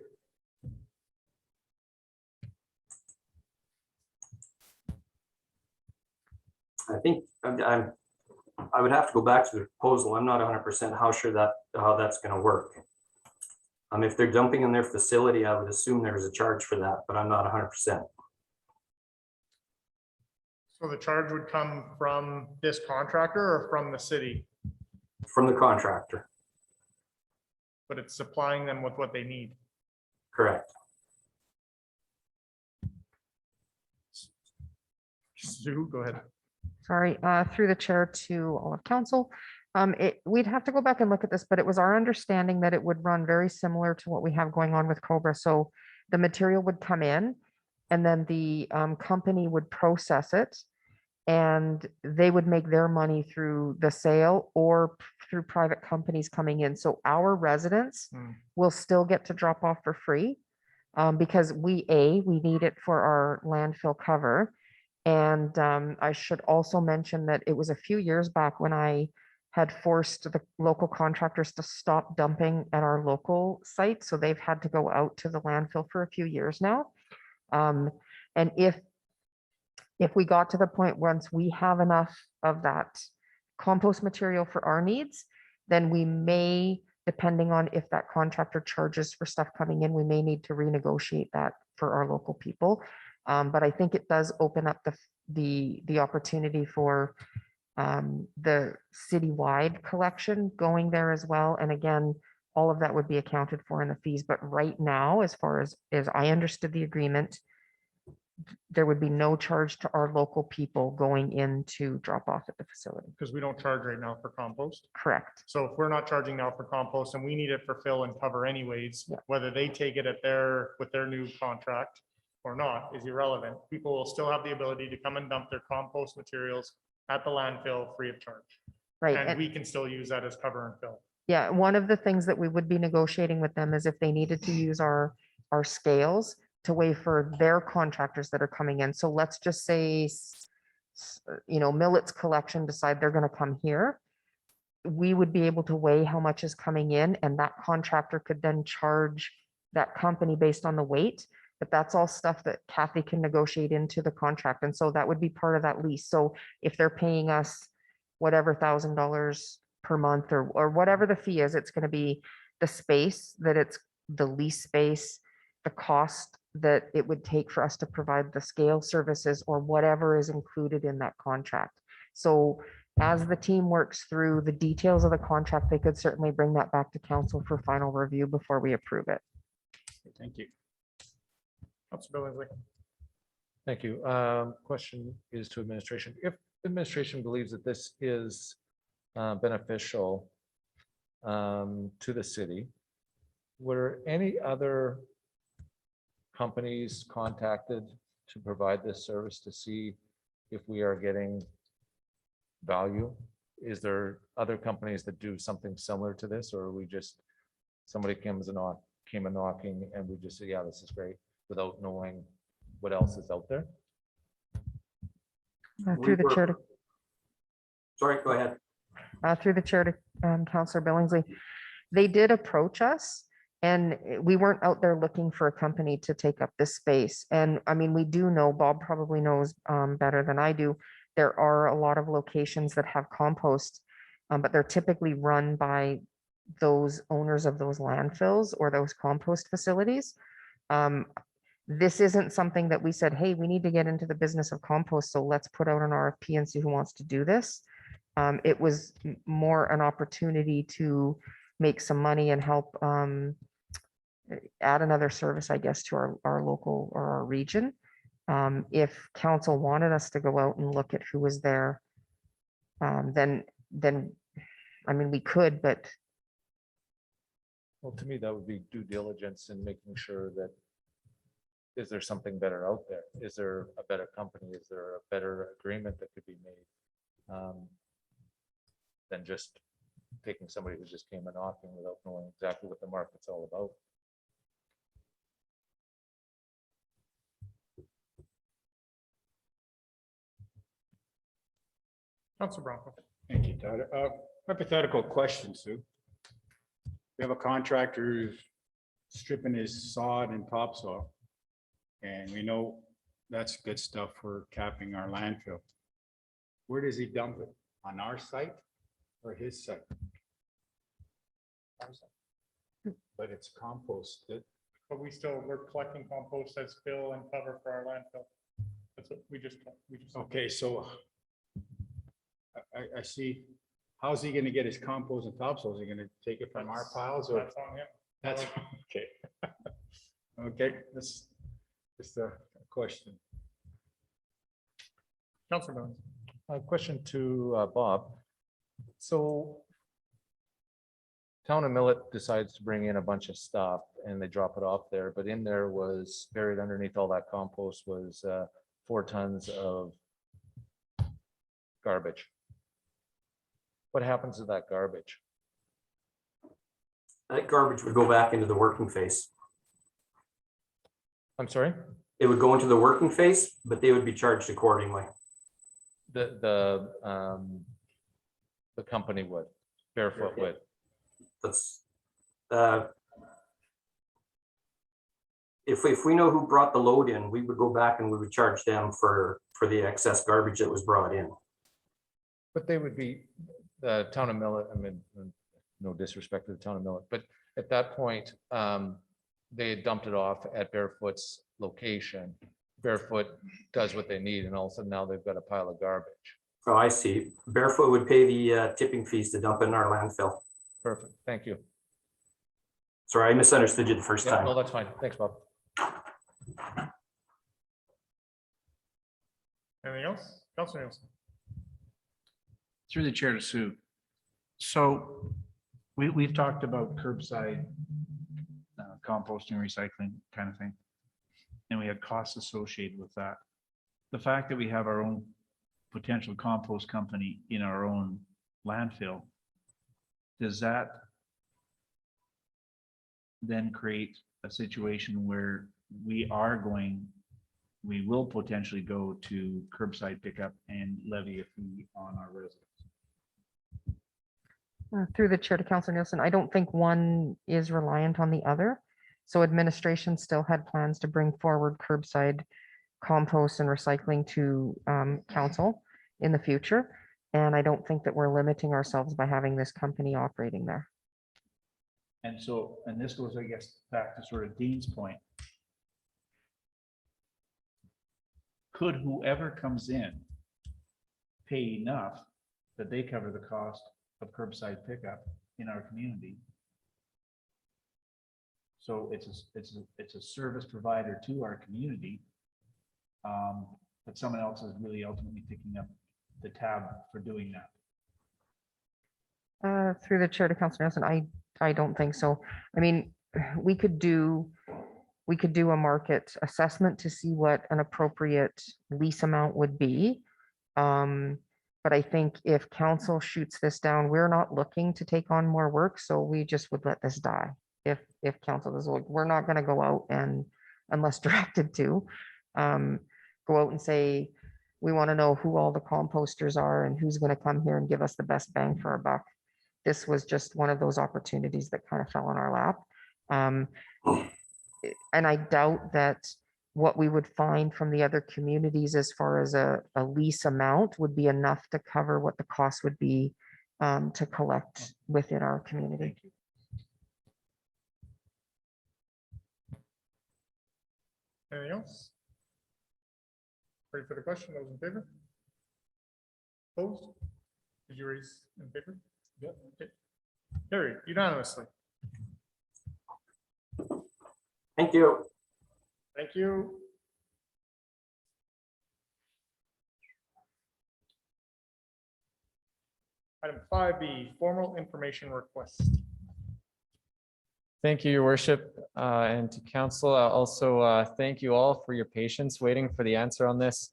I think I would have to go back to the proposal. I'm not 100% how that's going to work. If they're dumping in their facility, I would assume there's a charge for that, but I'm not 100%. So the charge would come from this contractor or from the city, From the contractor, but it's supplying them with what they need. correct. Sue, go ahead. Sorry, through the chair to all of council. We'd have to go back and look at this, but it was our understanding that it would run very similar to what we have going on with Cobra. So the material would come in and then the company would process it and they would make their money through the sale or through private companies coming in. So our residents will still get to drop off for free because we need it for our landfill cover. And I should also mention that it was a few years back when I had forced the local contractors to stop dumping at our local site. So they've had to go out to the landfill for a few years now. And if we got to the point once we have enough of that compost material for our needs, then we may, depending on if that contractor charges for stuff coming in, we may need to renegotiate that for our local people. But I think it does open up the opportunity for the citywide collection going there as well. And again, all of that would be accounted for in the fees. But right now, as far as I understood the agreement, there would be no charge to our local people going in to drop off at the facility. Because we don't charge right now for compost. Correct. So if we're not charging now for compost and we need it for fill and cover anyways, Yeah. whether they take it with their new contract or not is irrelevant. People will still have the ability to come and dump their compost materials at the landfill free of charge. Right. And we can still use that as cover and fill. Yeah, one of the things that we would be negotiating with them is if they needed to use our scales to weigh for their contractors that are coming in. So let's just say, Millet's collection decide they're going to come here. We would be able to weigh how much is coming in, and that contractor could then charge that company based on the weight. But that's all stuff that Kathy can negotiate into the contract. And so that would be part of that lease. So if they're paying us whatever $1,000 per month or whatever the fee is, it's going to be the space that it's the lease space, the cost that it would take for us to provide the scale services or whatever is included in that contract. So as the team works through the details of the contract, they could certainly bring that back to council for final review before we approve it. Thank you. Councilor Billingsley. Thank you. Question is to administration. If administration believes that this is beneficial to the city, were any other companies contacted to provide this service to see if we are getting value? Is there other companies that do something similar to this, or are we just somebody came and knocking and we just say, yeah, this is great, without knowing what else is out there? Through the chair to Sorry, go ahead. through the chair to Councillor Billingsley, they did approach us, and we weren't out there looking for a company to take up this space. And I mean, we do know, Bob probably knows better than I do, there are a lot of locations that have compost, but they're typically run by those owners of those landfills or those compost facilities. This isn't something that we said, hey, we need to get into the business of compost, so let's put out an RFP and see who wants to do this. It was more an opportunity to make some money and help add another service, I guess, to our local or our region. If council wanted us to go out and look at who was there, then I mean, we could, but Well, to me, that would be due diligence in making sure that, is there something better out there? Is there a better company? Is there a better agreement that could be made than just taking somebody who just came and knocking without knowing exactly what the market's all about? Councilor Bronco. Thank you, Todd. Hypothetical question, Sue. We have a contractor who's stripping his sod and topsoil, and we know that's good stuff for capping our landfill. Where does he dump it? On our site or his site? Our site. But it's composted. But we're collecting compost as fill and cover for our landfill. That's what we just. Okay, so I see, how's he gonna get his compost and topsoil? Is he gonna take it from our piles or? That's on him. That's, okay. Okay, that's just a question. Councilor Billings. A question to Bob. So Town of Millet decides to bring in a bunch of stuff and they drop it off there, but in there was buried underneath all that compost was 4 tons of garbage. What happens to that garbage? That garbage would go back into the working phase. I'm sorry? It would go into the working phase, but they would be charged accordingly. The The company would, Barefoot would. That's, if we know who brought the load in, we would go back and we would charge them for the excess garbage that was brought in. But they would be, the town of Millet, I mean, no disrespect to the town of Millet, but at that point, they had dumped it off at Barefoot's location. Barefoot does what they need, and all of a sudden now they've got a pile of garbage. Oh, I see. Barefoot would pay the tipping fees to dump in our landfill. Perfect, thank you. Sorry, I misunderstood you the first Yeah, time. no, that's fine. Thanks, Bob. Anything else? Councilor Nielsen? Through the chair to Sue. So we've talked about curbside composting, recycling kind of thing. And we had costs associated with that. The fact that we have our own potential compost company in our own landfill, does that then create a situation where we will potentially go to curbside pickup and levy a fee on our residents? Through the chair to Councilor Nielsen, I don't think one is reliant on the other. So administration still had plans to bring forward curbside compost and recycling to council in the future. And I don't think that we're limiting ourselves by having this company operating there. And so, and this goes, I guess, back to sort of Dean's point. Could whoever comes in pay enough that they cover the cost of curbside pickup in our community? So it's a service provider to our community. But someone else is really ultimately picking up the tab for doing that. Through the chair to Councilor Nielsen, I don't think so. I mean, we could do a market assessment to see what an appropriate lease amount would be. But I think if council shoots this down, we're not looking to take on more work, so we just would let this die. If council is, we're not going to go out and, unless directed to, go out and say, we want to know who all the composters are and who's going to come here and give us the best bang for our buck. This was just one of those opportunities that kind of fell in our lap. And I doubt that what we would find from the other communities as far as a lease amount would be enough to cover what the cost would be to collect within our community. Anything else? Ready for the question? Those in favor? Opposed? Did you raise in favor? Yep. Okay. Carried unanimously. Thank you. Thank you. Item 5B, formal information request. Thank you, Your Worship, and to council. I'll also thank you all for your patience waiting for the answer on this.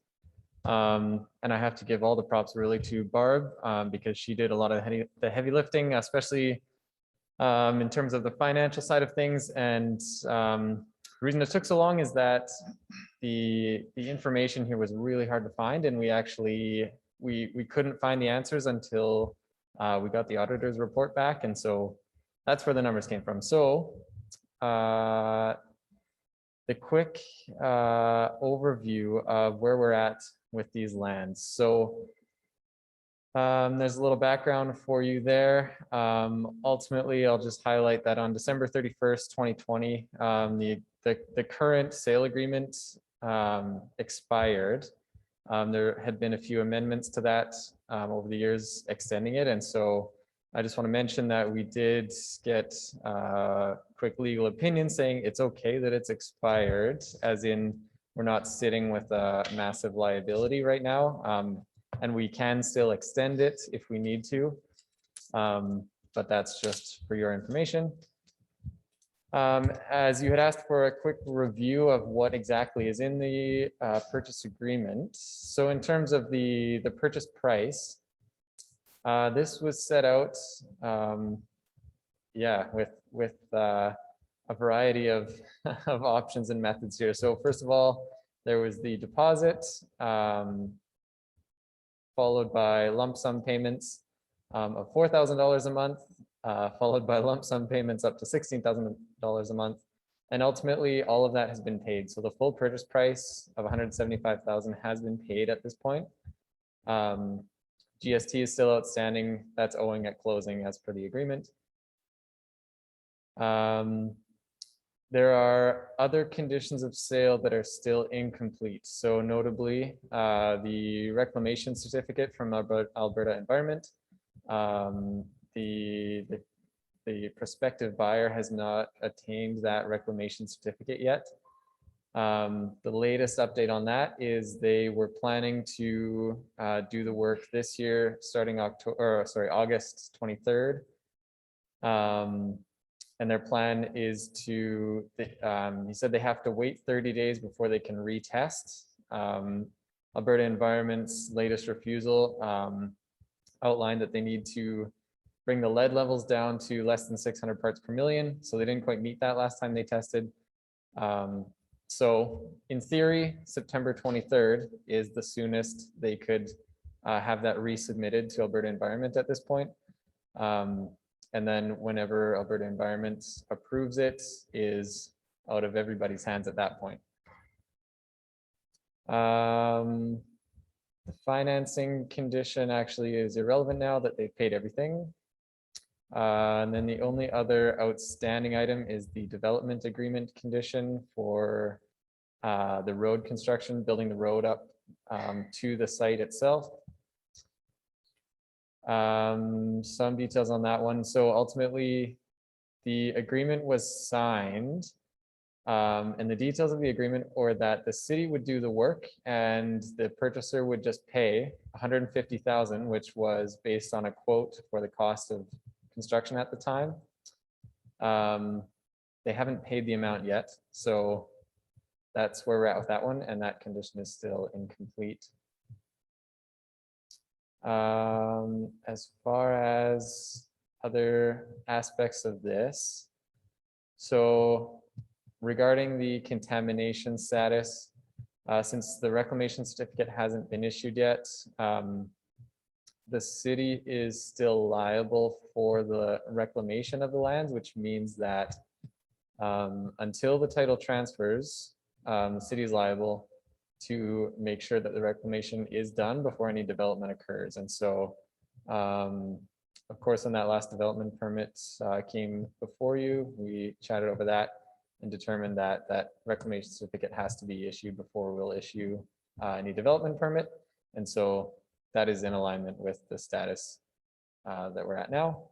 And I have to give all the props really to Barb because she did a lot of the heavy lifting, especially in terms of the financial side of things. And the reason it took so long is that the information here was really hard to find, and we actually we couldn't find the answers until we got the auditor's report back, and so that's where the numbers came from. So the quick overview of where we're at with these lands. So there's a little background for you there. Ultimately, I'll just highlight that on December 31st, 2020, the current sale agreement expired. There had been a few amendments to that over the years extending it. And so I just want to mention that we did get a quick legal opinion saying it's okay that it's expired, as in we're not sitting with a massive liability right now. And we can still extend it if we need to. But that's just for your information. As you had asked for a quick review of what exactly is in the purchase agreement. So in terms of the purchase price, this was set out, with a variety of options and methods here. So first of all, there was the deposit, followed by lump sum payments, of $4,000 a month, followed by lump sum payments up to $16,000 a month. And ultimately, all of that has been paid. So the full purchase price of $175,000 has been paid at this point. GST is still outstanding. That's owing at closing as per the agreement. There are other conditions of sale that are still incomplete. So notably, the reclamation certificate from Alberta Environment. The prospective buyer has not attained that reclamation certificate yet. The latest update on that is they were planning to do the work this year, starting August 23rd. And their plan is to, he said they have to wait 30 days before they can retest. Alberta Environment's latest refusal outlined that they need to bring the lead levels down to less than 600 parts per million. So they didn't quite meet that last time they tested. So in theory, September 23rd is the soonest they could have that resubmitted to Alberta Environment at this point. And then whenever Alberta Environment approves it, is out of everybody's hands at that point. The financing condition actually is irrelevant now that they've paid everything. And then the only other outstanding item is the development agreement condition for the road construction, building the road up to the site itself. Some details on that one. So ultimately, the agreement was signed, and the details of the agreement were that the city would do the work and the purchaser would just pay $150,000, which was based on a quote for the cost of construction at the time. They haven't paid the amount yet, so that's where we're at with that one, and that condition is still incomplete. As far as other aspects of this, so regarding the contamination status, since the reclamation certificate hasn't been issued yet, the city is still liable for the reclamation of the lands, which means that until the title transfers, the city is liable to make sure that the reclamation is done before any development occurs. And so, of course, when that last development permit came before you, we chatted over that and determined that that reclamation certificate has to be issued before we'll issue any development permit. And so that is in alignment with the status that we're at now.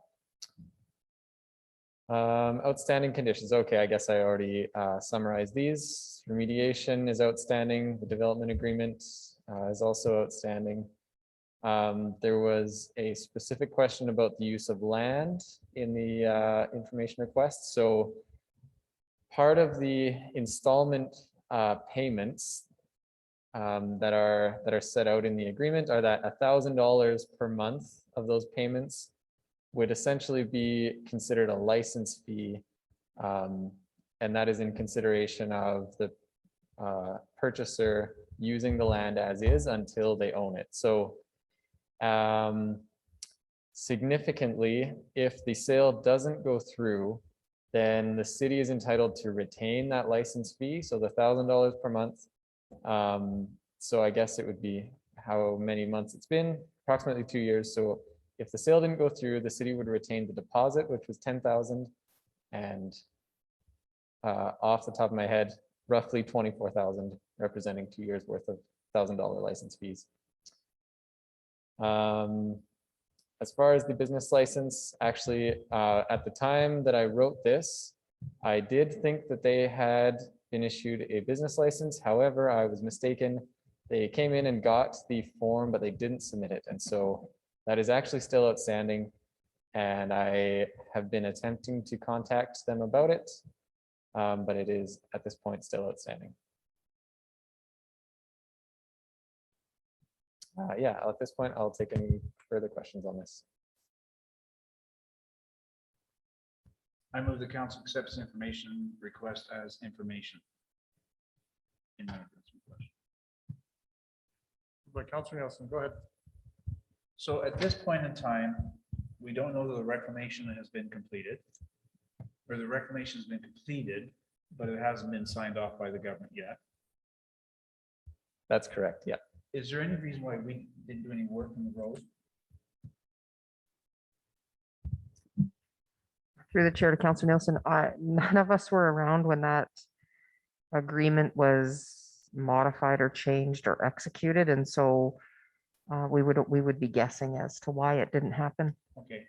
Outstanding conditions. Okay, I guess I already summarized these. Remediation is outstanding. The development agreement is also outstanding. There was a specific question about the use of land in the information request. So part of the installment payments that are set out in the agreement are that $1,000 per month of those payments would essentially be considered a license fee, and that is in consideration of the purchaser using the land as is until they own it. So significantly, if the sale doesn't go through, then the city is entitled to retain that license fee, so the $1,000 per month. So I guess it would be how many months it's been, approximately 2 years. So if the sale didn't go through, the city would retain the deposit, which was $10,000, and off the top of my head, roughly $24,000, representing 2 years worth of $1,000 license fees. As far as the business license, actually, at the time that I wrote this, I did think that they had been issued a business license. However, I was mistaken. They came in and got the form, but they didn't submit it. And so that is actually still outstanding. And I have been attempting to contact them about it, but it is at this point still outstanding. Yeah, at this point, I'll take any further questions on this. I move the council accepts the information request as information. In my request. But Councilor Nielsen, go ahead. So at this point in time, we don't know that the reclamation has been completed. Or the reclamation has been completed, but it hasn't been signed off by the government yet. That's correct, yeah. Is there any reason why we didn't do any work on the road? Through the chair to Councillor Nielsen, none of us were around when that agreement was modified or changed or executed, and so we would be guessing as to why it didn't happen. Okay.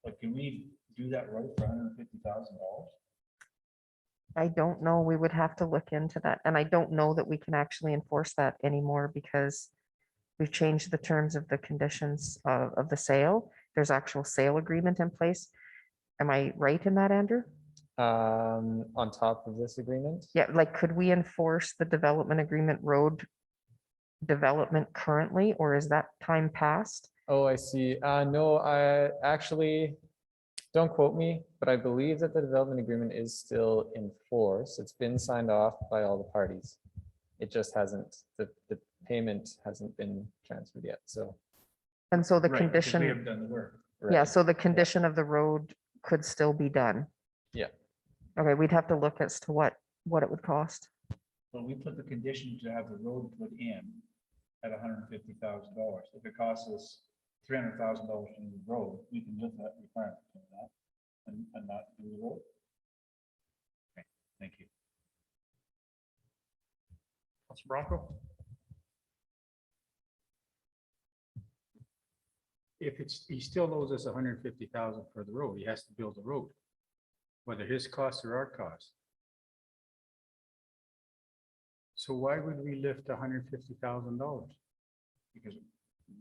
But can we do that road for $150,000? I don't know. We would have to look into that, and I don't know that we can actually enforce that anymore because we've changed the terms of the conditions of the sale. There's actual sale agreement in place. Am I right in that, Andrew? On top of this agreement? Yeah, like, could we enforce the development agreement road development currently, or is that time past? Oh, I see. No, I actually, don't quote me, but I believe that the development agreement is still in force. It's been signed off by all the parties. It just hasn't, the payment hasn't been transferred yet, so. And so the Right, because condition, we haven't done the work. yeah, right. so the condition of the road could still be done. Yeah. Okay, we'd have to look as to what it would cost. Well, we put the condition to have the road put in at $150,000. If it costs us $300,000 to do the road, we can lift that requirement from that and not do the road. Okay, thank you. Councilor Bronco? If it's, he still owes us 150,000 for the road, he has to build the road. Whether his cost or our cost. So why would we lift $150,000? Because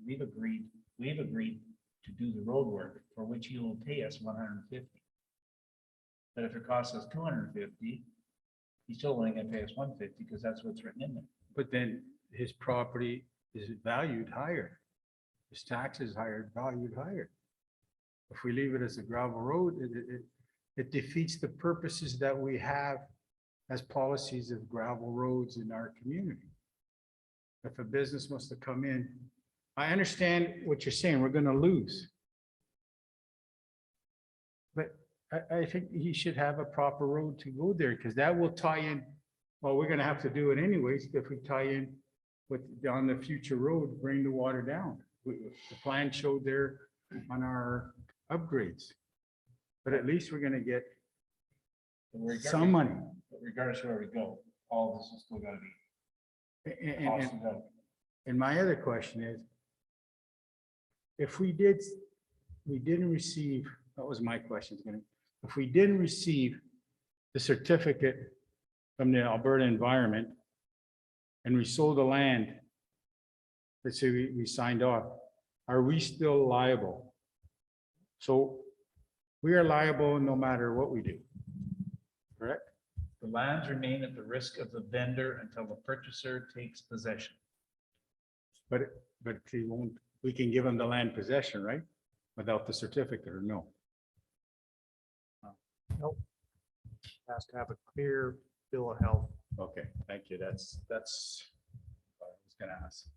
we've agreed to do the road work for which he will pay us 150. But if it costs us 250, he's still only gonna pay us 150 because that's what's written in there. But then his property is valued higher. His taxes higher, valued higher. If we leave it as a gravel road, it defeats the purposes that we have as policies of gravel roads in our community. If a business wants to come in, I understand what you're saying, we're gonna lose. But I think he should have a proper road to go there, because that will tie in, well, we're gonna have to do it anyways, if we tie in with, on the future road, bring the water down. The plan showed there on our upgrades. But at least we're gonna get some money. But regardless of where we go, all of this is still gotta be. And my other question is, if we didn't receive, that was my question, if we didn't receive the certificate from the Alberta Environment and we sold the land, let's say we signed off, are we still liable? So we are liable no matter what we do, correct? The lands remain at the risk of the vendor until the purchaser takes possession. But he won't, we can give him the land possession, right? Without the certificate, or no? Nope. Has to have a clear bill of health. Okay, thank you. That's what I was gonna ask.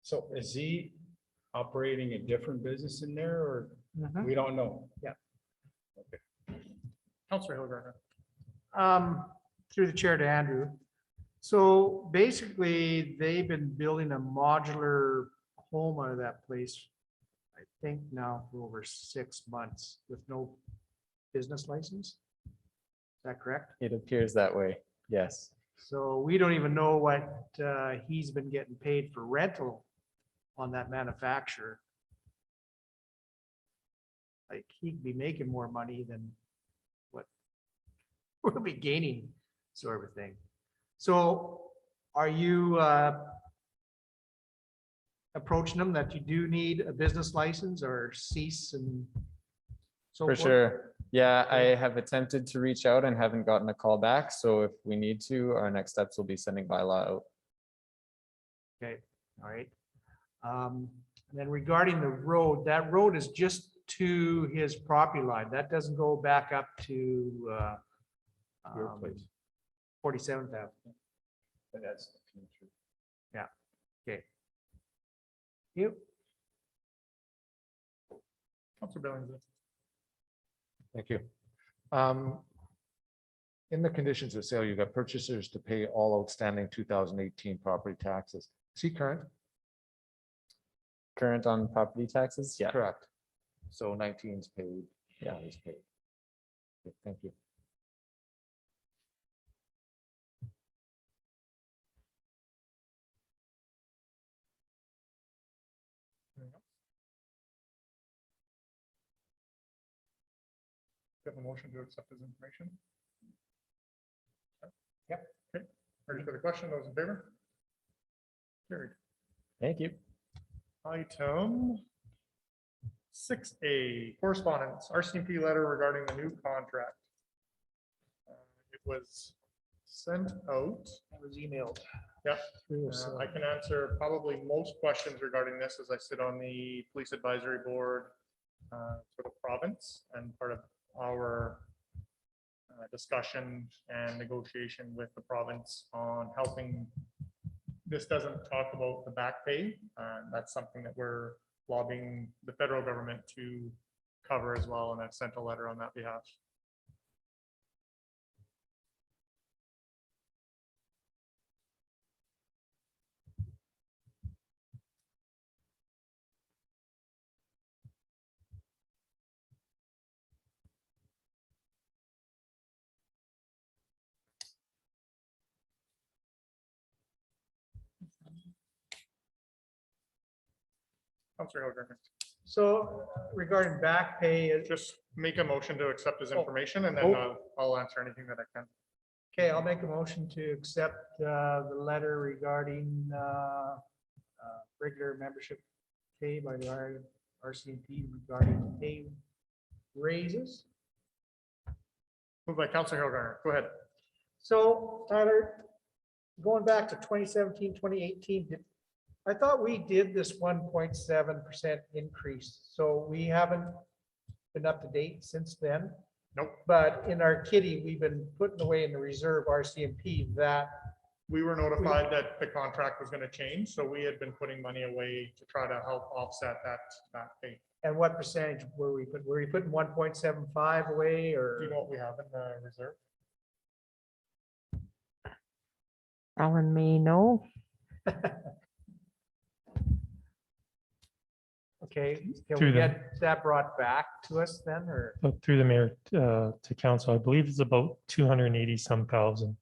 So is he operating a different business in there, or we don't know? Yeah. Okay. Councilor Hildebrand? Through the chair to Andrew. So basically, they've been building a modular home out of that place, I think now for over 6 months with no business license. Is that correct? It appears that way, yes. So we don't even know what he's been getting paid for rental on that manufacturer. Like, he'd be making more money than what we'll be gaining, sort of thing. So are you approaching them that you do need a business license or cease and so For forth? sure. Yeah, I have attempted to reach out and haven't gotten a call back. So if we need to, our next steps will be sending bylaw out. Okay, all right. Then regarding the road, that road is just to his property line. That doesn't go back up to Your place. 47th Avenue. But that's Yeah, okay. You. Councilor Billingsley. Thank you. In the conditions of sale, you got purchasers to pay all outstanding 2018 property taxes. Is he current? Current on property taxes? Yeah. Correct. So 19's paid. Yeah. He's paid. Okay, thank you. Get a motion to accept this information. Yep. Okay. Ready for the question? Those in favor? Carried. Thank you. Item 6A, correspondence, RCMP letter regarding the new contract. It was sent out. It was emailed. Yep. I can answer probably most questions regarding this as I sit on the police advisory board for the province and part of our discussion and negotiation with the province on helping. This doesn't talk about the back pay. That's something that we're lobbying the federal government to cover as well, and I've sent a letter on that behalf. Councilor Hilgert. So regarding back pay, Just make a motion to accept his information and then I'll answer anything that I can. okay, I'll make a motion to accept the letter regarding regular membership pay by the RCMP regarding pay raises. Moved by Councilor Hilgert. Go ahead. So Tyler, going back to 2017, 2018, I thought we did this 1.7% increase. So we haven't been up to date since then. Nope. But in our kitty, we've been putting away in the reserve RCMP that We were notified that the contract was going to change, so we had been putting money away to try to help offset that pay. and what percentage were we putting? Were we putting 1.75 away Do or? you know what we have in the reserve? Alan may know. Okay, can Through we the- get that brought back to us then, or? Through the mayor to council, I believe it's about 280 some thousand.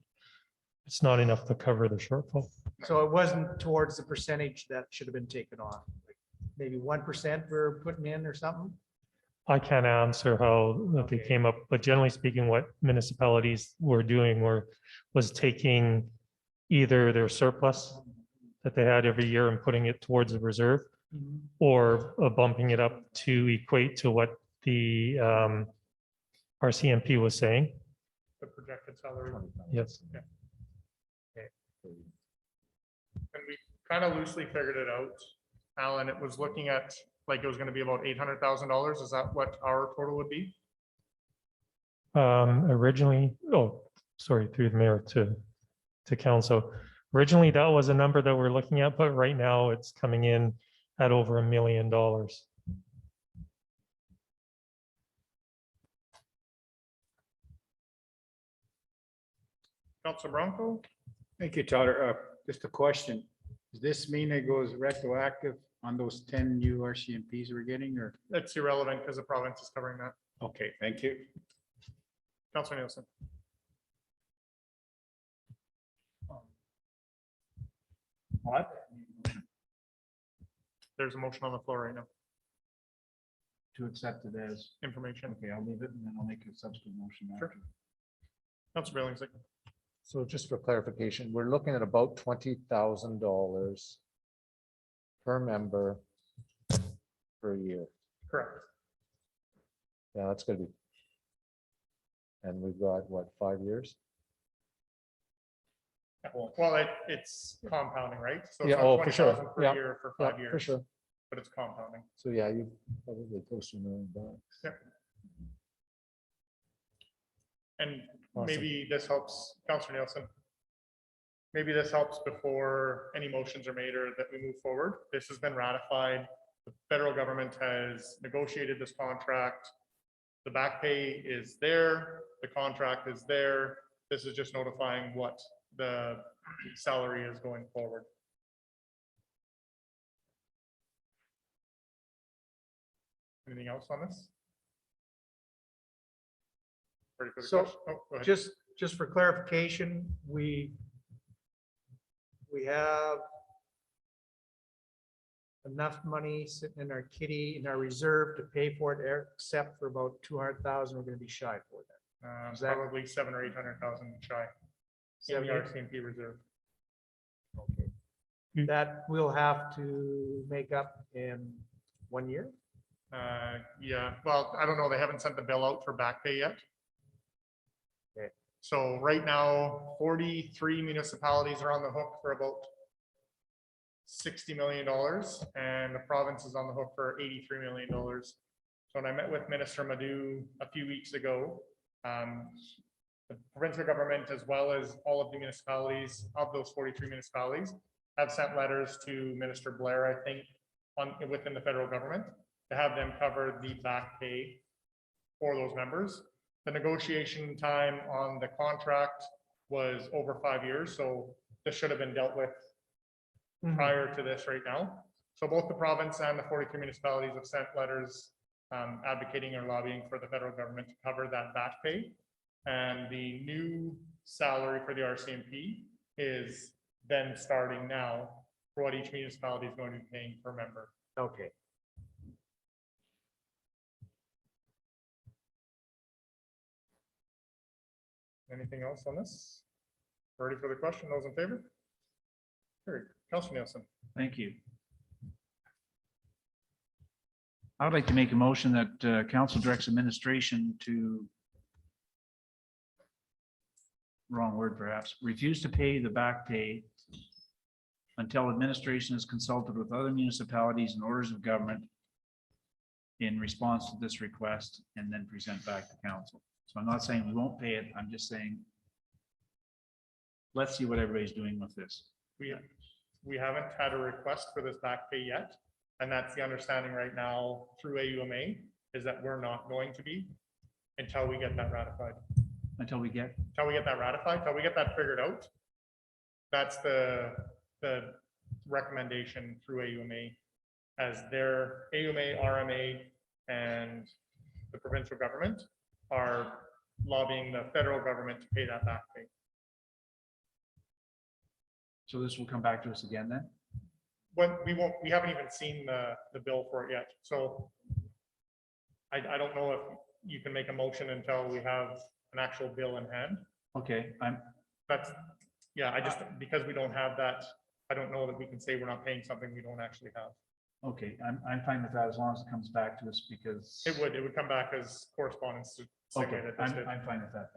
It's not enough to cover the shortfall. So it wasn't towards the percentage that should have been taken off, like maybe 1% we're putting in or something? I can't answer how that they Okay. came up, but generally speaking, what municipalities were doing was taking either their surplus that they had every year and putting it towards the reserve, or bumping it up to equate to what the RCMP was saying. The projected salary. Yes. And we kind of loosely figured it out, Alan. It was looking at, like, it was going to be about $800,000. Is that what our total would be? Originally, sorry, through the mayor to council. Originally, that was a number that we're looking at, but right now it's coming in at over $1 million. Councilor Bronco? Thank you, Tyler. Just a question. Does this mean it goes retroactive on those 10 new RCMPs we're getting, or? That's irrelevant because the province is covering that. Okay, thank you. Councilor Nielsen? What? There's a motion on the floor right now. To accept it as, Information. okay, I'll leave it and then I'll make a subsequent motion. Sure. after. Councilor Billingsley? So just for clarification, we're looking at about $20,000 per member per year. Correct. Yeah, that's gonna be. And we've got, what, 5 years? Well, it's compounding, right? So it's Yeah, not oh, for sure. 20,000 per Yeah, year for yeah, 5 years. for sure. But it's compounding. So yeah, you probably close to $1 million. Yep. And Awesome. maybe this helps, Councilor Nielsen. Maybe this helps before any motions are made or that we move forward. This has been ratified The federal government has negotiated this contract. The back pay is there, the contract is there. This is just notifying what the salary is going forward. Anything else on this? Ready for the So, question? Oh, go ahead. just for clarification, we have enough money sitting in our kitty, in our reserve to pay for it, except for about 200,000, we're gonna be shy for that. Is that- Probably 700,000 or 800,000 shy. In the RCMP reserve. That we'll have to make up in 1 year? Yeah, well, I don't know. They haven't sent the bill out for back pay yet. Okay. So right now, 43 municipalities are on the hook for about $60 million, and the province is on the hook for $83 million. So when I met with Minister Madhu a few weeks ago, the provincial government, as well as all of the municipalities of those 43 municipalities, have sent letters to Minister Blair, I think, within the federal government, to have them cover the back pay for those members. The negotiation time on the contract was over 5 years, so this should have been dealt with prior to this right now. So both the province and the 43 municipalities have sent letters advocating or lobbying for the federal government to cover that back pay. And the new salary for the RCMP is then starting now for what each municipality is going to be paying per member. Okay. Anything else on this? Ready for the question? Those in favor? Carried. Councilor Nielsen. Thank you. I would like to make a motion that council directs administration to, wrong word perhaps, refuse to pay the back pay until administration has consulted with other municipalities and orders of government in response to this request, and then present back to council. So I'm not saying we won't pay it. I'm just saying, let's see what everybody's doing with this. We haven't had a request for this back pay yet. And that's the understanding right now through AUMA, is that we're not going to be until we get that ratified. Until we get that ratified, until we get that figured out. That's the recommendation through AUMA, as their AUMA, RMA, and the provincial government are lobbying the federal government to pay that back pay. So this will come back to us again then? When we haven't even seen the bill for it yet. So I don't know if you can make a motion until we have an actual bill in hand. Okay, because we don't have that, I don't know that we can say we're not paying something we don't actually have. Okay, I'm fine with that as long as it comes back to us, because. It would come back as correspondence to. Okay, I'm fine with that.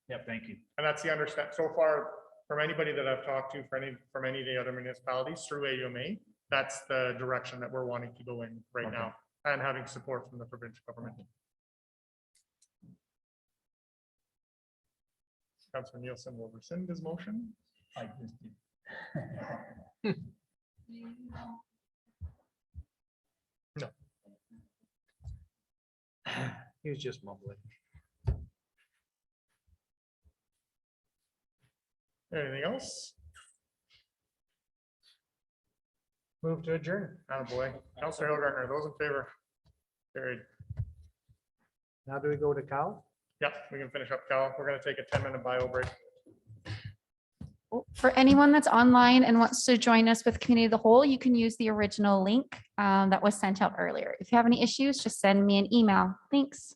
Yep, thank you. And that's the understand, so far, from anybody that I've talked to, from any of the other municipalities through AUMA, that's the direction that we're wanting to go in right now, and having support from the provincial government. Councilor Nielsen will rescind his motion. I just did. No. He was just mumbling. Anything else? Move to adjourn. Oh boy, Councilor Hillgartner, those in favor? Carried. Now do we go to Cal? Yep, we can finish up, Cal. We're gonna take a 10-minute bio break. For anyone that's online and wants to join us with Community of the Whole, you can use the original link that was sent out earlier. If you have any issues, just send me an email. Thanks.